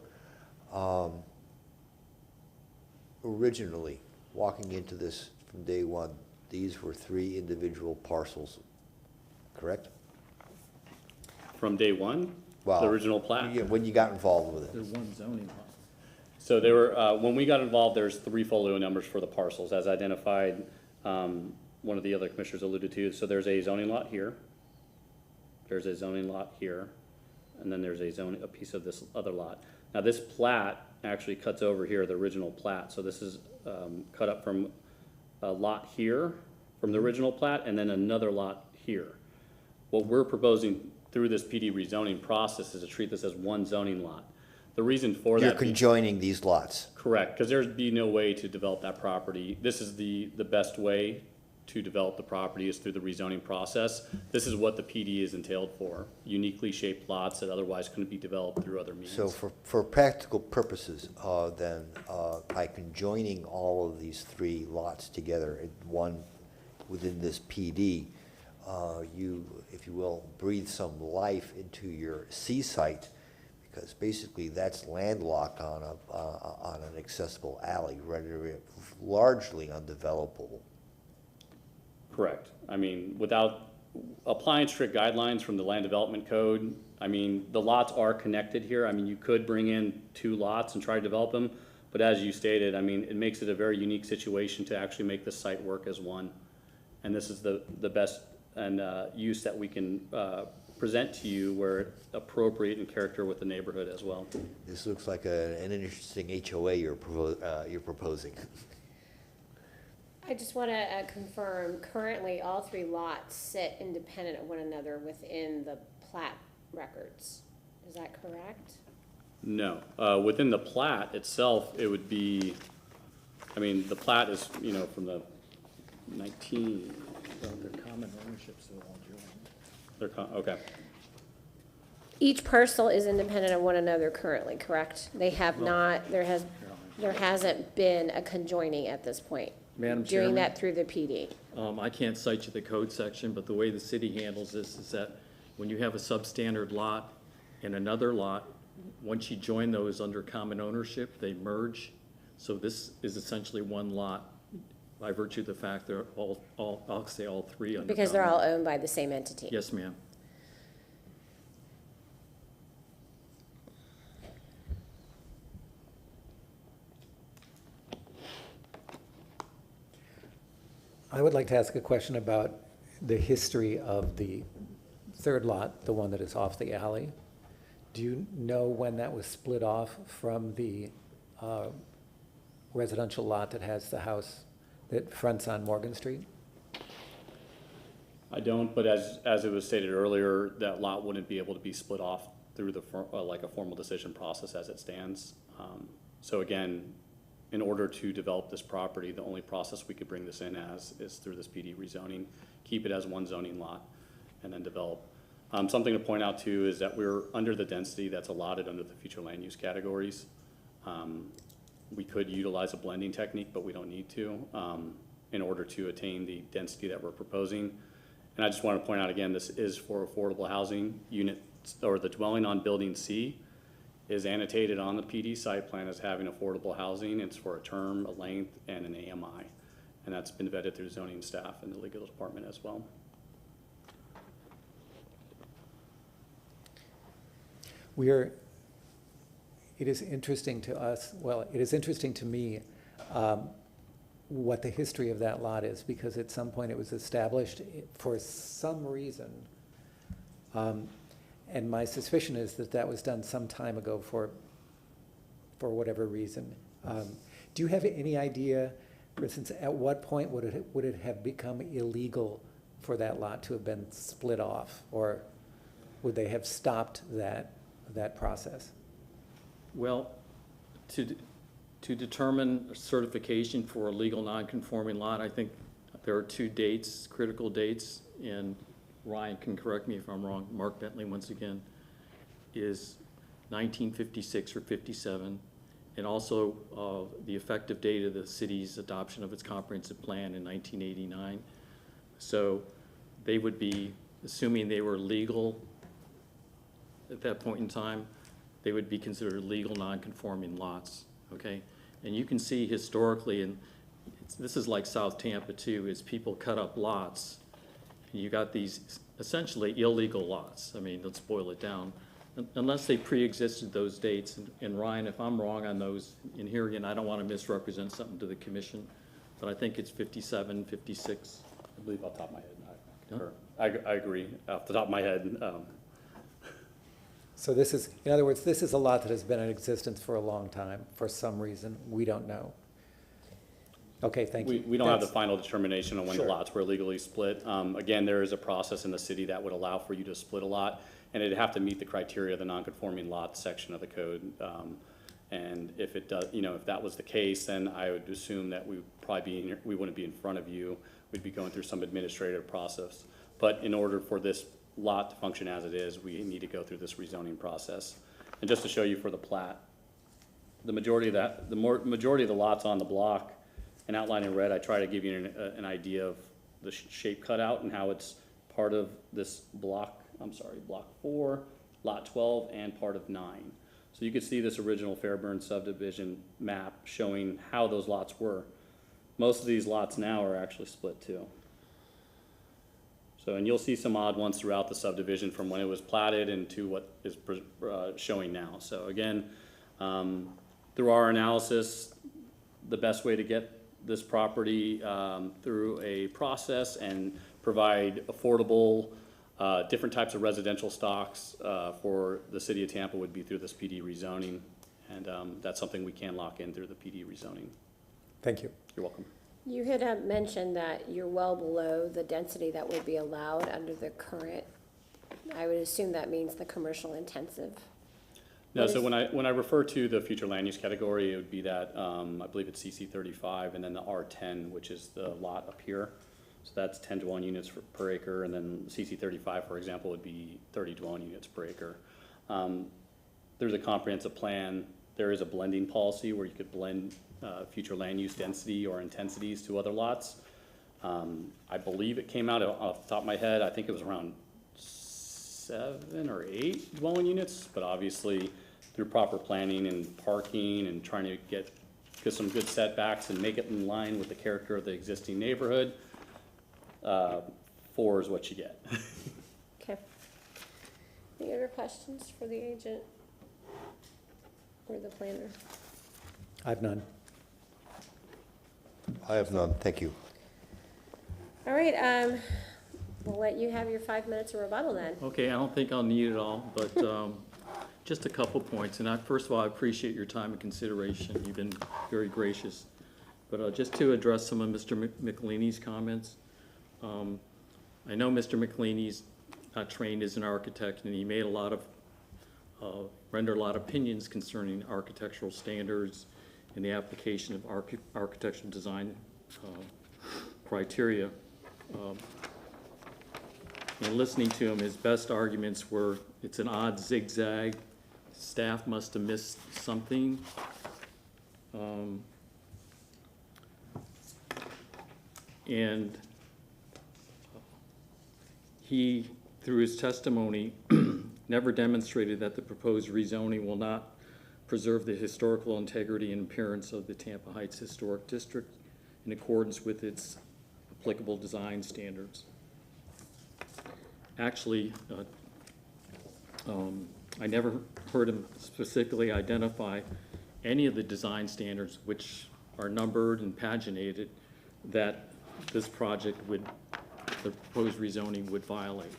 Originally, walking into this from day one, these were 3 individual parcels, correct? From day one, Well, the original plat. When you got involved with it? There's one zoning lot. So there were, when we got involved, there's 3 folio numbers for the parcels as identified, one of the other commissioners alluded to. So there's a zoning lot here, there's a zoning lot here, and then there's a piece of this other lot. Now this plat actually cuts over here, the original plat. So this is cut up from a lot here, from the original plat, and then another lot here. What we're proposing through this PD rezoning process is to treat this as one zoning lot. The reason for that. You're conjoining these lots. Correct, because there'd be no way to develop that property. This is the best way to develop the property is through the rezoning process. This is what the PD is entailed for, uniquely shaped lots that otherwise couldn't be developed through other means. So for practical purposes, then, by conjoining all of these 3 lots together in one within this PD, you, if you will, breathe some life into your C site, because basically that's landlocked on an accessible alley, rendering it largely undevelopable. Correct. I mean, without applying strict guidelines from the land development code, I mean, the lots are connected here. I mean, you could bring in 2 lots and try to develop them, but as you stated, I mean, it makes it a very unique situation to actually make this site work as one. And this is the best and use that we can present to you where it's appropriate in character with the neighborhood as well. This looks like an interesting HOA you're proposing. I just want to confirm, currently, all three lots sit independent of one another within the plat records. Is that correct? No, within the plat itself, it would be, I mean, the plat is, you know, from the 19, Their common ownership, so all joint. okay. Each parcel is independent of one another currently, correct? They have not, there hasn't been a conjoining at this point. Madam Doing Chairman? that through the PD. I can't cite you the code section, but the way the city handles this is that when you have a substandard lot and another lot, once you join those under common ownership, they merge. So this is essentially one lot by virtue of the fact they're I'll say all three under Because they're all common. owned by the same entity. Yes, ma'am. I would like to ask a question about the history of the third lot, the one that is off the alley. Do you know when that was split off from the residential lot that has the house that fronts on Morgan Street? I don't, but as it was stated earlier, that lot wouldn't be able to be split off through the, like a formal decision process as it stands. So again, in order to develop this property, the only process we could bring this in as is through this PD rezoning, keep it as one zoning lot, and then develop. Something to point out too is that we're under the density that's allotted under the future land use categories. We could utilize a blending technique, but we don't need to in order to attain the density that we're proposing. And I just want to point out again, this is for affordable housing units, or the dwelling on building C is annotated on the PD site plan as having affordable housing. It's for a term, a length, and an AMI. And that's been vetted through zoning staff and the legal department as well. It is interesting to us, well, it is interesting to me what the history of that lot is, because at some point it was established for some reason. And my suspicion is that that was done some time ago for whatever reason. Do you have any idea, for instance, at what point would it have become illegal for that lot to have been split off? Or would they have stopped that process? Well, to determine certification for a legal non-conforming lot, I think there are two dates, critical dates, and Ryan can correct me if I'm wrong, Mark Bentley once again, is 1956 or 57, and also the effective date of the city's adoption of its comprehensive plan in 1989. So they would be, assuming they were legal at that point in time, they would be considered legal non-conforming lots, okay? And you can see historically, and this is like South Tampa too, is people cut up lots, and you got these essentially illegal lots. I mean, let's boil it down. Unless they pre-existed those dates, and Ryan, if I'm wrong on those, and here again, I don't want to misrepresent something to the commission, but I think it's 57, 56. I believe off the top of my head. I agree, off the top of my head. So this is, in other words, this is a lot that has been in existence for a long time, for some reason, we don't know. Okay, thank you. We don't have the final determination on when the Sure. lots were legally split. Again, there is a process in the city that would allow for you to split a lot, and it'd have to meet the criteria of the non-conforming lot section of the code. And if it does, you know, if that was the case, then I would assume that we would probably be in here, we wouldn't be in front of you. We'd be going through some administrative process. But in order for this lot to function as it is, we need to go through this rezoning process. And just to show you for the plat, the majority of that, majority of the lots on the block, and outlined in red, I try to give you an idea of the shape cutout and how it's part of this block, block 4, lot 12, and part of 9. So you can see this original Fairburn subdivision map showing how those lots were. Most of these lots now are actually split too. So, and you'll see some odd ones throughout the subdivision from when it was platted and to what is showing now. So again, through our analysis, the best way to get this property through a process and provide affordable, different types of residential stocks for the city of Tampa would be through this PD rezoning. And that's something we can lock in through the PD rezoning. Thank you. You're welcome. You had mentioned that you're well below the density that would be allowed under the current, I would assume that means the commercial intensive. No, What so is- when I refer to the future land use category, it would be that, I believe it's CC 35, and then the R10, which is the lot up here. So that's 10 dwelling units per acre, and then CC 35, for example, would be 30 dwelling units per acre. There's a comprehensive plan. There is a blending policy where you could blend future land use density or intensities to other lots. I believe it came out off the top of my head, I think it was around 7 or 8 dwelling units, but obviously through proper planning and parking and trying to get some good setbacks and make it in line with the character of the existing neighborhood, 4 is what you get. Okay. Any other questions for the agent or the planner? I've none. I have none, thank you. All right, we'll let you have your 5 minutes of rebuttal then. Okay, I don't think I'll need it all, but just a couple points. And first of all, I appreciate your time and consideration. You've been very gracious. But just to address some of Mr. McElhaney's comments, I know Mr. McElhaney's not trained as an architect, and he made a lot of, rendered a lot of opinions concerning architectural standards and the application of architectural design criteria. And listening to him, his best arguments were, it's an odd zigzag, staff must have missed something. And he, through his testimony, never demonstrated that the proposed rezoning will not preserve the historical integrity and appearance of the Tampa Heights Historic District in accordance with its applicable design standards. Actually, I never heard him specifically identify any of the design standards which are numbered and paginated that this project would, the proposed rezoning would violate.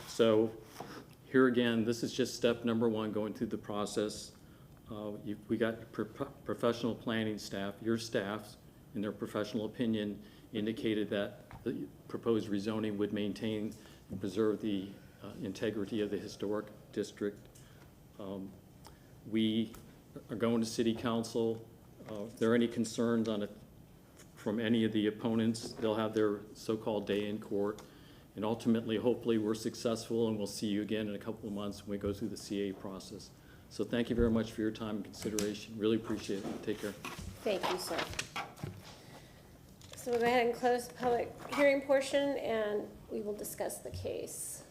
So here again, this is just step number 1, going through the process. We got professional planning staff, your staffs, in their professional opinion, indicated that the proposed rezoning would maintain and preserve the integrity of the historic district. We are going to city council. If there are any concerns on it from any of the opponents, they'll have their so-called day in court. And ultimately, hopefully, we're successful, and we'll see you again in a couple of months when we go through the CA process. So thank you very much for your time and consideration. Really appreciate it. Take care. Thank you, sir. So we'll go ahead and close the public hearing portion, and we will discuss the case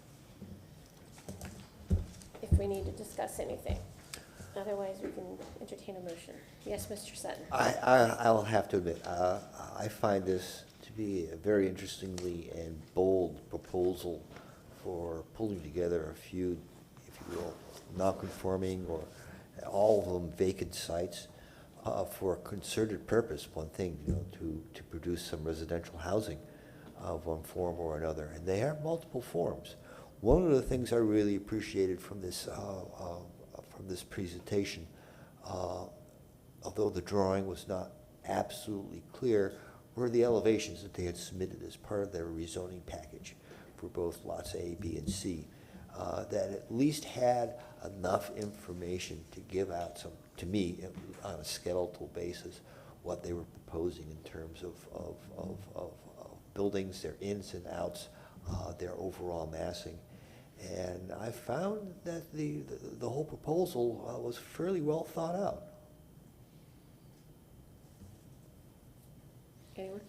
if we need to discuss anything. Otherwise, we can entertain a motion. Yes, Mr. Sutton? I'll have to admit, I find this to be a very interestingly and bold proposal for pulling together a few, if you will, non-conforming or all of them vacant sites for a concerted purpose, one thing, to produce some residential housing of one form or another. And they have multiple forms. One of the things I really appreciated from this presentation, although the drawing was not absolutely clear, were the elevations that they had submitted as part of their rezoning package for both lots A, B, and C, that at least had enough information to give out some, to me, on a skeletal basis, what they were proposing in terms of buildings, their ins and outs, their overall massing. And I found that the whole proposal was fairly well thought out. Anyone?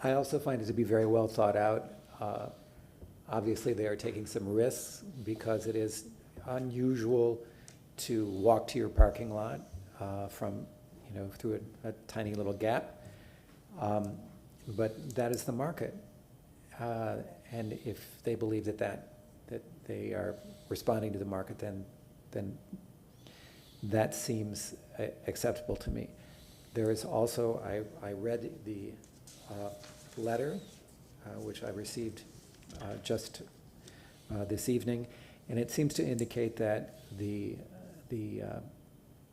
I also find it to be very well thought out. Obviously, they are taking some risks because it is unusual to walk to your parking lot from, through a tiny little gap. But that is the market. And if they believe that they are responding to the market, then that seems acceptable to me. There is also, I read the letter, which I received just this evening, and it seems to indicate that the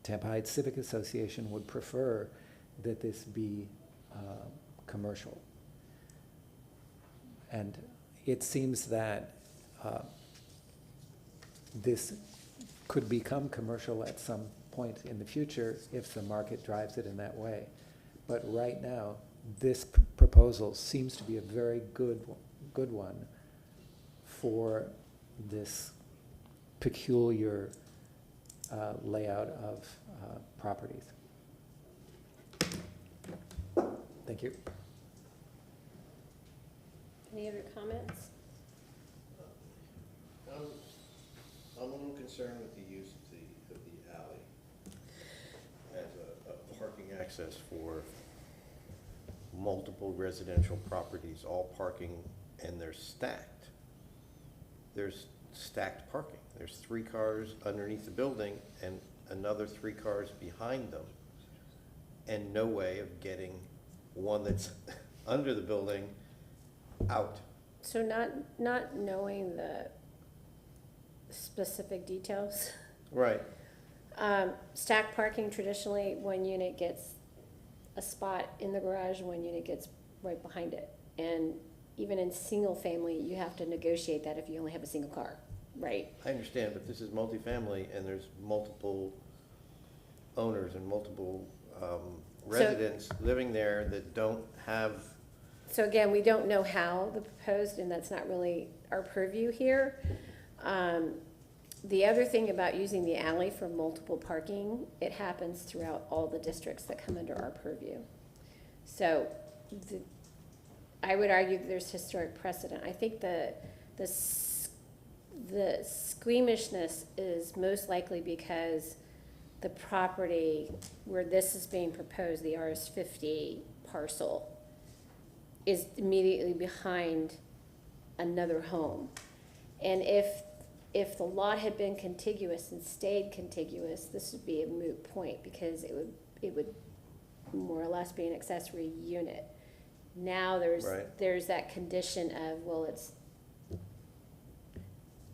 Tampa Heights Civic Association would prefer that this be commercial. And it seems that this could become commercial at some point in the future if the market drives it in that way. But right now, this proposal seems to be a very good one for this peculiar layout of properties. Thank you. Any other comments? I'm a little concerned with the use of the alley as a parking access for multiple residential properties, all parking, and they're stacked. There's stacked parking. There's 3 cars underneath the building and another 3 cars behind them, and no way of getting one that's under the building out. So not knowing the specific details. Right. Stacked parking, traditionally, one unit gets a spot in the garage, one unit gets right behind it. And even in single family, you have to negotiate that if you only have a single car, right? I understand, but this is multifamily and there's multiple owners and multiple residents living there that don't have. So again, we don't know how the proposed, and that's not really our purview here. The other thing about using the alley for multiple parking, it happens throughout all the districts that come under our purview. So I would argue that there's historic precedent. I think the squeamishness is most likely because the property where this is being proposed, the RS50 parcel, is immediately behind another home. And if the lot had been contiguous and stayed contiguous, this would be a moot point because it would more or less be an accessory unit. Now there's that condition of, well, it's,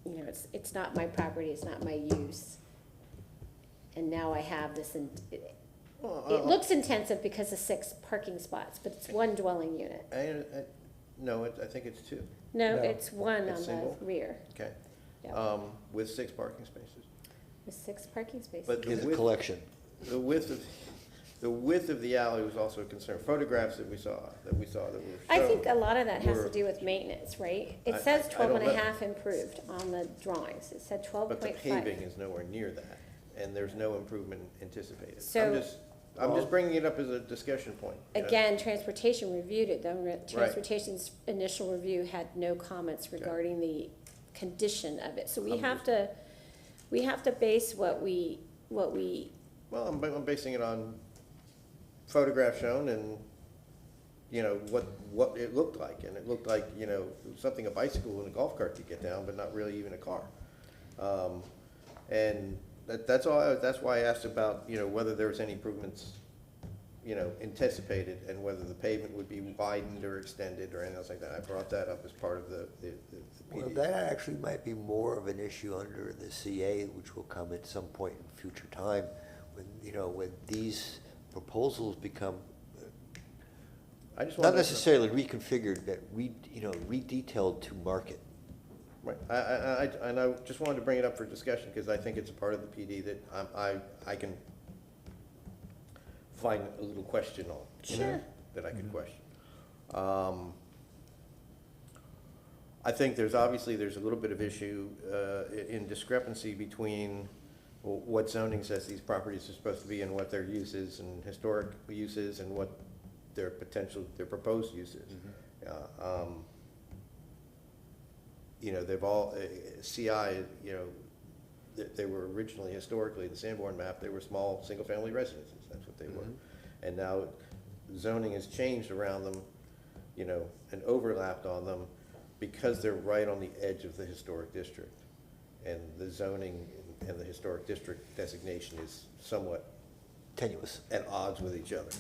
you know, it's not my property, it's not my use. And now I have this, and it looks intensive because of 6 parking spots, but it's 1 dwelling unit. No, I think it's 2. No, it's 1 It's on single? the rear. Okay. Yep. With 6 parking spaces. With 6 parking spaces. But It's a collection. The width of the alley was also a concern. Photographs that we saw that were shown. I think a lot of that has to were- do with maintenance, right? I- It says I 12 and don't a know. half improved on the drawings. It said 12.5. But the paving is nowhere near that, and there's no improvement anticipated. So- I'm just bringing it up as a discussion point. you know? Again, transportation reviewed it, though. Transportation's initial review had no comments regarding the condition of it. So we have to base what we, Well, I'm basing it on photographs shown and, you know, what it looked like. And it looked like, you know, something a bicycle and a golf cart could get down, but not really even a car. And that's why I asked about, you know, whether there was any improvements, you know, anticipated and whether the pavement would be widened or extended or anything else like that. I brought that up as part of the Well, PD. that actually might be more of an issue under the CA, which will come at some point in future time, when, you know, when these proposals become I just not wanted to- necessarily reconfigured, but redetailed to market. Right, and I just wanted to bring it up for discussion, because I think it's a part of the PD that I can find a little question on. you know, Sure. That I could question. I think there's a little bit of issue in discrepancy between what zoning says these properties are supposed to be and what their uses and historic uses and what their proposed uses. You know, they've all, CI, you know, they were originally, historically, the Sanborn map, they were small, single-family residences, that's what they were. And now zoning has changed around them, you know, and overlapped on them because they're right on the edge of the historic district. And the zoning and the historic district designation is somewhat tenuous, at odds with each other.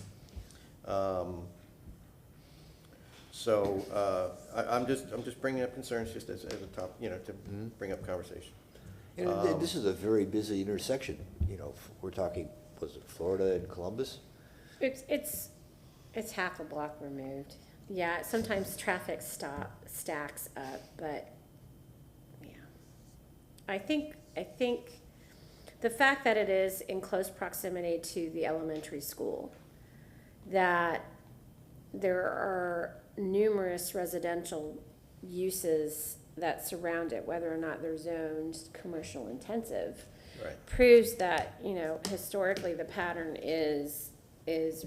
So I'm just bringing up concerns just as a top, you know, to bring up conversation. And this is a very busy intersection. you know, we're talking, was it Florida and Columbus? It's half a block removed. Yeah, sometimes traffic stacks up, but, yeah. I think the fact that it is in close proximity to the elementary school, that there are numerous residential uses that surround it, whether or not they're zoned commercial intensive, Right. proves that, you know, historically the pattern is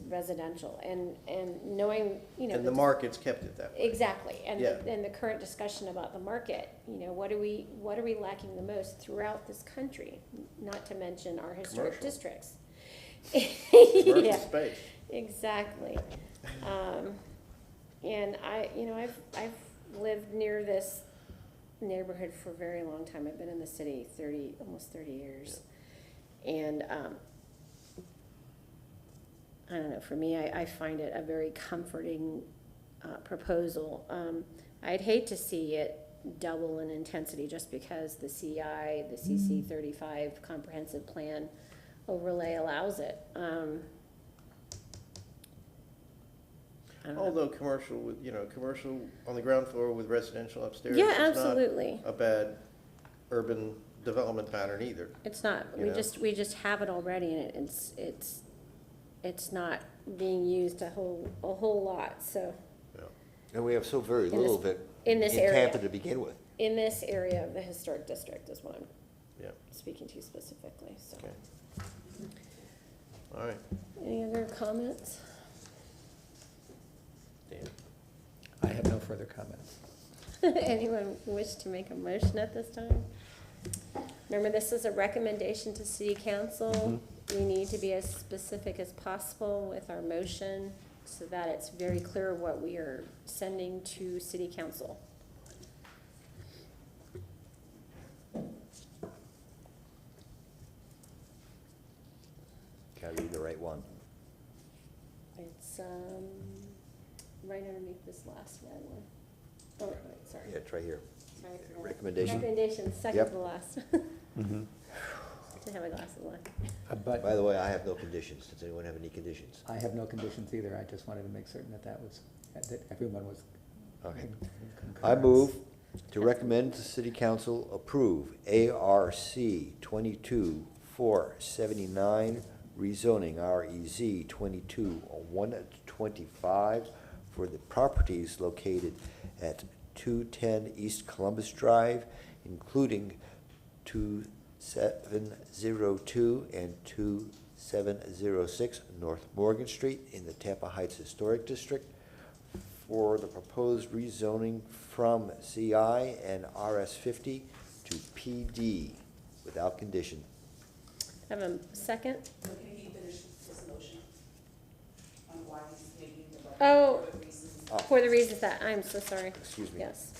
residential, and knowing, you know. And the market's kept it that way. Exactly, and Yeah. the current discussion about the market, you know, what are we lacking the most throughout this country? Not to mention our historic Commercial. districts. Commercial Yeah, space. exactly. And I've lived near this neighborhood for a very long time. I've been in the city almost 30 years. And, I don't know, for me, I find it a very comforting proposal. I'd hate to see it double in intensity just because the CI, the CC 35 comprehensive plan overlay allows it. I don't know. Although commercial with, commercial on the ground floor with residential upstairs. Yeah, is not absolutely. a bad urban development pattern either. It's not, You know? we just have it already, and it's not being used a whole lot, so. And we have so very In little this- of it in this in area. Tampa to begin with. In this area of the historic district is what I'm Yeah. speaking to specifically, so. Okay. All right. Any other comments? Dan. I have no further comments. Anyone wish to make a motion at this time? Remember, this is a recommendation to city council. We need to be as specific as possible with our motion so that it's very clear what we are sending to city council. Can I read the right one? It's, right underneath this last red one. Oh, wait, sorry. Yeah, it's right here. Sorry. Recommendation? Recommendation, second Yep. to the last. Mhm. Didn't have my glasses on. But By the way, I have no conditions. Does anyone have any conditions? I have no conditions either. I just wanted to make certain that everyone was. Okay. in I concurrence. move to recommend the city council approve ARC 22-479 rezoning REZ 22-125 for the properties located at 210 East Columbus Drive, including 2702 and 2706 North Morgan Street in the Tampa Heights Historic District, for the proposed rezoning from CI and RS 50 to PD without condition. Have a second? Can he finish his motion on why he's making the Oh, for the reasons? for the reasons that, I'm so sorry. Excuse me. Yes.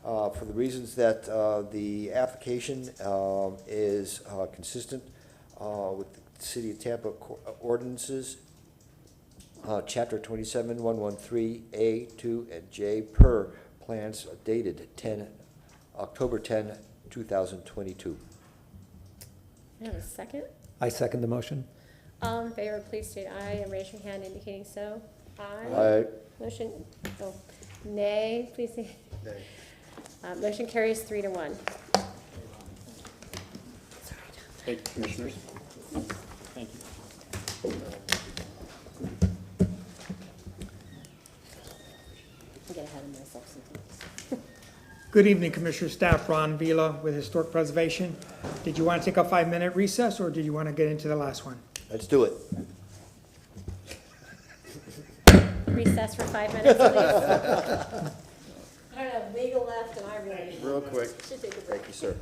For the reasons that the application is consistent with the City of Tampa ordinances, Chapter 27-113, A, 2, and J, per plans dated October 10, 2022. Have a second? I second the motion. All in favor, please state aye and raise your hand indicating so. Aye. Aye. Motion, nay, please say. Nay. Motion carries 3-1. Thank you, Commissioners. Thank you. I get ahead of myself sometimes. Good evening, Commissioner Staff. Ron Vila with Historic Preservation. Did you want to take a 5-minute recess, or did you want to get into the last one? Let's do it. Recess for 5 minutes, please. I don't know, legal left and I really. Real quick. Should take a break. Thank you, sir.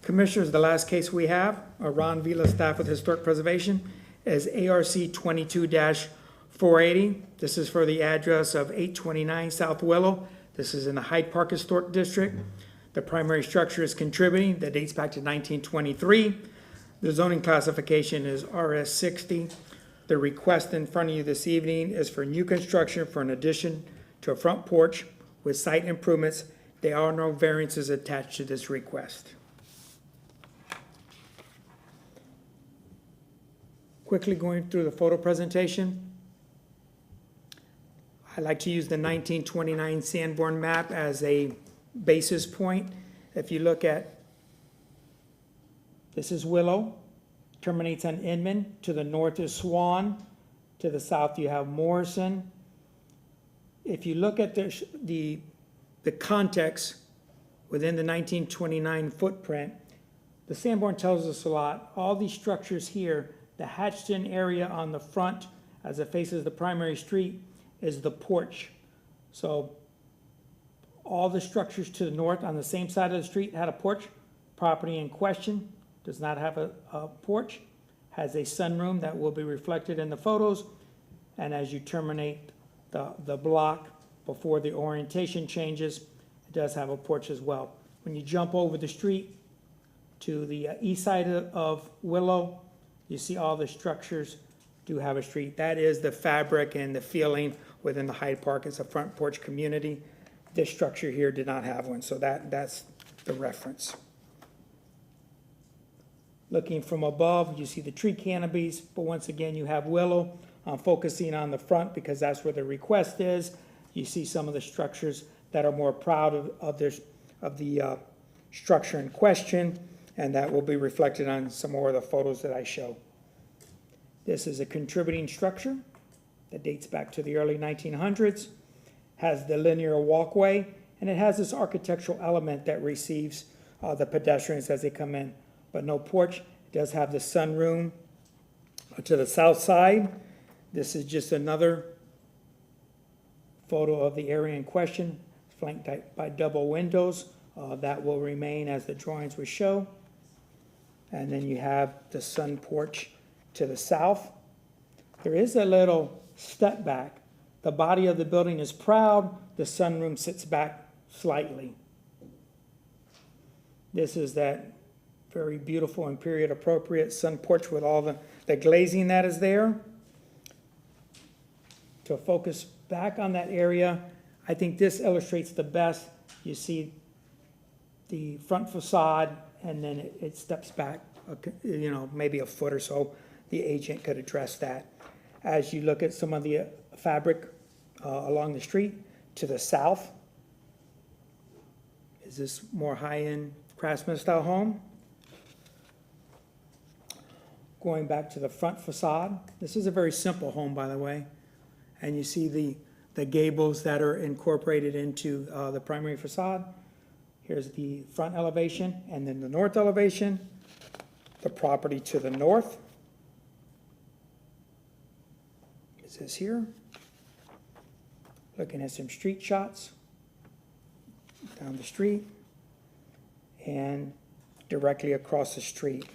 Commissioners, the last case we have, Ron Vila, staff with Historic Preservation, is ARC 22-480. This is for the address of 829 South Willow. This is in the Hyde Park Historic District. The primary structure is contributing, that dates back to 1923. The zoning classification is RS 60. The request in front of you this evening is for new construction for an addition to a front porch with site improvements. There are no variances attached to this request. Quickly going through the photo presentation. I like to use the 1929 Sanborn map as a basis point. If you look at, this is Willow, terminates on Inman. To the north is Swan. To the south you have Morrison. If you look at the context within the 1929 footprint, the Sanborn tells us a lot. All these structures here, the hatched-in area on the front as it faces the primary street is the porch. So all the structures to the north on the same side of the street had a porch. Property in question does not have a porch, has a sunroom that will be reflected in the photos. And as you terminate the block before the orientation changes, it does have a porch as well. When you jump over the street to the east side of Willow, you see all the structures do have a street. That is the fabric and the feeling within the Hyde Park as a front porch community. This structure here did not have one, so that's the reference. Looking from above, you see the tree canopies, but once again, you have Willow. I'm focusing on the front because that's where the request is. You see some of the structures that are more proud of the structure in question, and that will be reflected on some more of the photos that I show. This is a contributing structure that dates back to the early 1900s, has the linear walkway, and it has this architectural element that receives the pedestrians as they come in, but no porch. It does have the sunroom to the south side. This is just another photo of the area in question, flanked by double windows. That will remain as the drawings would show. And then you have the sun porch to the south. There is a little step back. The body of the building is proud. The sunroom sits back slightly. This is that very beautiful and period appropriate sun porch with all the glazing that is there. To focus back on that area, I think this illustrates the best. You see the front facade, and then it steps back, maybe a foot or so. The agent could address that. As you look at some of the fabric along the street to the south, is this more high-end craftsman style home? Going back to the front facade, this is a very simple home, by the way, and you see the gables that are incorporated into the primary facade. Here's the front elevation, and then the north elevation, the property to the north. Is this here? Looking at some street shots down the street and directly across the street.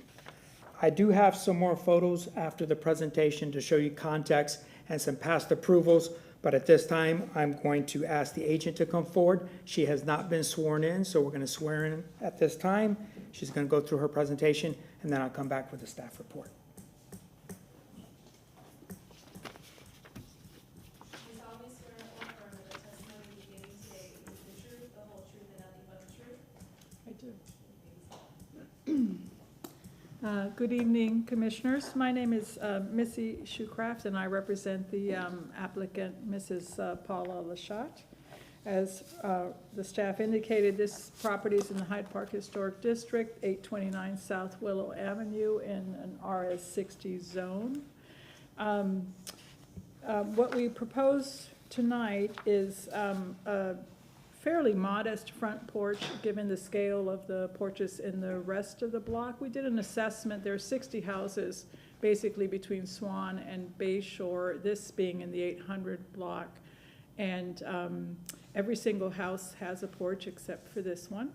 I do have some more photos after the presentation to show you context and some past approvals, but at this time, I'm going to ask the agent to come forward. She has not been sworn in, so we're going to swear in at this time. She's going to go through her presentation, and then I'll come back with the staff report. You solemnly swear or affirm that the testimony you give today is the truth, the whole truth, and nothing but the truth? I do. Good evening, Commissioners. My name is Missy Shoecraft, and I represent the applicant, Mrs. Paula Lachat. As the staff indicated, this property is in the Hyde Park Historic District, 829 South Willow Avenue in an RS 60 zone. What we propose tonight is a fairly modest front porch, given the scale of the porches in the rest of the block. We did an assessment. There are 60 houses basically between Swan and Bay Shore, this being in the 800 block. And every single house has a porch except for this one.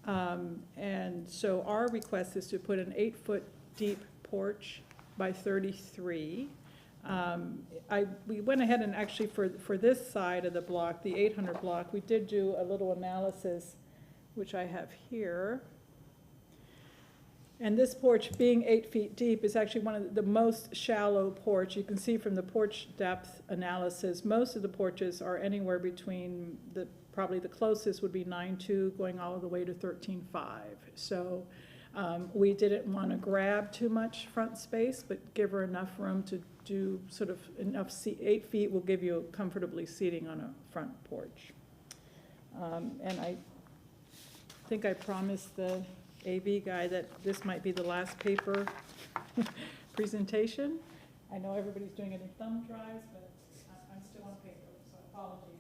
And so our request is to put an 8-foot deep porch by 33. We went ahead and actually for this side of the block, the 800 block, we did do a little analysis, which I have here. And this porch, being 8 feet deep, is actually one of the most shallow porch. You can see from the porch depth analysis, most of the porches are anywhere between probably the closest would be 9.2 going all the way to 13.5. So we didn't want to grab too much front space, but give her enough room to do sort of enough 8 feet will give you comfortably seating on a front porch. And I think I promised the AV guy that this might be the last paper presentation. I know everybody's doing it in thumb drives, but I'm still on paper, so apologies.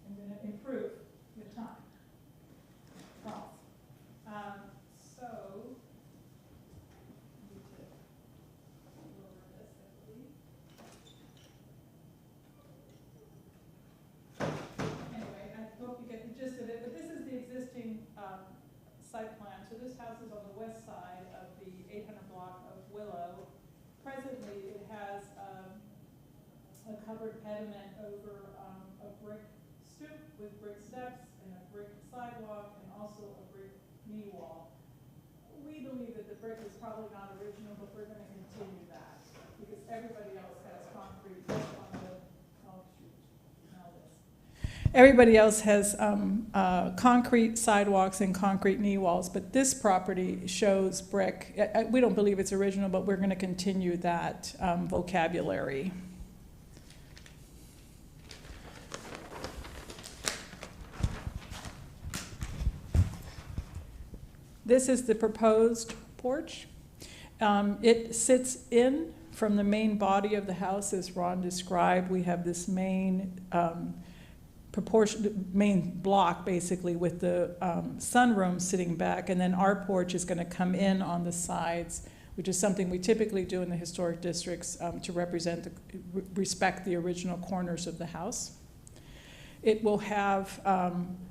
I'm going to improve with time. Promise. So, I need to lower this, I believe. Anyway, I hope you get the gist of it, but this is the existing site plan. So this house is on the west side of the 800 block of Willow. Presently, it has a covered pediment over a brick stoop with brick steps and a brick sidewalk and also a brick knee wall. We believe that the brick is probably not original, but we're going to continue that because everybody else has concrete on the, oh shoot, now this. Everybody else has concrete sidewalks and concrete knee walls, but this property shows brick. We don't believe it's original, but we're going to continue that vocabulary. This is the proposed porch. It sits in from the main body of the house, as Ron described. We have this main main block, basically, with the sunroom sitting back, and then our porch is going to come in on the sides, which is something we typically do in the historic districts to respect the original corners of the house. It will have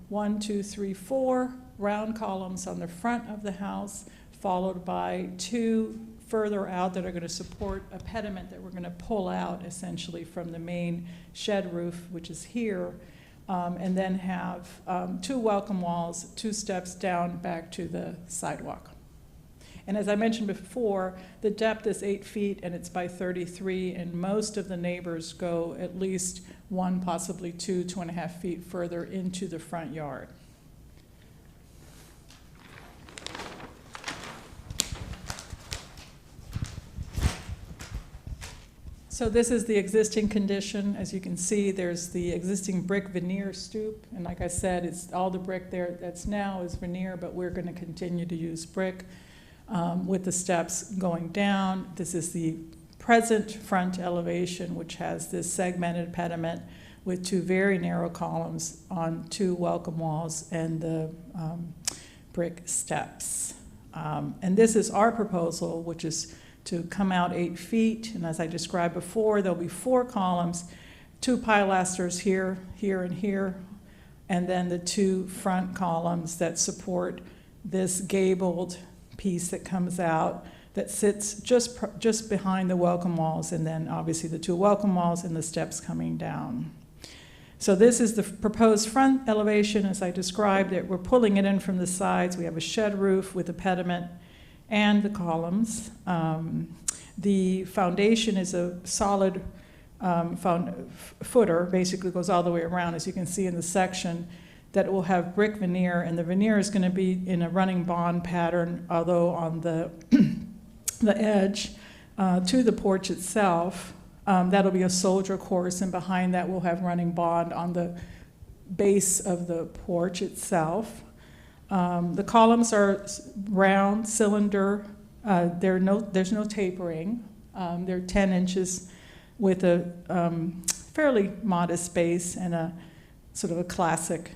1, 2, 3, 4 round columns on the front of the house, followed by 2 further out that are going to support a pediment that we're going to pull out essentially from the main shed roof, which is here, and then have 2 welcome walls, 2 steps down back to the sidewalk. And as I mentioned before, the depth is 8 feet and it's by 33, and most of the neighbors go at least 1, possibly 2, 2.5 feet further into the front yard. So this is the existing condition. As you can see, there's the existing brick veneer stoop. And like I said, it's all the brick there that's now is veneer, but we're going to continue to use brick with the steps going down. This is the present front elevation, which has this segmented pediment with 2 very narrow columns on 2 welcome walls and the brick steps. And this is our proposal, which is to come out 8 feet, and as I described before, there'll be 4 columns, 2 pilasters here, here, and here, and then the 2 front columns that support this gabled piece that comes out that sits just behind the welcome walls, and then obviously the 2 welcome walls and the steps coming down. So this is the proposed front elevation, as I described it. We're pulling it in from the sides. We have a shed roof with a pediment and the columns. The foundation is a solid footer, basically goes all the way around, as you can see in the section, that will have brick veneer, and the veneer is going to be in a running bond pattern, although on the the edge to the porch itself, that'll be a soldier course, and behind that we'll have running bond on the base of the porch itself. The columns are round, cylinder. There's no tapering. They're 10 inches with a fairly modest base and a sort of a classic,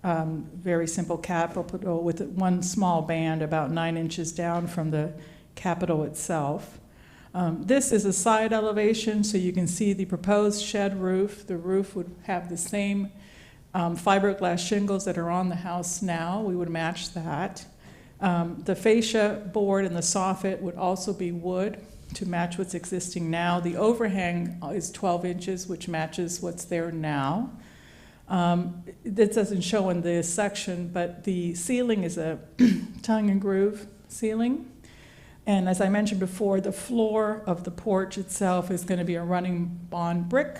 very simple capital with 1 small band about 9 inches down from the capital itself. This is a side elevation, so you can see the proposed shed roof. The roof would have the same fiberglass shingles that are on the house now. We would match that. The fascia board and the soffit would also be wood to match what's existing now. The overhang is 12 inches, which matches what's there now. This doesn't show in this section, but the ceiling is a tongue and groove ceiling. And as I mentioned before, the floor of the porch itself is going to be a running bond brick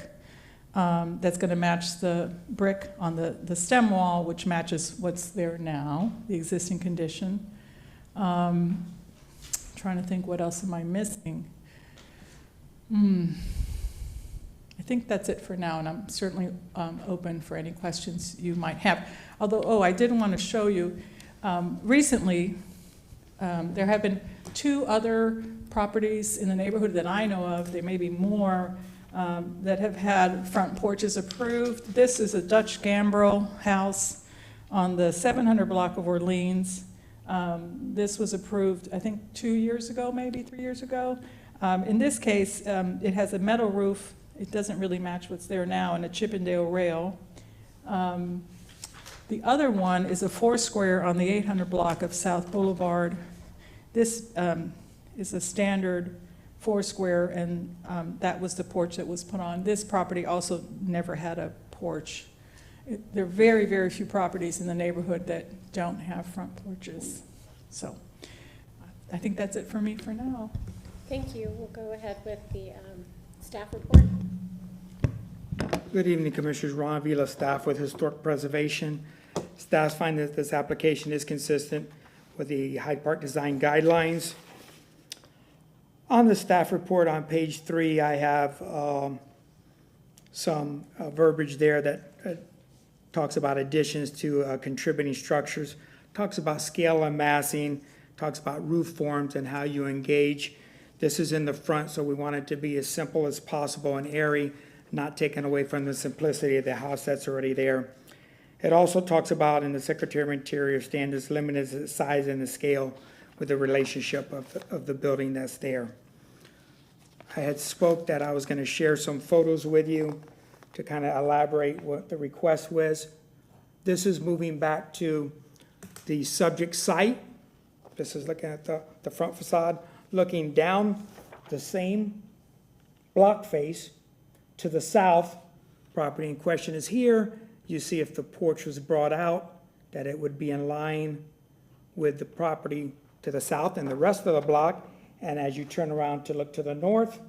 that's going to match the brick on the stem wall, which matches what's there now, the existing condition. Trying to think, what else am I missing? I think that's it for now, and I'm certainly open for any questions you might have. Although, I did want to show you, recently, there have been 2 other properties in the neighborhood that I know of, there may be more, that have had front porches approved. This is a Dutch Gambrel house on the 700 block of Orleans. This was approved, I think, 2 years ago, maybe 3 years ago. In this case, it has a metal roof. It doesn't really match what's there now, and a Chippendale rail. The other one is a 4-square on the 800 block of South Boulevard. This is a standard 4-square, and that was the porch that was put on. This property also never had a porch. There are very, very few properties in the neighborhood that don't have front porches. So I think that's it for me for now. Thank you. We'll go ahead with the staff report. Good evening, Commissioners. Ron Avila, staff with Historic Preservation. Staff find that this application is consistent with the Hyde Park Design Guidelines. On the staff report on page 3, I have some verbiage there that talks about additions to contributing structures, talks about scale and massing, talks about roof forms and how you engage. This is in the front, so we want it to be as simple as possible and airy, not taken away from the simplicity of the house that's already there. It also talks about, in the Secretary of Interior standards, limited the size and the scale with the relationship of the building that's there. I had spoke that I was going to share some photos with you to kind of elaborate what the request was. This is moving back to the subject site. This is looking at the front facade, looking down the same block face to the south. Property in question is here. You see if the porch was brought out, that it would be in line with the property to the south and the rest of the block. And as you turn around to look to the north,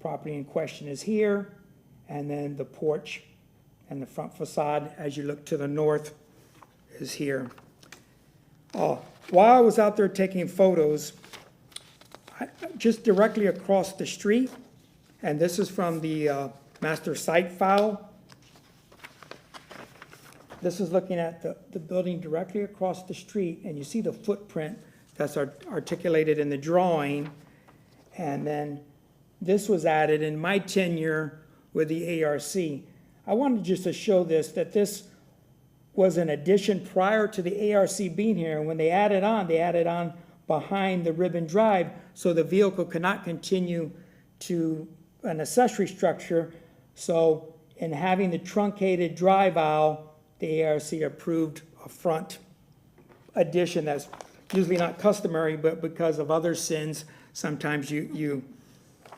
property in question is here. And then the porch and the front facade, as you look to the north, is here. While I was out there taking photos, just directly across the street, and this is from the master site file. This is looking at the building directly across the street, and you see the footprint that's articulated in the drawing. And then this was added in my tenure with the ARC. I wanted just to show this, that this was an addition prior to the ARC being here. And when they added on behind the Ribbon Drive, so the vehicle could not continue to an accessory structure. So in having the truncated drive aisle, the ARC approved a front addition that's usually not customary, but because of other sins, sometimes you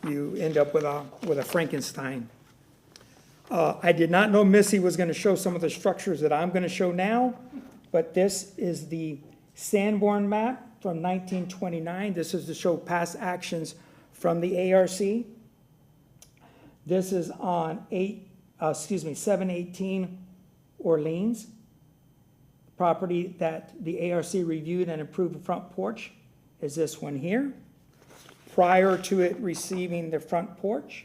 end up with a Frankenstein. I did not know Missy was going to show some of the structures that I'm going to show now, but this is the Sanborn map from 1929. This is to show past actions from the ARC. This is on 718 Orleans, property that the ARC reviewed and approved the front porch is this one here. Prior to it receiving the front porch,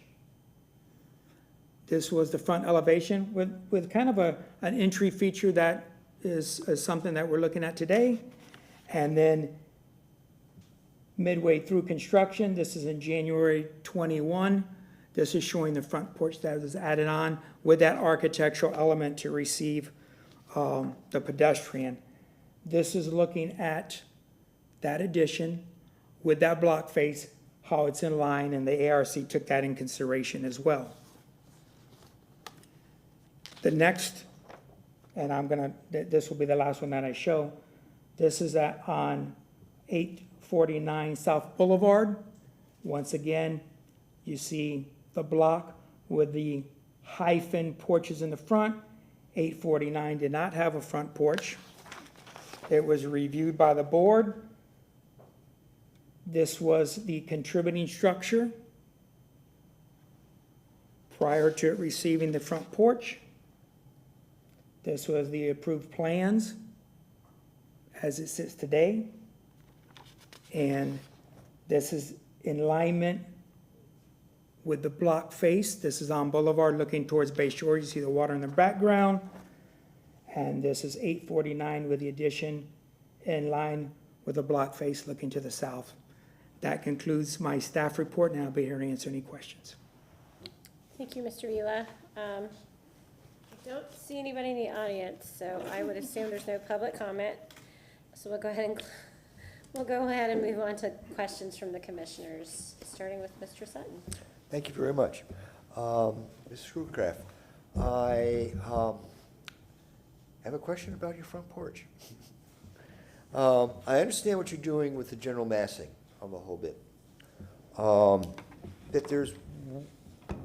this was the front elevation with kind of an entry feature that is something that we're looking at today. And then midway through construction, this is in January 21. This is showing the front porch that was added on with that architectural element to receive the pedestrian. This is looking at that addition with that block face, how it's in line, and the ARC took that in consideration as well. The next and this will be the last one that I show. This is on 849 South Boulevard. Once again, you see the block with the hyphen porches in the front. 849 did not have a front porch. It was reviewed by the board. This was the contributing structure prior to it receiving the front porch. This was the approved plans as it sits today. And this is in alignment with the block face. This is on Boulevard looking towards Bay Shore. You see the water in the background. And this is 849 with the addition in line with the block face looking to the south. That concludes my staff report, and I'll be here to answer any questions. Thank you, Mr. Vila. I don't see anybody in the audience, so I would assume there's no public comment. So we'll go ahead and move on to questions from the commissioners, starting with Mr. Sutton. Thank you very much. Ms. Schoolcraft, I have a question about your front porch. I understand what you're doing with the general massing on the whole bit. That there's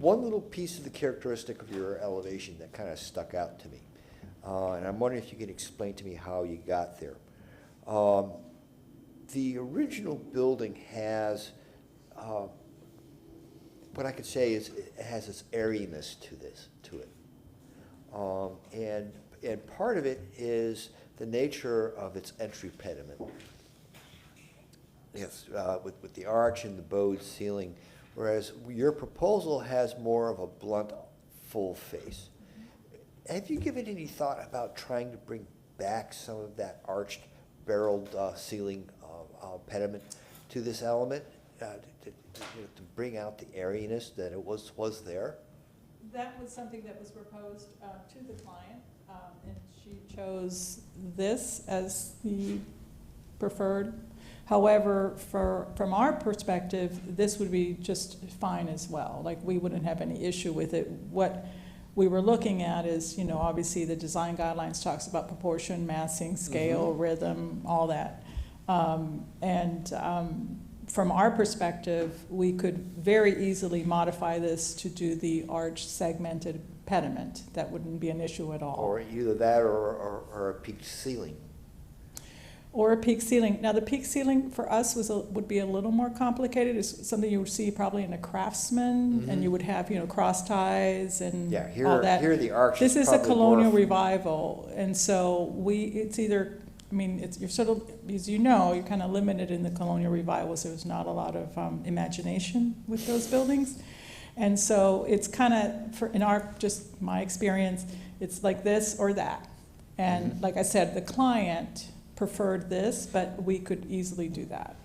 one little piece of the characteristic of your elevation that kind of stuck out to me. And I'm wondering if you can explain to me how you got there. The original building has, what I could say is it has this airiness to it. And part of it is the nature of its entry pediment. Yes, with the arch and the bowed ceiling, whereas your proposal has more of a blunt, full face. Have you given any thought about trying to bring back some of that arched, barreled ceiling pediment to this element to bring out the airiness that it was there? That was something that was proposed to the client, and she chose this as the preferred. However, from our perspective, this would be just fine as well. Like, we wouldn't have any issue with it. What we were looking at is, obviously the design guidelines talks about proportion, massing, scale, rhythm, all that. From our perspective, we could very easily modify this to do the arch segmented pediment. That wouldn't be an issue at all. Or either that or a peaked ceiling. Or a peak ceiling. Now, the peak ceiling for us would be a little more complicated. It's something you would see probably in a Craftsman, and you would have, cross ties and all that. Here the arch This is a probably colonial more revival, and so it's either, you're sort of, as you know, you're kind of limited in the colonial revival, so there's not a lot of imagination with those buildings. And so it's kind of, in my experience, it's like this or that. And like I said, the client preferred this, but we could easily do that.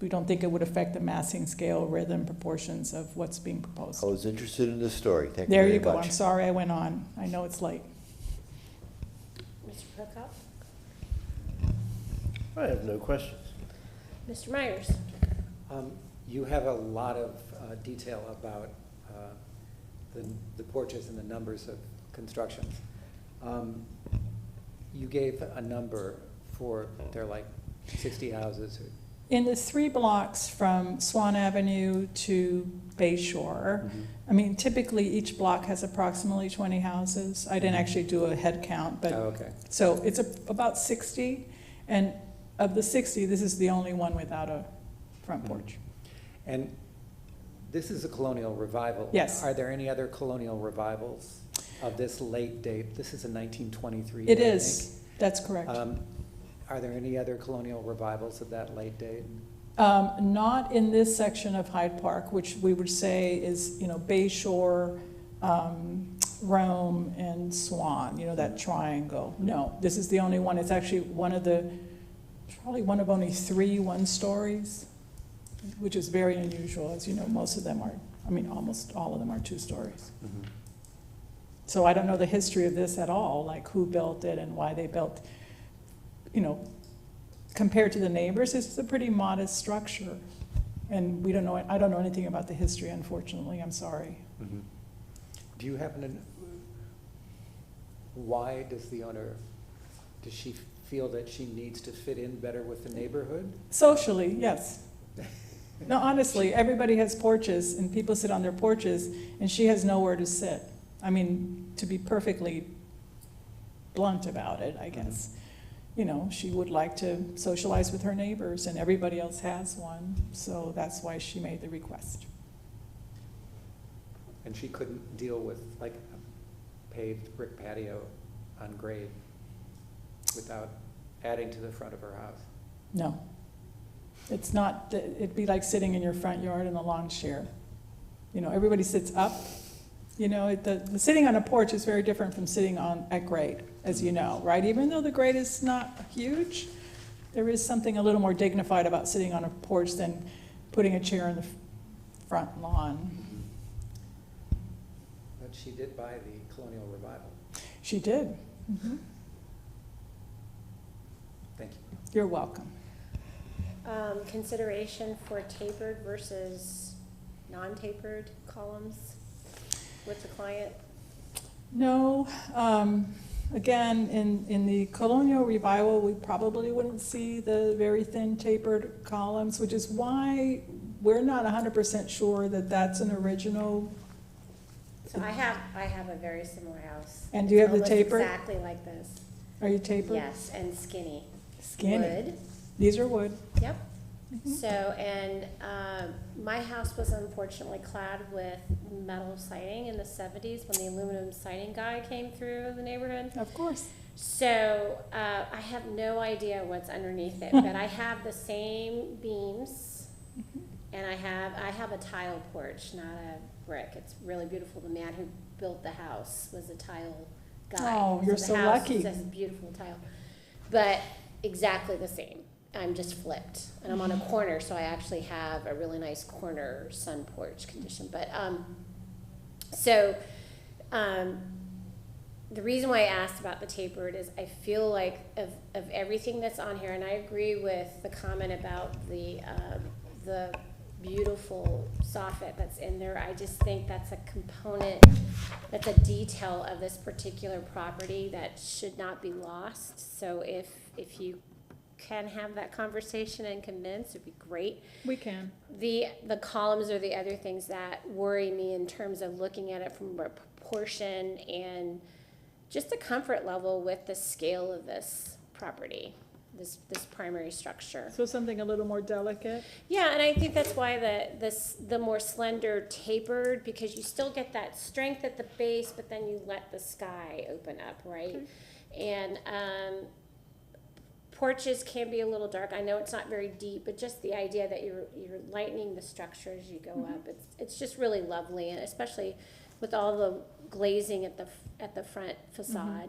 We don't think it would affect the massing, scale, rhythm, proportions of what's being proposed. I was interested in this story. Thank you There very you go. much. I'm sorry I went on. I know it's late. Mr. Prokop? I have no questions. Mr. Myers? You have a lot of detail about the porches and the numbers of constructions. You gave a number for, they're like 60 houses. In the 3 blocks from Swan Avenue to Bay Shore, typically each block has approximately 20 houses. I didn't actually do a head count, but so it's about 60. And of the 60, this is the only one without a front porch. And this is a colonial revival. Yes. Are there any other colonial revivals of this late date? This is a 1923. It is. That's correct. Are there any other colonial revivals of that late date? Not in this section of Hyde Park, which we would say is, Bay Shore, Rome, and Swan, that triangle. No, this is the only one. It's actually probably one of only 3 one-stories, which is very unusual. As you know, most of them are, almost all of them are 2 stories. So I don't know the history of this at all, like who built it and why they built, compared to the neighbors, it's a pretty modest structure. And I don't know anything about the history, unfortunately. I'm sorry. Do you happen to, why does the owner, does she feel that she needs to fit in better with the neighborhood? Socially, yes. No, honestly, everybody has porches and people sit on their porches and she has nowhere to sit. I mean, to be perfectly blunt about it, I guess. You know, she would like to socialize with her neighbors and everybody else has one. So that's why she made the request. And she couldn't deal with like a paved brick patio on grade without adding to the front of her house? No. It's not, it'd be like sitting in your front yard in a lawn chair. You know, everybody sits up. You know, the sitting on a porch is very different from sitting on at grade, as you know, right? Even though the grade is not huge, there is something a little more dignified about sitting on a porch than putting a chair in the front lawn. But she did buy the Colonial Revival. She did. Thank you. You're welcome. Consideration for tapered versus non-tapered columns with the client? No, again, in the Colonial Revival, we probably wouldn't see the very thin tapered columns, which is why we're not 100% sure that that's an original. So I have a very similar house. And do you have the Almost tapered? exactly like this. Are you tapered? Yes, and skinny. Skinny. Wood. These are wood. Yep. So, and my house was unfortunately clad with metal siding in the 70s when the aluminum siding guy came through the neighborhood. Of course. So I have no idea what's underneath it, but I have the same beams, and I have a tile porch, not a brick. It's really beautiful. The man who built the house was a tile guy. Oh, you're so the house lucky. is a beautiful tile, but exactly the same. I'm just flipped, and I'm on a corner, so I actually have a really nice corner sun porch condition. But the reason why I asked about the tapered is I feel like of everything that's on here, and I agree with the comment about the beautiful soffit that's in there. I just think that's a component, that's a detail of this particular property that should not be lost. So if you can have that conversation and convince, it'd be great. We can. The columns are the other things that worry me in terms of looking at it from a proportion and just the comfort level with the scale of this property, this primary structure. So something a little more delicate? Yeah, and I think that's why the more slender tapered, because you still get that strength at the base, but then you let the sky open up, right? Okay. And porches can be a little dark. I know it's not very deep, but just the idea that you're lightening the structure as you go up, it's just really lovely, and especially with all the glazing at the front facade,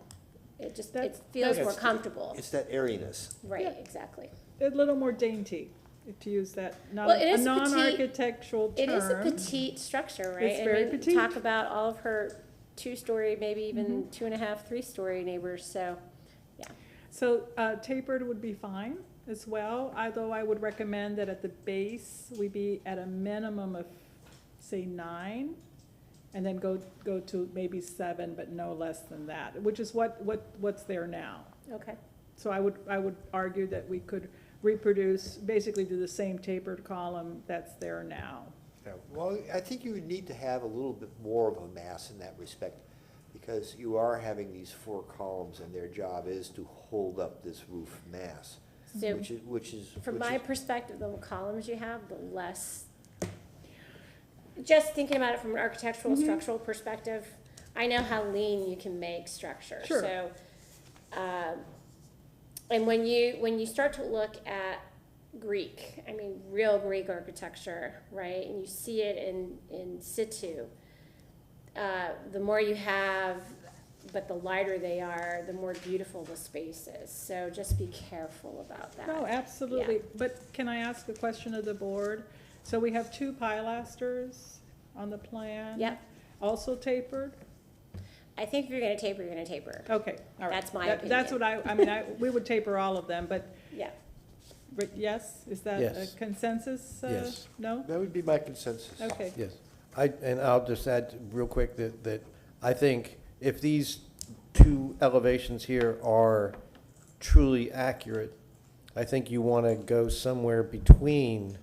it just it feels more comfortable. It's that airiness. Right, Yeah. exactly. A little more dainty, to use that, not Well, it a is petite. non-architectural term. It is a petite structure, right? It's very petite. Talk about all of her 2-story, maybe even 2.5, 3-story neighbors. So, yeah. So tapered would be fine as well, although I would recommend that at the base, we be at a minimum of, say, 9, and then go to maybe 7, but no less than that, which is what's there now. Okay. So I would argue that we could reproduce, basically do the same tapered column that's there now. Yeah, well, I think you would need to have a little bit more of a mass in that respect, because you are having these 4 columns, and their job is to hold up this roof mass, So which is from my perspective, the more columns you have, the less. Just thinking about it from an architectural, structural perspective, I know how lean you can make structure. Sure. So, and when you start to look at Greek, I mean real Greek architecture, right, and you see it in situ, the more you have, but the lighter they are, the more beautiful the space is. So just be careful about that. No, absolutely. Yeah. But can I ask a question of the board? So we have 2 pilasters on the plan. Yep. Also tapered? I think if you're gonna taper, you're gonna taper. Okay, all right. That's my That's opinion. what I mean, we would taper all of them, but Yeah. yes, is that a Yes. consensus? Yes. No? That would be my consensus. Okay. Yes. And I'll just add real quick that I think if these two elevations here are truly accurate, I think you want to go somewhere between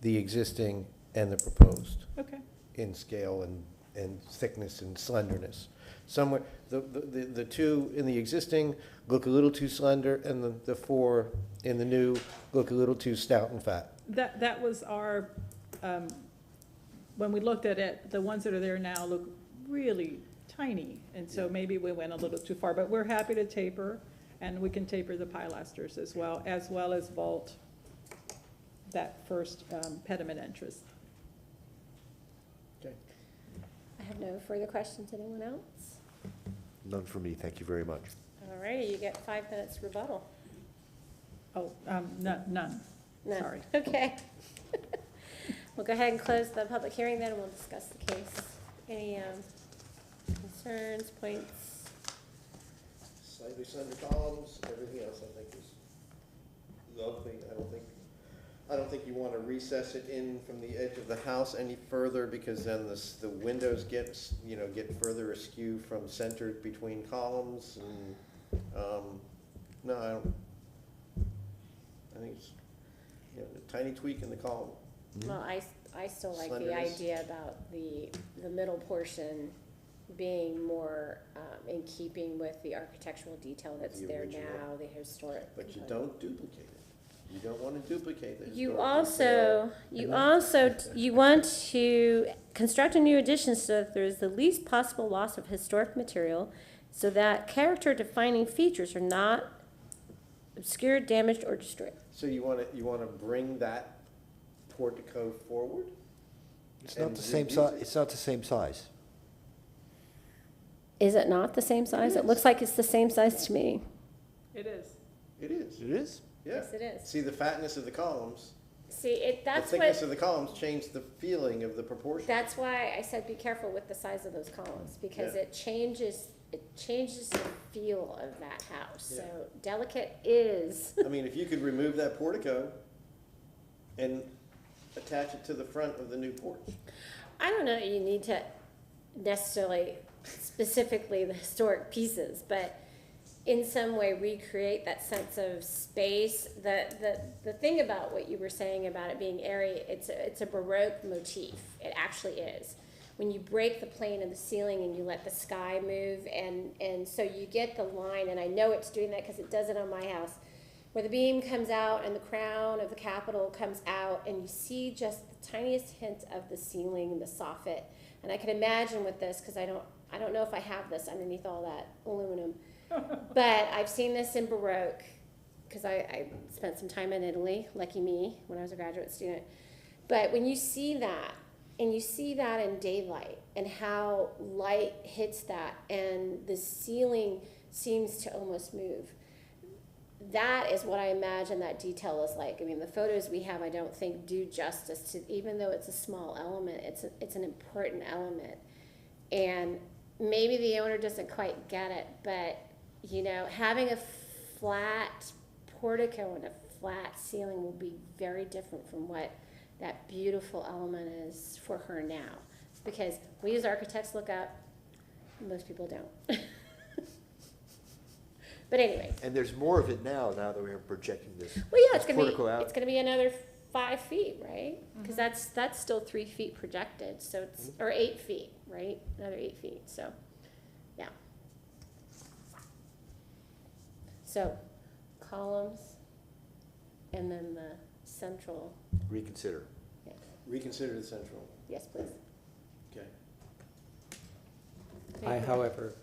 the existing and the proposed Okay. in scale and thickness and slenderness. Somewhere, the two in the existing look a little too slender, and the four in the new look a little too stout and fat. That was our, when we looked at it, the ones that are there now look really tiny, and so maybe we went a little too far, but we're happy to taper, and we can taper the pilasters as well as vault that first pediment entrance. Okay. I have no further questions. Anyone else? None for me, thank you very much. All righty, you get 5 minutes rebuttal. Oh, none, None. sorry. Okay. We'll go ahead and close the public hearing then, and we'll discuss the case. Any concerns, points? Slightly slender columns, everything else I think is lovely. I don't think you want to recess it in from the edge of the house any further, because then the windows get further askew from centered between columns, and, no, I think it's, a tiny tweak in the column. Well, I still like the Slenderness. idea about the middle portion being more in keeping with the architectural detail that's The there original. now, the historic. But you component. don't duplicate it. You don't want to duplicate the You historic also, you want to construct a new addition so that there's the least possible loss of historic material, so that character defining features are not obscured, damaged, or destroyed. So you want to bring that portico forward? It's not And the same reuse size, it? it's not the same size. Is it not the same size? It looks like it's the same size to me. It is. It is. It is? Yeah. Yes, it is. See, the fatness of the columns, See, the that's thickness what, of the columns change the feeling of the proportion. that's why I said be careful with the size of those columns, because Yeah. it changes the feel of that house. Yeah. So delicate is, I mean, if you could remove that portico and attach it to the front of the new porch. I don't know that you need to necessarily specifically the historic pieces, but in some way recreate that sense of space. The thing about what you were saying about it being airy, it's a Baroque motif. It actually is. When you break the plane of the ceiling and you let the sky move, and so you get the line, and I know it's doing that because it does it on my house, where the beam comes out and the crown of the Capitol comes out, and you see just the tiniest hint of the ceiling, the soffit. And I can imagine with this, because I don't know if I have this underneath all that aluminum, but I've seen this in Baroque, because I spent some time in Italy, lucky me, when I was a graduate student. But when you see that, and you see that in daylight, and how light hits that, and the ceiling seems to almost move, that is what I imagine that detail is like. I mean, the photos we have, I don't think do justice to, even though it's a small element, it's an important element. And maybe the owner doesn't quite get it, but, having a flat portico and a flat ceiling will be very different from what that beautiful element is for her now. Because we as architects look up, most people don't. But anyway. And there's more of it now that we're projecting this. Well, yeah, this portico out. it's gonna be another 5 feet, right? Because that's still 3 feet projected, so it's, or 8 feet, right? Another 8 feet, so, yeah. So, columns, and then the central, Reconsider. yes, Reconsider the central. yes, please. Okay. I, however,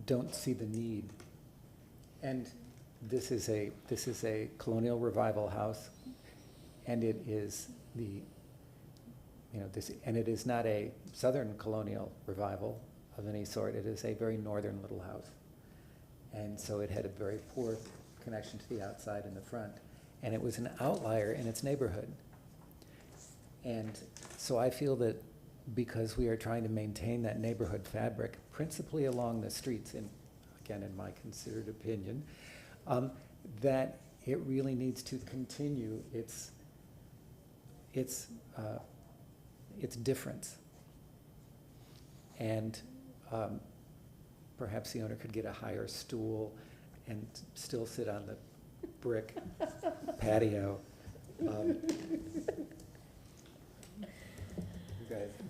don't see the need. And this is a colonial revival house, and it is and it is not a southern colonial revival of any sort. It is a very northern little house. And so it had a very poor connection to the outside and the front, and it was an outlier in its neighborhood. And so I feel that because we are trying to maintain that neighborhood fabric, principally along the streets, and again, in my considered opinion, that it really needs to continue its difference. And perhaps the owner could get a higher stool and still sit on the brick patio.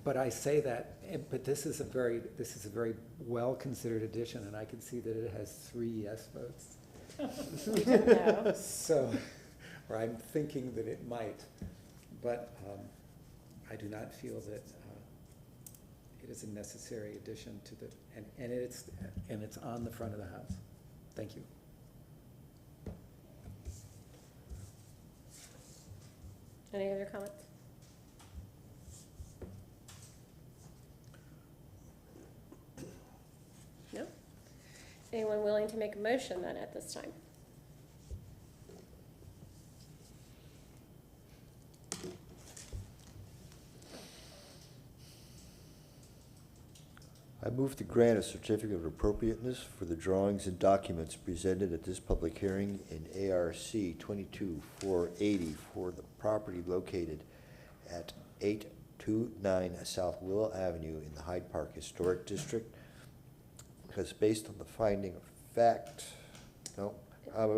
But I say that, but this is a very well-considered addition, and I can see that it has 3 yes votes. We don't know. So, or I'm thinking that it might, but I do not feel that it is a necessary addition to the, and it's on the front of the house. Thank you. Any other comments? No? Anyone willing to make a motion then at this time? I move to grant a certificate of appropriateness for the drawings and documents presented at this public hearing in ARC 22-480 for the property located at 829 South Willow Avenue in the Hyde Park Historic District, because based on the finding of fact,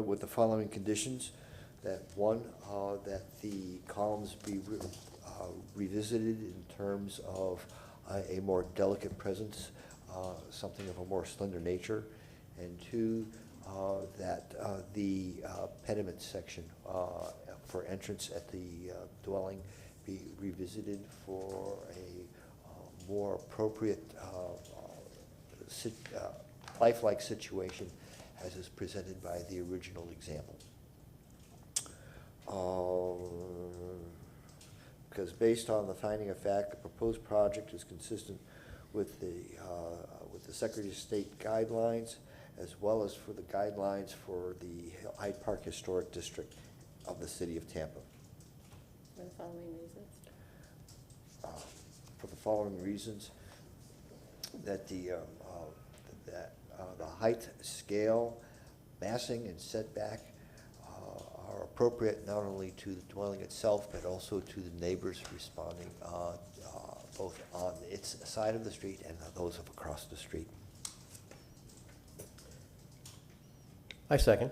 with the following conditions, that one, that the columns be revisited in terms of a more delicate presence, something of a more slender nature, and 2, that the pediment section for entrance at the dwelling be revisited for a more appropriate lifelike situation as is presented by the original example. Because based on the finding of fact, the proposed project is consistent with the Secretary of State guidelines, as well as for the guidelines for the Hyde Park Historic District of the City of Tampa. For the following reasons. For the following reasons, that the height, scale, massing, and setback are appropriate not only to the dwelling itself, but also to the neighbors responding, both on its side of the street and those of across the street. I second.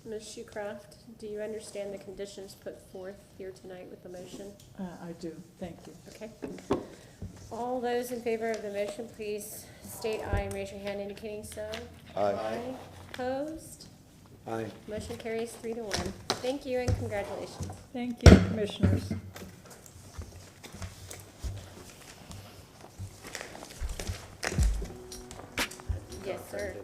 Ms. Shucraft, do you understand the conditions put forth here tonight with the motion? I do, thank you. Okay. All those in favor of the motion, please state aye and raise your hand indicating so. Aye. Opposed? Aye. Motion carries 3-1. Thank you and congratulations. Thank you, Commissioners. Yes, sir.